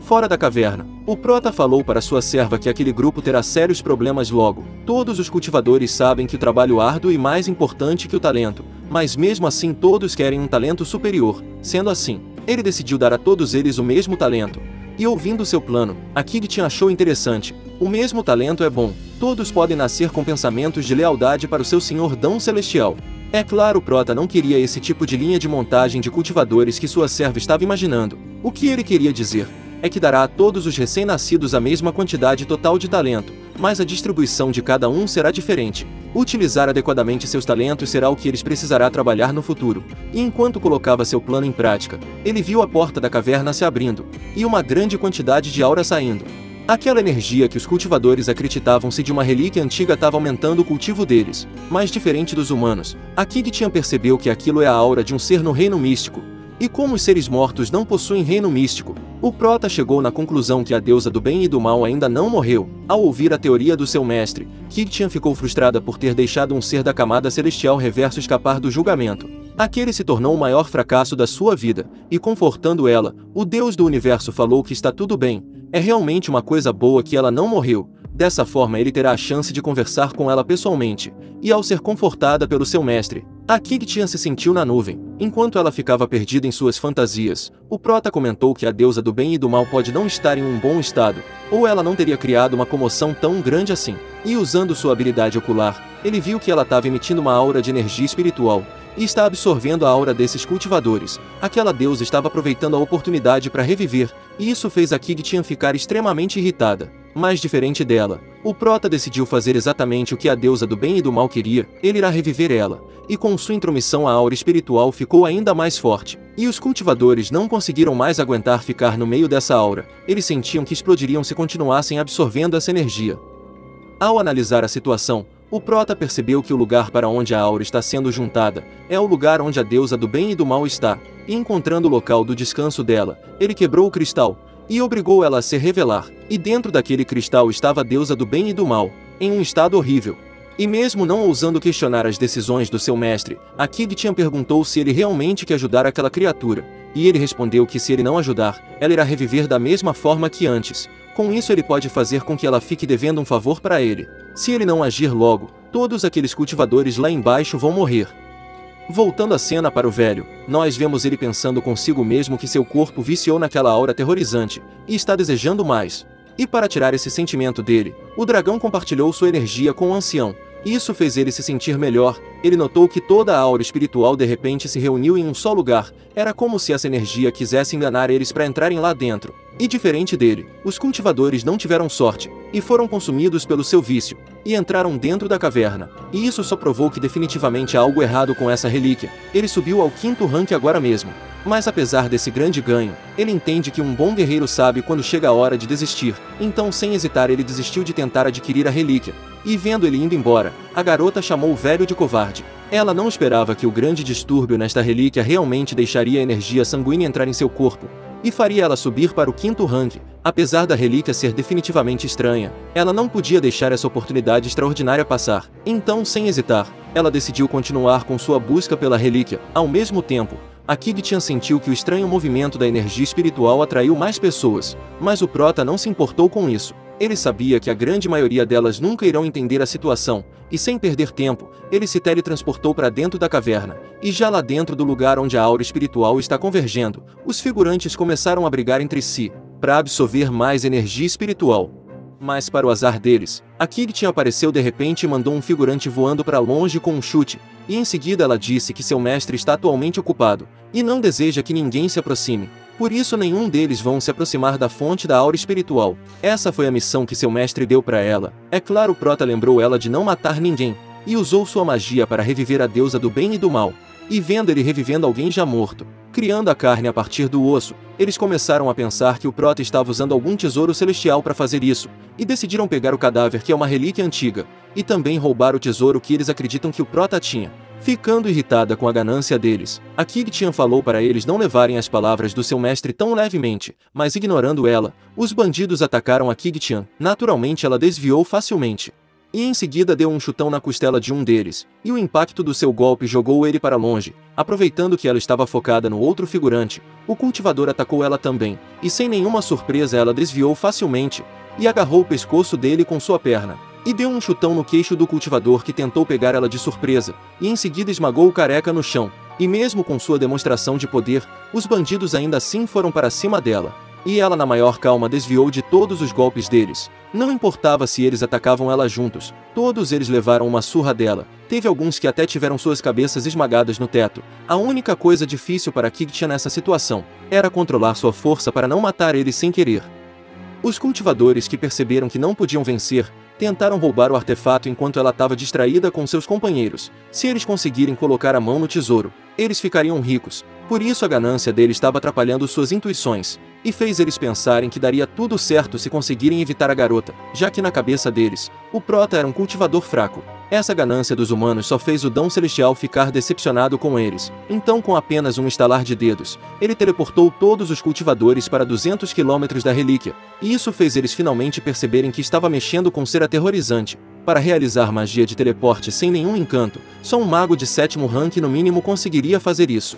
Fora da caverna, o prota falou para sua serva que aquele grupo terá sérios problemas logo. Todos os cultivadores sabem que o trabalho árduo é mais importante que o talento, mas mesmo assim todos querem um talento superior. Sendo assim, ele decidiu dar a todos eles o mesmo talento. E ouvindo seu plano, a Kigtian achou interessante. O mesmo talento é bom. Todos podem nascer com pensamentos de lealdade para o seu senhor Dão Celestial. É claro, o prota não queria esse tipo de linha de montagem de cultivadores que sua serva estava imaginando. O que ele queria dizer é que dará a todos os recém-nascidos a mesma quantidade total de talento, mas a distribuição de cada um será diferente. Utilizar adequadamente seus talentos será o que eles precisará trabalhar no futuro. E enquanto colocava seu plano em prática, ele viu a porta da caverna se abrindo, e uma grande quantidade de aura saindo. Aquela energia que os cultivadores acreditavam ser de uma relíquia antiga estava aumentando o cultivo deles. Mas diferente dos humanos, a Kigtian percebeu que aquilo é a aura de um ser no reino místico. E como os seres mortos não possuem reino místico, o prota chegou na conclusão que a deusa do bem e do mal ainda não morreu. Ao ouvir a teoria do seu mestre, Kigtian ficou frustrada por ter deixado um ser da camada celestial reverso escapar do julgamento. Aquele se tornou o maior fracasso da sua vida, e confortando ela, o Deus do universo falou que está tudo bem. É realmente uma coisa boa que ela não morreu. Dessa forma ele terá a chance de conversar com ela pessoalmente, e ao ser confortada pelo seu mestre, a Kigtian se sentiu na nuvem. Enquanto ela ficava perdida em suas fantasias, o prota comentou que a deusa do bem e do mal pode não estar em um bom estado, ou ela não teria criado uma comoção tão grande assim. E usando sua habilidade ocular, ele viu que ela estava emitindo uma aura de energia espiritual, e está absorvendo a aura desses cultivadores. Aquela deusa estava aproveitando a oportunidade para reviver, e isso fez a Kigtian ficar extremamente irritada. Mas diferente dela, o prota decidiu fazer exatamente o que a deusa do bem e do mal queria. Ele irá reviver ela, e com sua intromissão a aura espiritual ficou ainda mais forte. E os cultivadores não conseguiram mais aguentar ficar no meio dessa aura. Eles sentiam que explodiriam se continuassem absorvendo essa energia. Ao analisar a situação, o prota percebeu que o lugar para onde a aura está sendo juntada é o lugar onde a deusa do bem e do mal está, e encontrando o local do descanso dela, ele quebrou o cristal e obrigou ela a se revelar. E dentro daquele cristal estava a deusa do bem e do mal, em um estado horrível. E mesmo não ousando questionar as decisões do seu mestre, a Kigtian perguntou se ele realmente quer ajudar aquela criatura, e ele respondeu que se ele não ajudar, ela irá reviver da mesma forma que antes. Com isso ele pode fazer com que ela fique devendo um favor para ele. Se ele não agir logo, todos aqueles cultivadores lá embaixo vão morrer. Voltando a cena para o velho, nós vemos ele pensando consigo mesmo que seu corpo viciou naquela aura aterrorizante, e está desejando mais. E para tirar esse sentimento dele, o dragão compartilhou sua energia com o ancião. Isso fez ele se sentir melhor. Ele notou que toda a aura espiritual de repente se reuniu em um só lugar. Era como se essa energia quisesse enganar eles para entrarem lá dentro. E diferente dele, os cultivadores não tiveram sorte, e foram consumidos pelo seu vício, e entraram dentro da caverna. E isso só provou que definitivamente há algo errado com essa relíquia. Ele subiu ao 5º rank agora mesmo. Mas apesar desse grande ganho, ele entende que um bom guerreiro sabe quando chega a hora de desistir. Então sem hesitar ele desistiu de tentar adquirir a relíquia. E vendo ele indo embora, a garota chamou o velho de covarde. Ela não esperava que o grande distúrbio nesta relíquia realmente deixaria a energia sanguínea entrar em seu corpo, e faria ela subir para o 5º rank. Apesar da relíquia ser definitivamente estranha, ela não podia deixar essa oportunidade extraordinária passar. Então, sem hesitar, ela decidiu continuar com sua busca pela relíquia. Ao mesmo tempo, a Kig-chan sentiu que o estranho movimento da energia espiritual atraiu mais pessoas, mas o prota não se importou com isso. Ele sabia que a grande maioria delas nunca irão entender a situação, e sem perder tempo, ele se teletransportou para dentro da caverna, e já lá dentro do lugar onde a aura espiritual está convergendo, os figurantes começaram a brigar entre si, para absorver mais energia espiritual. Mas para o azar deles, a Kig-chan apareceu de repente e mandou um figurante voando para longe com um chute, e em seguida ela disse que seu mestre está atualmente ocupado, e não deseja que ninguém se aproxime. Por isso nenhum deles vão se aproximar da fonte da aura espiritual. Essa foi a missão que seu mestre deu para ela. É claro, o prota lembrou ela de não matar ninguém, e usou sua magia para reviver a deusa do bem e do mal. E vendo ele revivendo alguém já morto, criando a carne a partir do osso, eles começaram a pensar que o prota estava usando algum tesouro celestial para fazer isso, e decidiram pegar o cadáver que é uma relíquia antiga, e também roubar o tesouro que eles acreditam que o prota tinha. Ficando irritada com a ganância deles, a Kig-chan falou para eles não levarem as palavras do seu mestre tão levemente, mas ignorando ela, os bandidos atacaram a Kig-chan. Naturalmente ela desviou facilmente. E em seguida deu um chutão na costela de um deles, e o impacto do seu golpe jogou ele para longe. Aproveitando que ela estava focada no outro figurante, o cultivador atacou ela também, e sem nenhuma surpresa ela desviou facilmente, e agarrou o pescoço dele com sua perna. E deu um chutão no queixo do cultivador que tentou pegar ela de surpresa, e em seguida esmagou o careca no chão. E mesmo com sua demonstração de poder, os bandidos ainda assim foram para cima dela. E ela na maior calma desviou de todos os golpes deles. Não importava se eles atacavam ela juntos, todos eles levaram uma surra dela. Teve alguns que até tiveram suas cabeças esmagadas no teto. A única coisa difícil para Kig-chan nessa situação era controlar sua força para não matar eles sem querer. Os cultivadores que perceberam que não podiam vencer, tentaram roubar o artefato enquanto ela estava distraída com seus companheiros. Se eles conseguirem colocar a mão no tesouro, eles ficariam ricos. Por isso a ganância dele estava atrapalhando suas intuições, e fez eles pensarem que daria tudo certo se conseguirem evitar a garota, já que na cabeça deles, o prota era um cultivador fraco. Essa ganância dos humanos só fez o Dão Celestial ficar decepcionado com eles. Então, com apenas um estalar de dedos, ele teleportou todos os cultivadores para 200 km da relíquia, e isso fez eles finalmente perceberem que estava mexendo com um ser aterrorizante. Para realizar magia de teleporte sem nenhum encanto, só um mago de 7º rank no mínimo conseguiria fazer isso.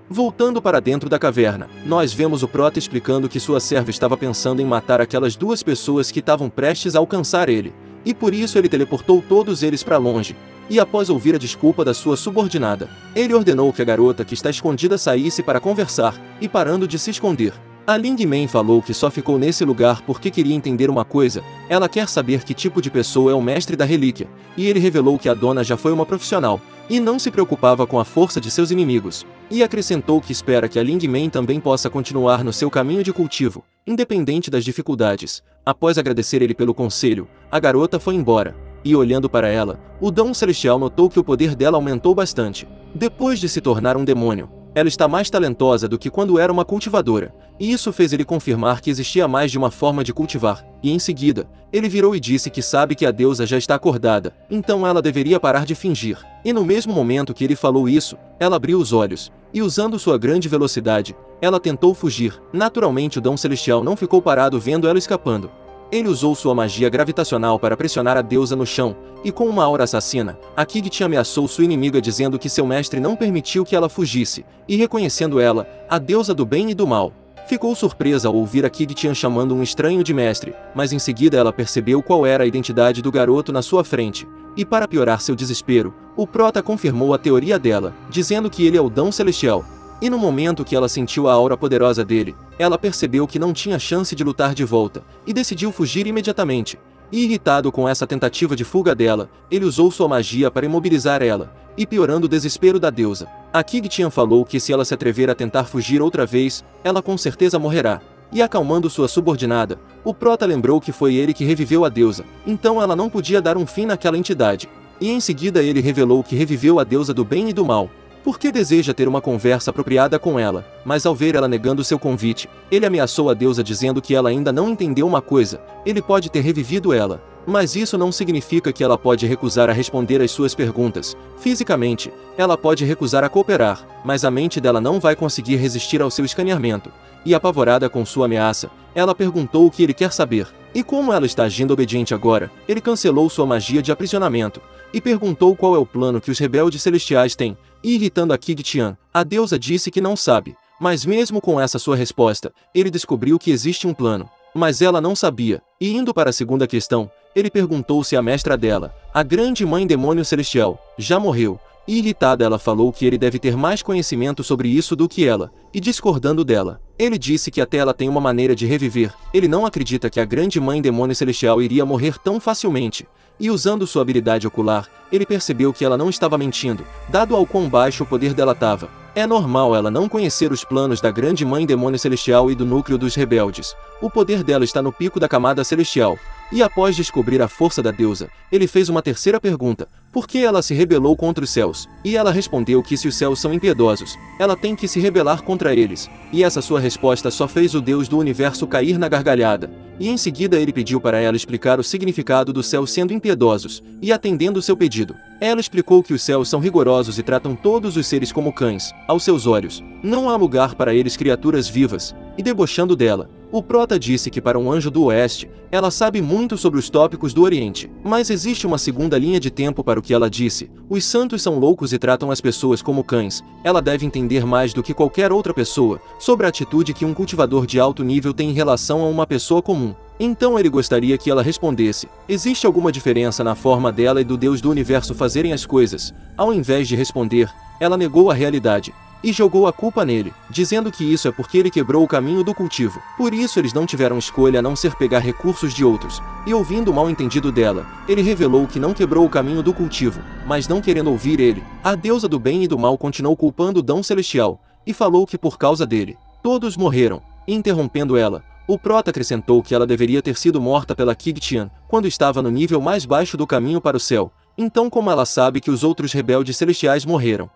Voltando para dentro da caverna, nós vemos o prota explicando que sua serva estava pensando em matar aquelas duas pessoas que estavam prestes a alcançar ele, e por isso ele teleportou todos eles para longe. E após ouvir a desculpa da sua subordinada, ele ordenou que a garota que está escondida saísse para conversar, e parando de se esconder. A Ling Man falou que só ficou nesse lugar porque queria entender uma coisa, ela quer saber que tipo de pessoa é o mestre da relíquia, e ele revelou que a dona já foi uma profissional, e não se preocupava com a força de seus inimigos, e acrescentou que espera que a Ling Man também possa continuar no seu caminho de cultivo, independente das dificuldades. Após agradecer ele pelo conselho, a garota foi embora, e olhando para ela, o Dão Celestial notou que o poder dela aumentou bastante. Depois de se tornar um demônio, ela está mais talentosa do que quando era uma cultivadora, e isso fez ele confirmar que existia mais de uma forma de cultivar, e em seguida, ele virou e disse que sabe que a deusa já está acordada, então ela deveria parar de fingir. E no mesmo momento que ele falou isso, ela abriu os olhos, e usando sua grande velocidade, ela tentou fugir. Naturalmente o Dão Celestial não ficou parado vendo ela escapando. Ele usou sua magia gravitacional para pressionar a deusa no chão, e com uma aura assassina, a Kig-chan ameaçou sua inimiga dizendo que seu mestre não permitiu que ela fugisse, e reconhecendo ela, a deusa do bem e do mal, Ficou surpresa ao ouvir a Kid-chan chamando um estranho de mestre, mas em seguida ela percebeu qual era a identidade do garoto na sua frente. E para piorar seu desespero, o prota confirmou a teoria dela, dizendo que ele é o Dão Celestial. E no momento que ela sentiu a aura poderosa dele, ela percebeu que não tinha chance de lutar de volta, e decidiu fugir imediatamente. E irritado com essa tentativa de fuga dela, ele usou sua magia para imobilizar ela, e piorando o desespero da deusa. A Kid-chan falou que se ela se atrever a tentar fugir outra vez, ela com certeza morrerá. E acalmando sua subordinada, o prota lembrou que foi ele que reviveu a deusa, então ela não podia dar um fim naquela entidade. E em seguida ele revelou que reviveu a deusa do bem e do mal, porque deseja ter uma conversa apropriada com ela, mas ao ver ela negando seu convite, ele ameaçou a deusa dizendo que ela ainda não entendeu uma coisa: ele pode ter revivido ela, mas isso não significa que ela pode recusar a responder às suas perguntas. Fisicamente, ela pode recusar a cooperar, mas a mente dela não vai conseguir resistir ao seu escaneamento. E apavorada com sua ameaça, ela perguntou o que ele quer saber. E como ela está agindo obediente agora, ele cancelou sua magia de aprisionamento, e perguntou qual é o plano que os rebeldes celestiais têm. E irritando a Kid-chan, a deusa disse que não sabe, mas mesmo com essa sua resposta, ele descobriu que existe um plano. Mas ela não sabia, e indo para a segunda questão, ele perguntou se a mestra dela, a grande mãe demônio celestial, já morreu, e irritada ela falou que ele deve ter mais conhecimento sobre isso do que ela, e discordando dela, ele disse que até ela tem uma maneira de reviver, ele não acredita que a grande mãe demônio celestial iria morrer tão facilmente. E usando sua habilidade ocular, ele percebeu que ela não estava mentindo, dado ao quão baixo o poder dela estava. É normal ela não conhecer os planos da grande mãe demônio celestial e do núcleo dos rebeldes. O poder dela está no pico da camada celestial. E após descobrir a força da deusa, ele fez uma terceira pergunta: por que ela se rebelou contra os céus? E ela respondeu que se os céus são impiedosos, ela tem que se rebelar contra eles. E essa sua resposta só fez o Deus do universo cair na gargalhada. E em seguida ele pediu para ela explicar o significado dos céus sendo impiedosos, e atendendo seu pedido, ela explicou que os céus são rigorosos e tratam todos os seres como cães. Aos seus olhos, não há lugar para eles criaturas vivas. E debochando dela, o prota disse que para um anjo do oeste, ela sabe muito sobre os tópicos do oriente. Mas existe uma segunda linha de tempo para o que ela disse: os santos são loucos e tratam as pessoas como cães. Ela deve entender mais do que qualquer outra pessoa sobre a atitude que um cultivador de alto nível tem em relação a uma pessoa comum. Então ele gostaria que ela respondesse: existe alguma diferença na forma dela e do Deus do universo fazerem as coisas? Ao invés de responder, ela negou a realidade e jogou a culpa nele, dizendo que isso é porque ele quebrou o caminho do cultivo. Por isso eles não tiveram escolha a não ser pegar recursos de outros. E ouvindo o mal entendido dela, ele revelou que não quebrou o caminho do cultivo, mas não querendo ouvir ele, a deusa do bem e do mal continuou culpando o Dão Celestial, e falou que por causa dele, todos morreram. Interrompendo ela, o prota acrescentou que ela deveria ter sido morta pela Kid-chan, quando estava no nível mais baixo do caminho para o céu. Então como ela sabe que os outros rebeldes celestiais morreram?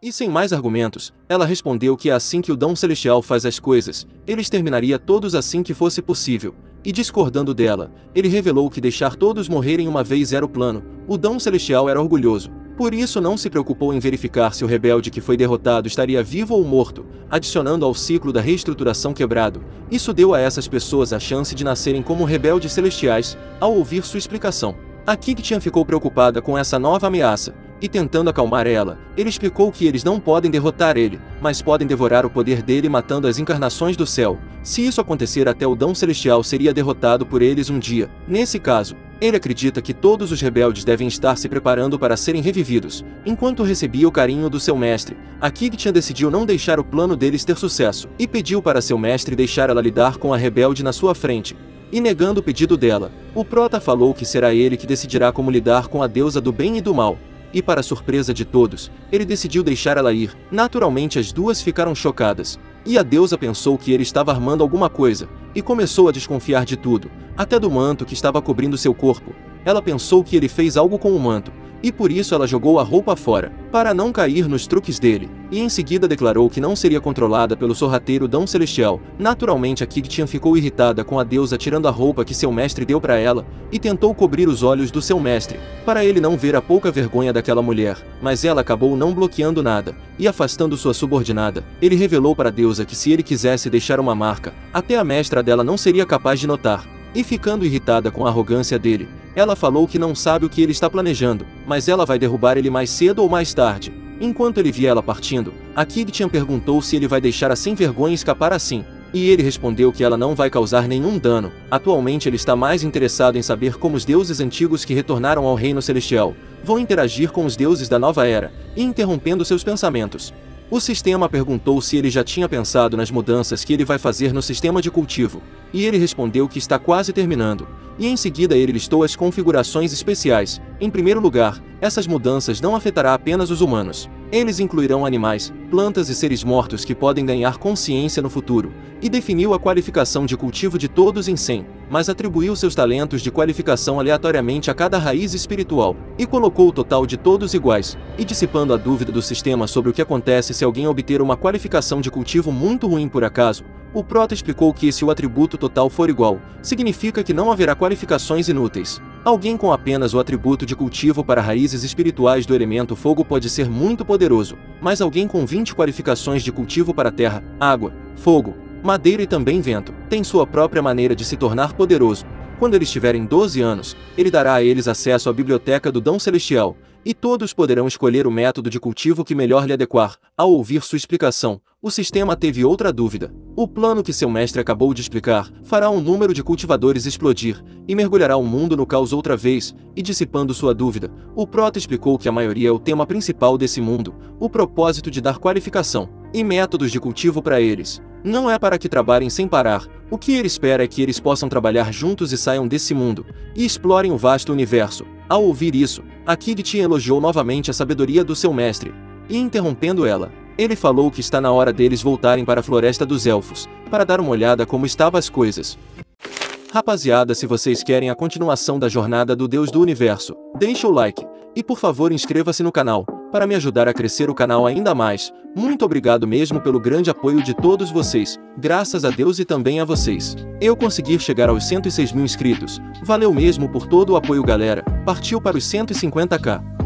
E sem mais argumentos, ela respondeu que é assim que o Dão Celestial faz as coisas, ele exterminaria todos assim que fosse possível. E discordando dela, ele revelou que deixar todos morrerem uma vez era o plano. O Dão Celestial era orgulhoso, por isso não se preocupou em verificar se o rebelde que foi derrotado estaria vivo ou morto, adicionando ao ciclo da reestruturação quebrado. Isso deu a essas pessoas a chance de nascerem como rebeldes celestiais. Ao ouvir sua explicação, a Kid-chan ficou preocupada com essa nova ameaça, e tentando acalmar ela, ele explicou que eles não podem derrotar ele, mas podem devorar o poder dele matando as encarnações do céu. Se isso acontecer, até o Dão Celestial seria derrotado por eles um dia. Nesse caso, ele acredita que todos os rebeldes devem estar se preparando para serem revividos. Enquanto recebia o carinho do seu mestre, a Kid-chan decidiu não deixar o plano deles ter sucesso, e pediu para seu mestre deixar ela lidar com a rebelde na sua frente. E negando o pedido dela, o prota falou que será ele que decidirá como lidar com a deusa do bem e do mal. E para surpresa de todos, ele decidiu deixar ela ir. Naturalmente as duas ficaram chocadas, e a deusa pensou que ele estava armando alguma coisa, e começou a desconfiar de tudo, até do manto que estava cobrindo seu corpo. Ela pensou que ele fez algo com o manto, e por isso ela jogou a roupa fora, para não cair nos truques dele, e em seguida declarou que não seria controlada pelo sorrateiro Dão Celestial. Naturalmente a Kid-chan ficou irritada com a deusa tirando a roupa que seu mestre deu para ela, e tentou cobrir os olhos do seu mestre, para ele não ver a pouca vergonha daquela mulher, mas ela acabou não bloqueando nada, e afastando sua subordinada, ele revelou para a deusa que se ele quisesse deixar uma marca, até a mestra dela não seria capaz de notar. E ficando irritada com a arrogância dele, ela falou que não sabe o que ele está planejando, mas ela vai derrubar ele mais cedo ou mais tarde. Enquanto ele via ela partindo, a Kid-chan perguntou se ele vai deixar a sem vergonha escapar assim. E ele respondeu que ela não vai causar nenhum dano. Atualmente ele está mais interessado em saber como os deuses antigos que retornaram ao reino celestial vão interagir com os deuses da nova era, e interrompendo seus pensamentos. O sistema perguntou se ele já tinha pensado nas mudanças que ele vai fazer no sistema de cultivo, e ele respondeu que está quase terminando, e em seguida ele listou as configurações especiais. Em primeiro lugar, essas mudanças não afetarão apenas os humanos. Eles incluirão animais, plantas e seres mortos que podem ganhar consciência no futuro, e definiu a qualificação de cultivo de todos em 100, mas atribuiu seus talentos de qualificação aleatoriamente a cada raiz espiritual, e colocou o total de todos iguais, e dissipando a dúvida do sistema sobre o que acontece se alguém obter uma qualificação de cultivo muito ruim por acaso. O Prota explicou que se o atributo total for igual, significa que não haverá qualificações inúteis. Alguém com apenas o atributo de cultivo para raízes espirituais do elemento fogo pode ser muito poderoso, mas alguém com 20 qualificações de cultivo para terra, água, fogo, madeira e também vento, tem sua própria maneira de se tornar poderoso. Quando eles tiverem 12 anos, ele dará a eles acesso à biblioteca do Dom Celestial, e todos poderão escolher o método de cultivo que melhor lhe adequar. Ao ouvir sua explicação, o sistema teve outra dúvida. O plano que seu mestre acabou de explicar fará um número de cultivadores explodir, e mergulhará o mundo no caos outra vez, e dissipando sua dúvida, o Prota explicou que a maioria é o tema principal desse mundo, o propósito de dar qualificação e métodos de cultivo para eles. Não é para que trabalhem sem parar. O que ele espera é que eles possam trabalhar juntos e saiam desse mundo, e explorem o vasto universo. Ao ouvir isso, Akid elogiou novamente a sabedoria do seu mestre, e interrompendo ela, ele falou que está na hora deles voltarem para a Floresta dos Elfos, para dar uma olhada como estavam as coisas. Rapaziada, se vocês querem a continuação da jornada do Deus do Universo, deixa o like, e por favor inscreva-se no canal, para me ajudar a crescer o canal ainda mais. Muito obrigado mesmo pelo grande apoio de todos vocês, graças a Deus e também a vocês. Eu consegui chegar aos 106 mil inscritos, valeu mesmo por todo o apoio galera, partiu para os 150k.